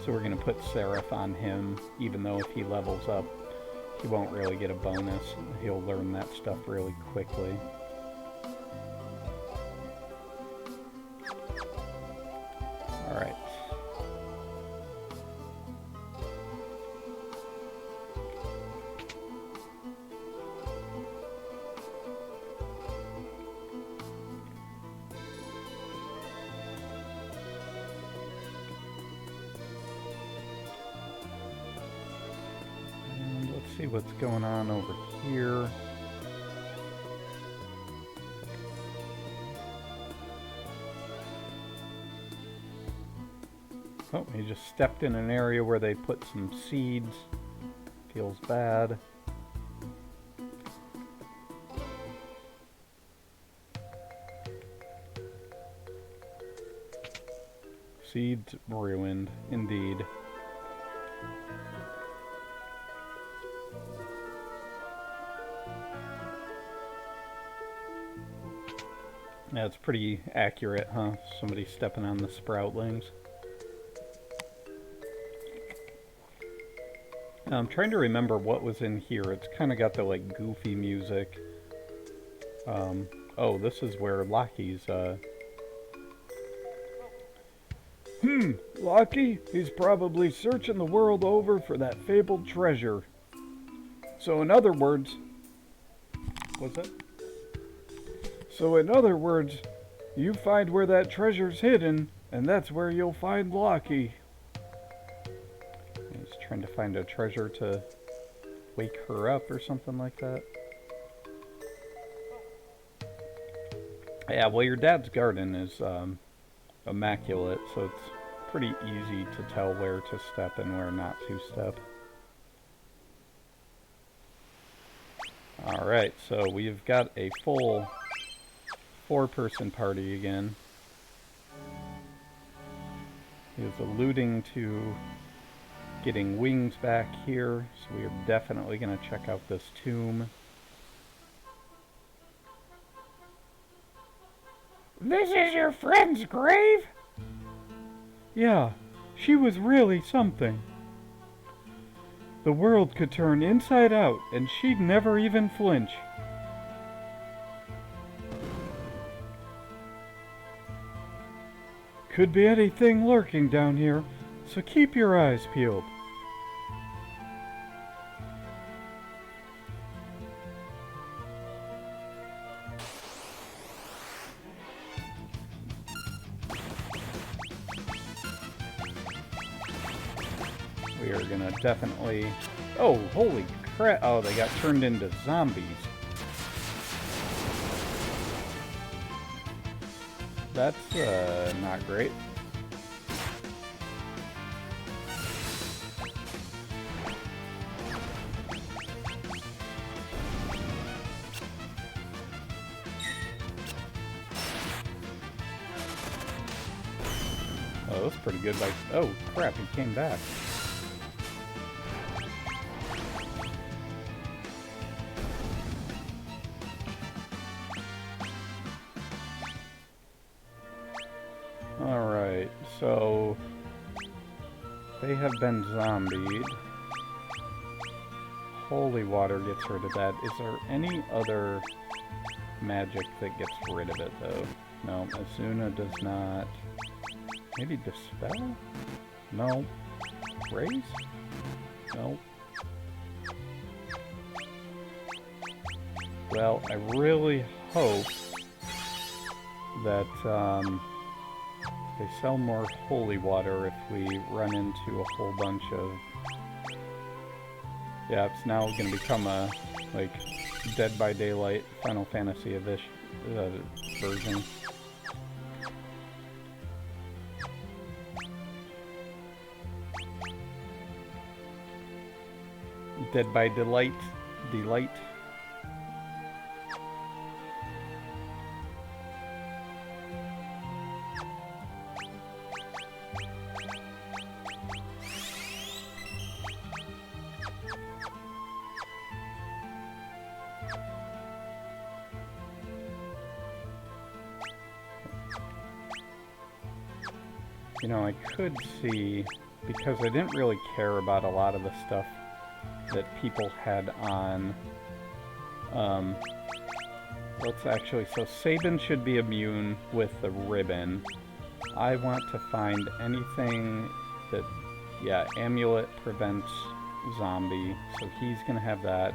so we're going to put Seraph on him, even though if he levels up, he won't really get a bonus. He'll learn that stuff really quickly. Alright. And let's see what's going on over here. Oh, he just stepped in an area where they put some seeds. Feels bad. Seeds ruined, indeed. Yeah, it's pretty accurate, huh? Somebody stepping on the sproutlings. I'm trying to remember what was in here. It's kind of got the, like, goofy music. Oh, this is where Lockie's, Lockie, he's probably searching the world over for that fabled treasure. So in other words... what's that? So in other words, you find where that treasure's hidden, and that's where you'll find Lockie. He's trying to find a treasure to wake her up or something like that. Yeah, well, your dad's garden is immaculate, so it's pretty easy to tell where to step and where not to step. Alright, so we've got a full 4-person party again. He was alluding to getting wings back here, so we are definitely going to check out this tomb. This is your friend's grave? Yeah, she was really something. The world could turn inside out, and she'd never even flinch. Could be anything lurking down here, so keep your eyes peeled. We are gonna definitely... Oh, holy crap! Oh, they got turned into zombies. That's, not great. Oh, that's pretty good. Like, oh crap, he came back. Alright, so they have been zombied. Holy water gets rid of that. Is there any other magic that gets rid of it, though? No, Azuna does not. Maybe Dispel? No. Raise? No. Well, I really hope that they sell more holy water if we run into a whole bunch of... Yeah, it's now going to become a, like, Dead by Daylight Final Fantasy version. Dead by Delight. Delight. You know, I could see, because I didn't really care about a lot of the stuff that people had on, let's actually, so Sabin should be immune with the ribbon. I want to find anything that, yeah, Amulet prevents zombie, so he's gonna have that.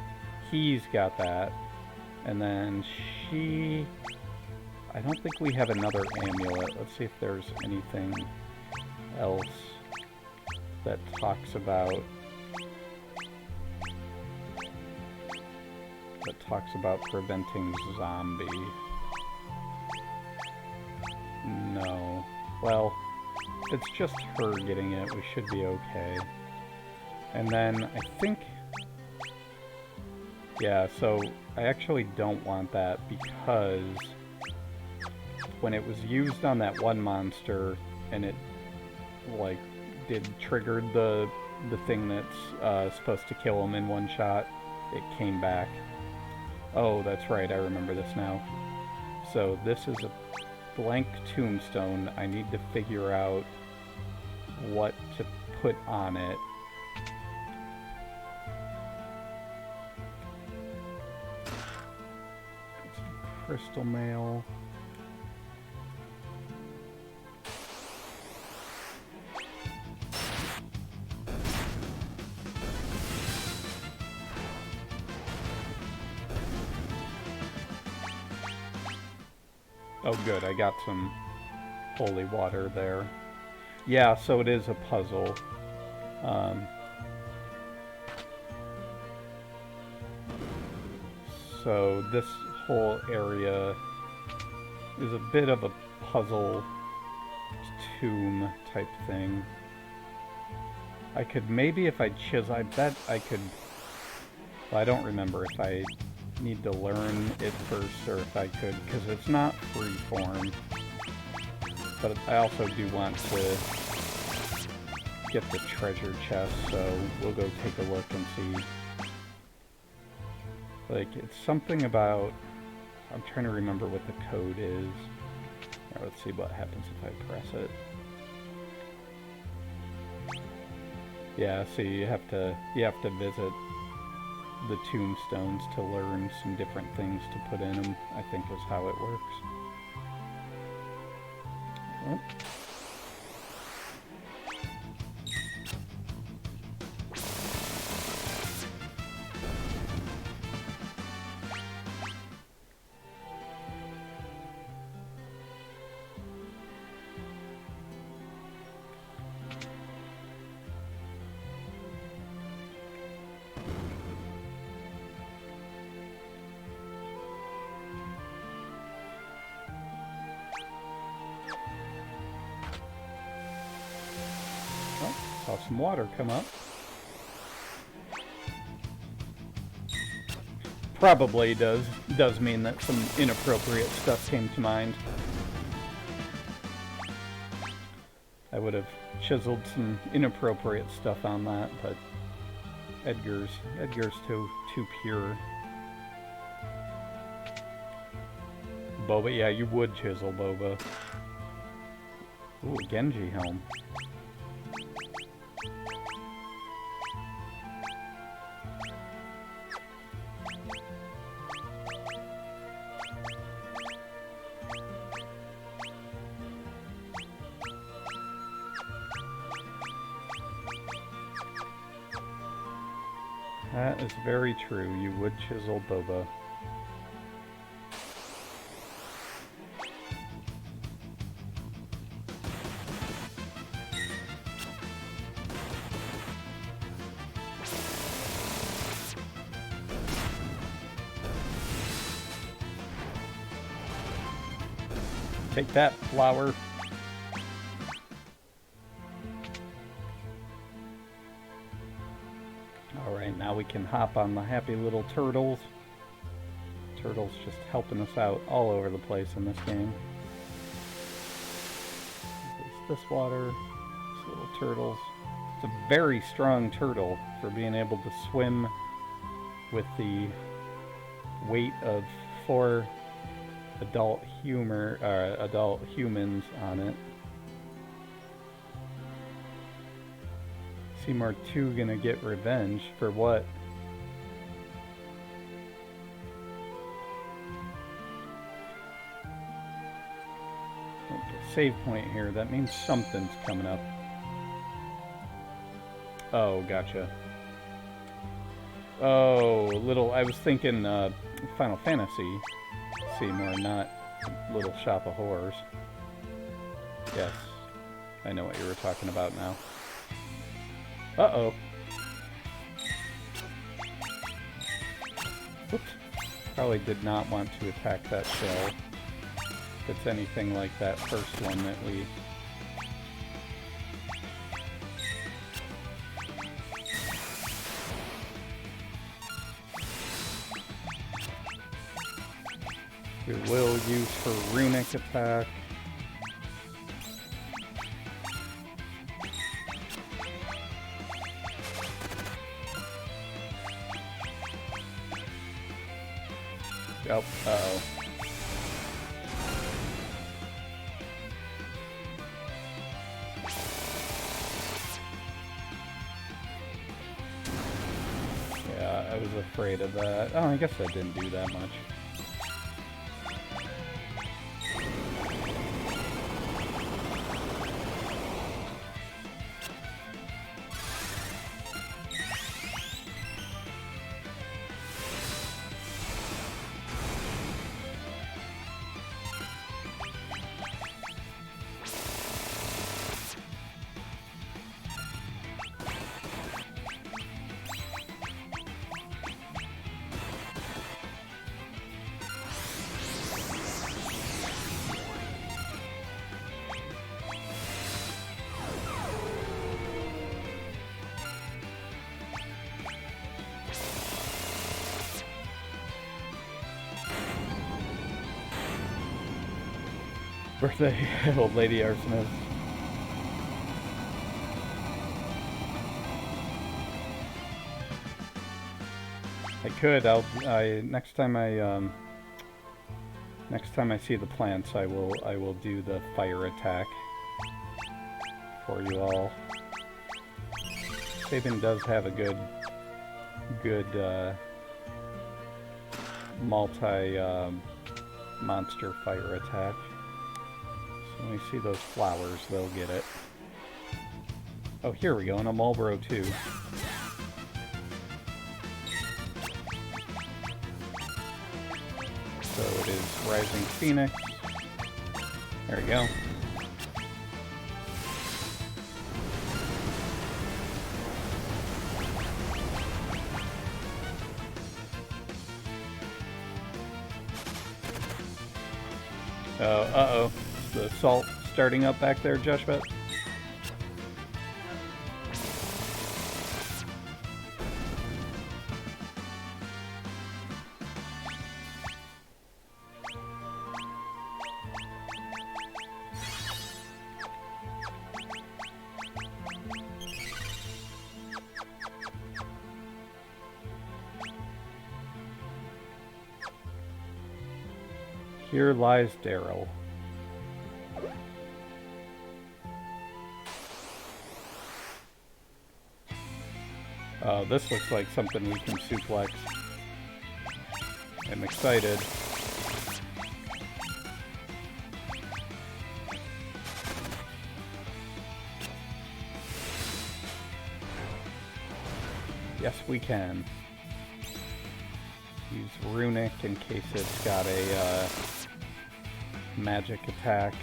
He's got that. And then she, I don't think we have another amulet. Let's see if there's anything else that talks about preventing zombie. No. Well, it's just her getting it. We should be okay. And then I think, yeah, so I actually don't want that because when it was used on that one monster and it like triggered the thing that's supposed to kill him in one shot, it came back. Oh, that's right, I remember this now. So this is a blank tombstone. I need to figure out what to put on it. Crystal mail. Oh good, I got some holy water there. Yeah, so it is a puzzle. So this whole area is a bit of a puzzle tomb type thing. I could maybe, if I chisel, I bet I could, well, I don't remember if I need to learn it first or if I could, because it's not freeform. But I also do want to get the treasure chest, so we'll go take a look and see. Like, it's something about, I'm trying to remember what the code is. Right, let's see what happens if I press it. Yeah, so you have to visit the tombstones to learn some different things to put in them, I think is how it works. Oh. Saw some water come up. Probably does mean that some inappropriate stuff came to mind. I would have chiseled some inappropriate stuff on that, but Edgar's too pure. Boba, yeah, you would chisel, Boba. Ooh, Genji helm. That is very true. You would chisel Boba. Take that, flower. Alright, now we can hop on the happy little turtles. Turtles just helping us out all over the place in this game. There's this water, these little turtles. It's a very strong turtle for being able to swim with the weight of 4 adult humans on it. Seymour 2 gonna get revenge for what? Okay, save point here. That means something's coming up. Oh, gotcha. Oh, I was thinking Final Fantasy Seymour, not Little Shop of Horrors. Yes, I know what you were talking about now. Uh-oh. Oops. Probably did not want to attack that shell. If it's anything like that first one that we... We will use her runic attack. Oh, uh-oh. Yeah, I was afraid of that. Oh, I guess that didn't do that much. Birthday, old lady arsonist. I could. Next time I see the plants, I will do the fire attack for you all. Sabin does have a good multi monster fire attack. So when we see those flowers, they'll get it. Oh, here we go, and a Marlboro too. So it is Rising Phoenix. There we go. Oh, uh-oh. Is the salt starting up back there, Joshbet? Here lies Daryl. Oh, this looks like something we can suplex. I'm excited. Yes, we can. Use Runic in case it's got a magic attack.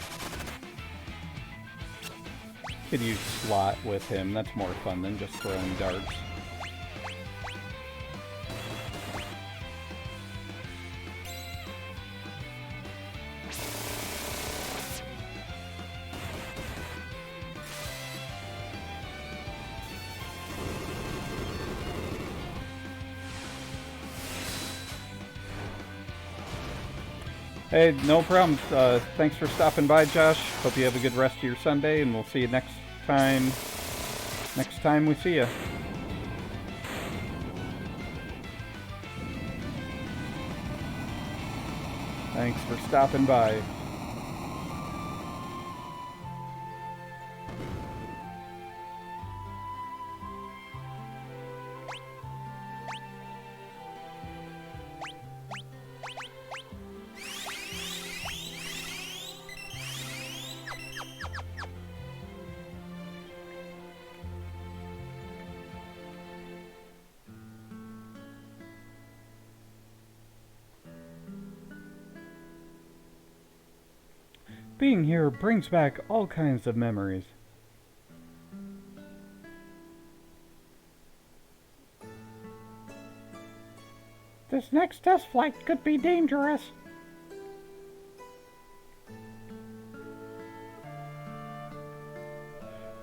Could use Slot with him. That's more fun than just throwing darts. Hey, no problem. Thanks for stopping by, Josh. Hope you have a good rest of your Sunday, and we'll see you next time. Next time we see you. Thanks for stopping by. Being here brings back all kinds of memories. This next test flight could be dangerous.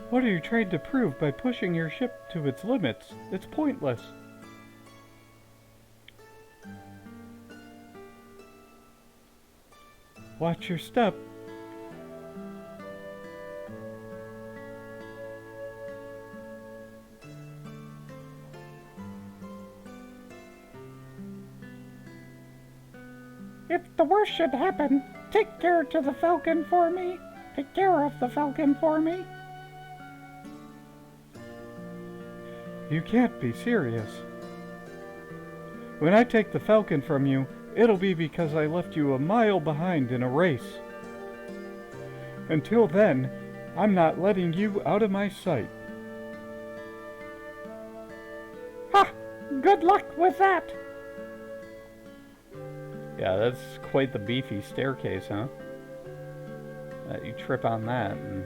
What are you trying to prove by pushing your ship to its limits? It's pointless. Watch your step. If the worst should happen, take care to the Falcon for me. Take care of the Falcon for me. You can't be serious. When I take the Falcon from you, it'll be because I left you a mile behind in a race. Until then, I'm not letting you out of my sight. Ha! Good luck with that. Yeah, that's quite the beefy staircase, huh? You trip on that and...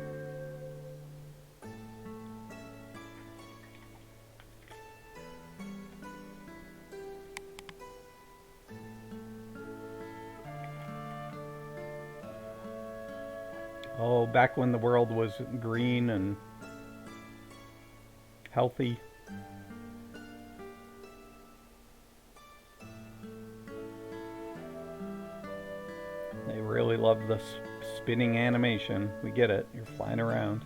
Oh, back when the world was green and healthy. They really love the spinning animation. We get it. You're flying around.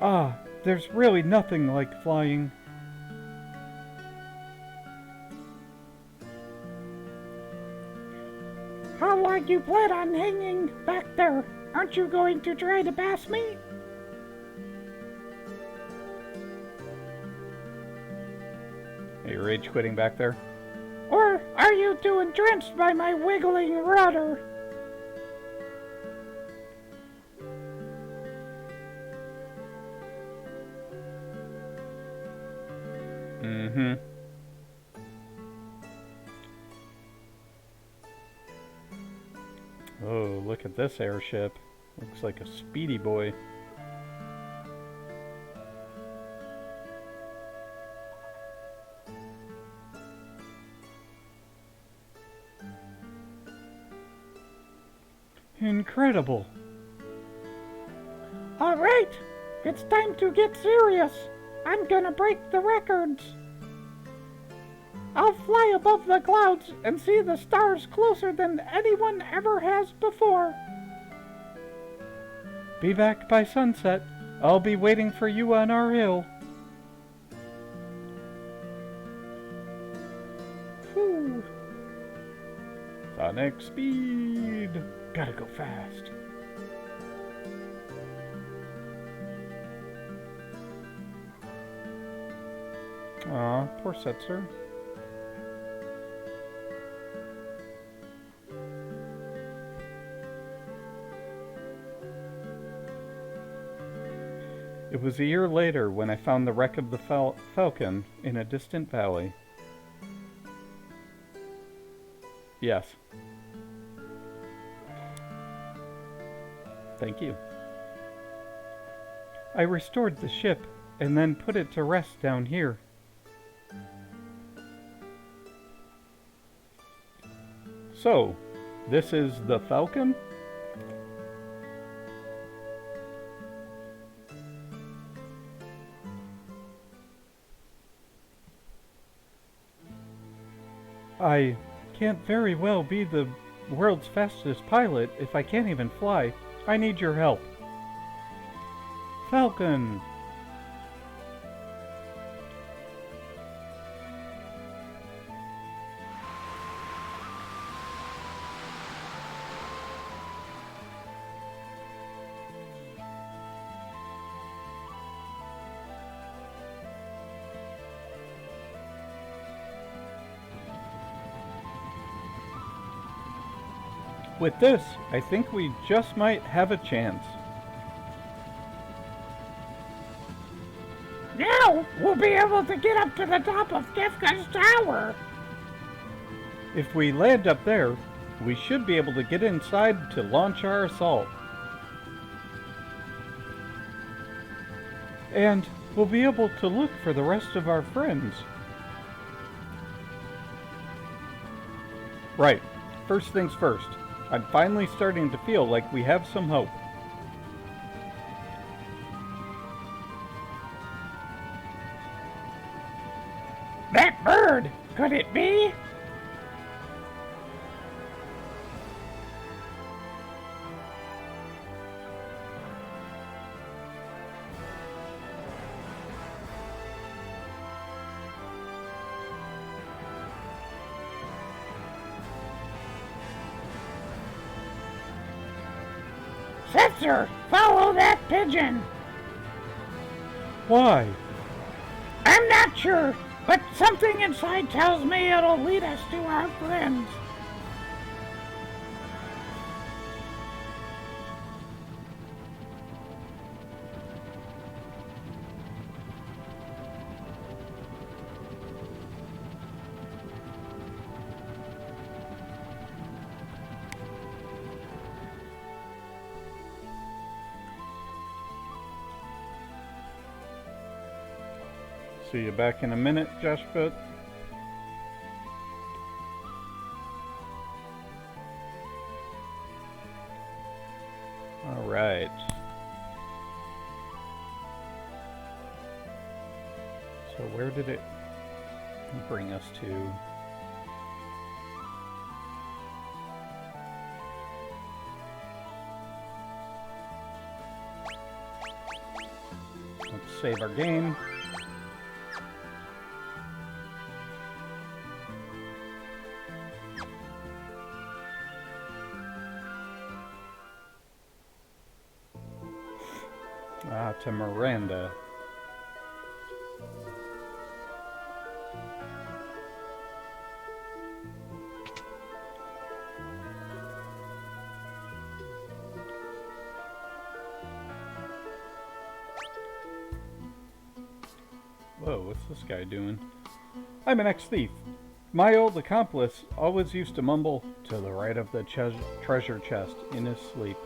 Ah, there's really nothing like flying. How long you plan on hanging back there? Aren't you going to try to pass me? Are you rage quitting back there? Or are you too entranced by my wiggling rudder? Mm-hmm. Oh, look at this airship. Looks like a speedy boy. Incredible. All right, it's time to get serious. I'm gonna break the records. I'll fly above the clouds and see the stars closer than anyone ever has before. Be back by sunset. I'll be waiting for you on our hill. Sonic speed! Gotta go fast. Aw, poor Setzer. It was a year later when I found the wreck of the Falcon in a distant valley. Yes. Thank you. I restored the ship and then put it to rest down here. So, this is the Falcon? I can't very well be the world's fastest pilot if I can't even fly. I need your help. Falcon! With this, I think we just might have a chance. Now we'll be able to get up to the top of Kefka's tower. If we land up there, we should be able to get inside to launch our assault. And we'll be able to look for the rest of our friends. Right. First things first. I'm finally starting to feel like we have some hope. That bird, could it be? Setzer, follow that pigeon. Why? I'm not sure, but something inside tells me it'll lead us to our friends. See you back in a minute, Joshput. All right. So where did it bring us to? Let's save our game. To Miranda. Whoa, what's this guy doing? I'm an ex-thief. My old accomplice always used to mumble, "To the right of the treasure chest," in his sleep.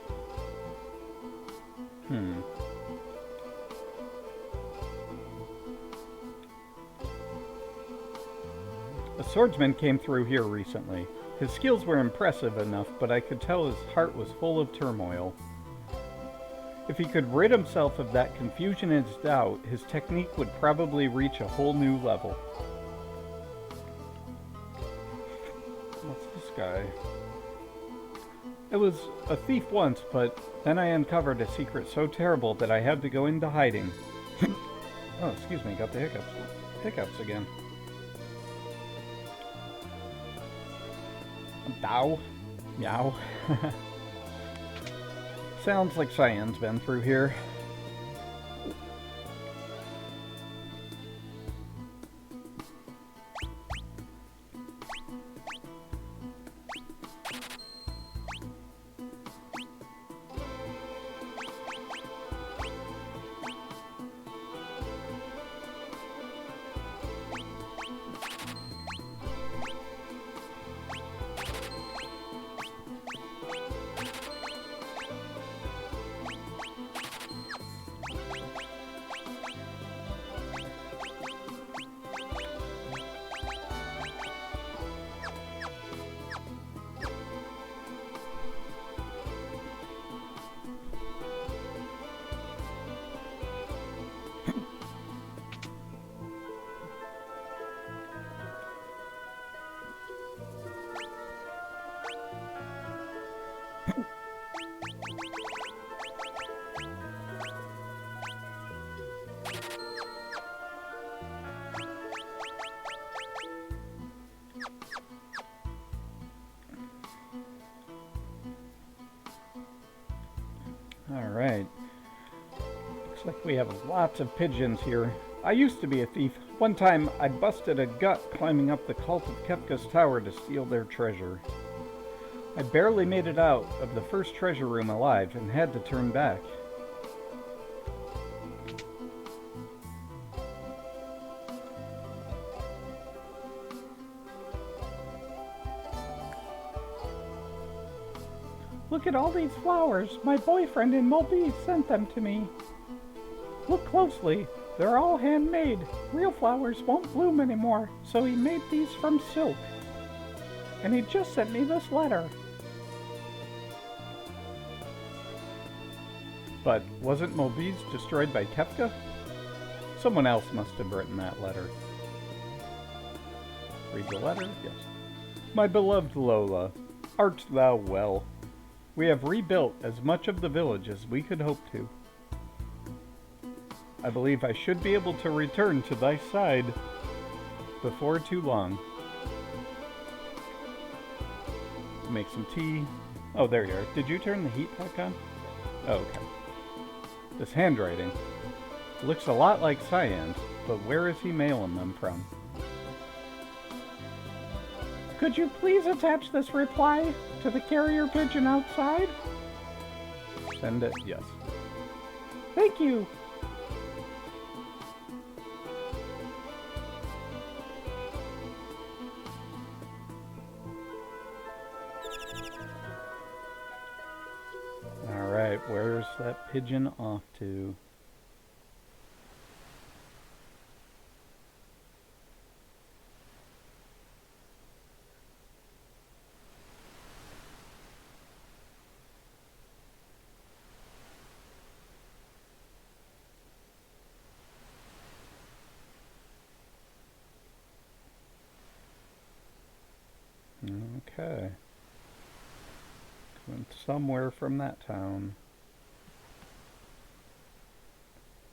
A swordsman came through here recently. His skills were impressive enough, but I could tell his heart was full of turmoil. If he could rid himself of that confusion and doubt, his technique would probably reach a whole new level. What's this guy? I was a thief once, but then I uncovered a secret so terrible that I had to go into hiding. Oh, excuse me, got the hiccups. Hiccups again. Bow. Meow. Sounds like Cyan's been through here. Alright. Looks like we have lots of pigeons here. I used to be a thief. One time, I busted a gut climbing up the cult of Kefka's tower to steal their treasure. I barely made it out of the first treasure room alive and had to turn back. Look at all these flowers. My boyfriend in Mulby sent them to me. Look closely. They're all handmade. Real flowers won't bloom anymore, so he made these from silk. And he just sent me this letter. But wasn't Mulby's destroyed by Kefka? Someone else must have written that letter. Read the letter? Yes. My beloved Lola, art thou well? We have rebuilt as much of the village as we could hope to. I believe I should be able to return to thy side before too long. Make some tea. Oh, there you are. Did you turn the heat back on? Oh, okay. This handwriting looks a lot like Cyan's, but where is he mailing them from? Could you please attach this reply to the carrier pigeon outside? Send it, yes. Thank you. Alright, where's that pigeon off to? Okay. Went somewhere from that town.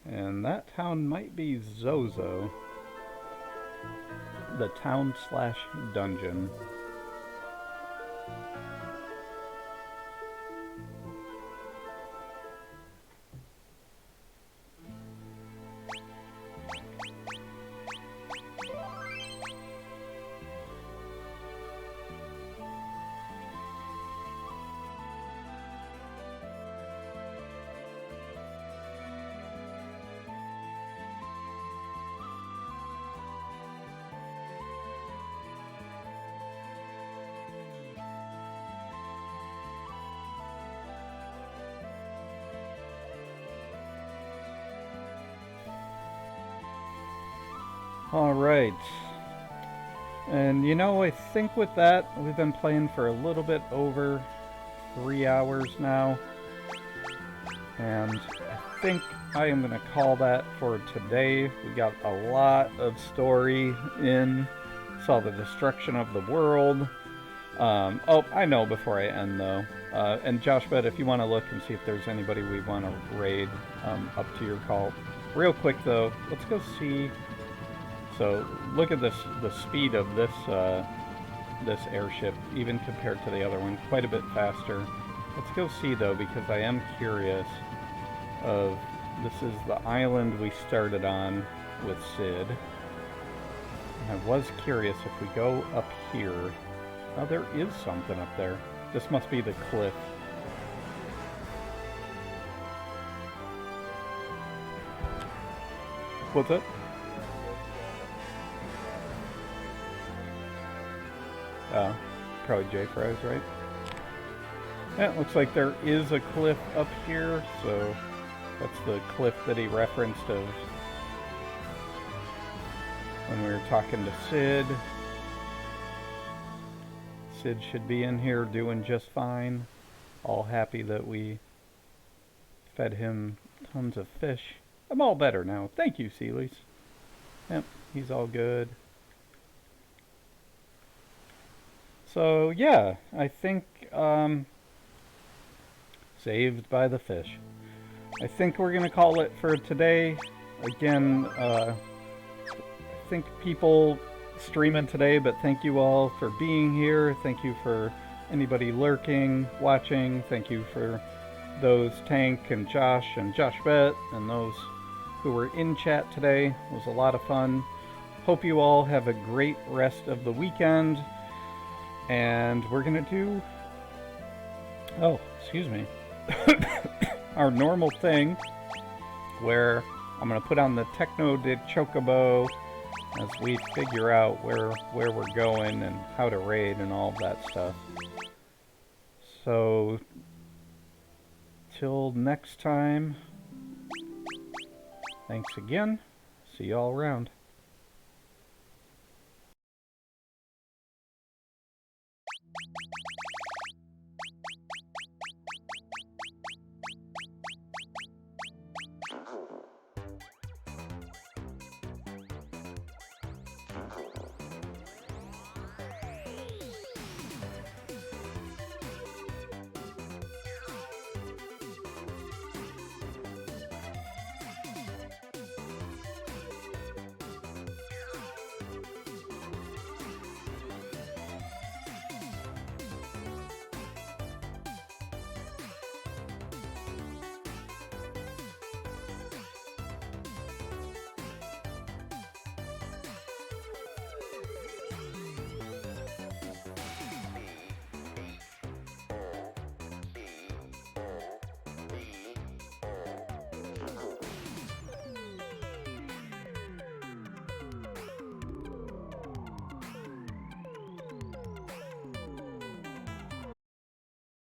And that town might be Zozo. The town slash dungeon. Alright. And you know, I think with that, we've been playing for a little bit over 3 hours now. And I think I am going to call that for today. We got a lot of story in. Saw the destruction of the world. Oh, I know before I end though. And Jaykn8, if you want to look and see if there's anybody we want to raid up to your cult. Real quick though, let's go see. So look at this, the speed of this this airship, even compared to the other one, quite a bit faster. Let's go see, though, because I am curious of... This is the island we started on with Sid. And I was curious if we go up here... Oh, there is something up there. This must be the cliff. What's it? Oh, probably J-Fries, right? Yeah, it looks like there is a cliff up here, so that's the cliff that he referenced of when we were talking to Sid. Sid should be in here doing just fine. All happy that we fed him tons of fish. I'm all better now. Thank you, Seelys. Yep, he's all good. So, yeah, I think, saved by the fish. I think we're going to call it for today. Again, I think people streaming today, but thank you all for being here. Thank you for anybody lurking, watching. Thank you for those Tank and Josh and Joshbet and those who were in chat today. It was a lot of fun. Hope you all have a great rest of the weekend. And we're gonna do... Oh, excuse me. Our normal thing, where I'm gonna put on the Techno de Chocobo as we figure out where we're going and how to raid and all that stuff. So, till next time, thanks again. See y'all around.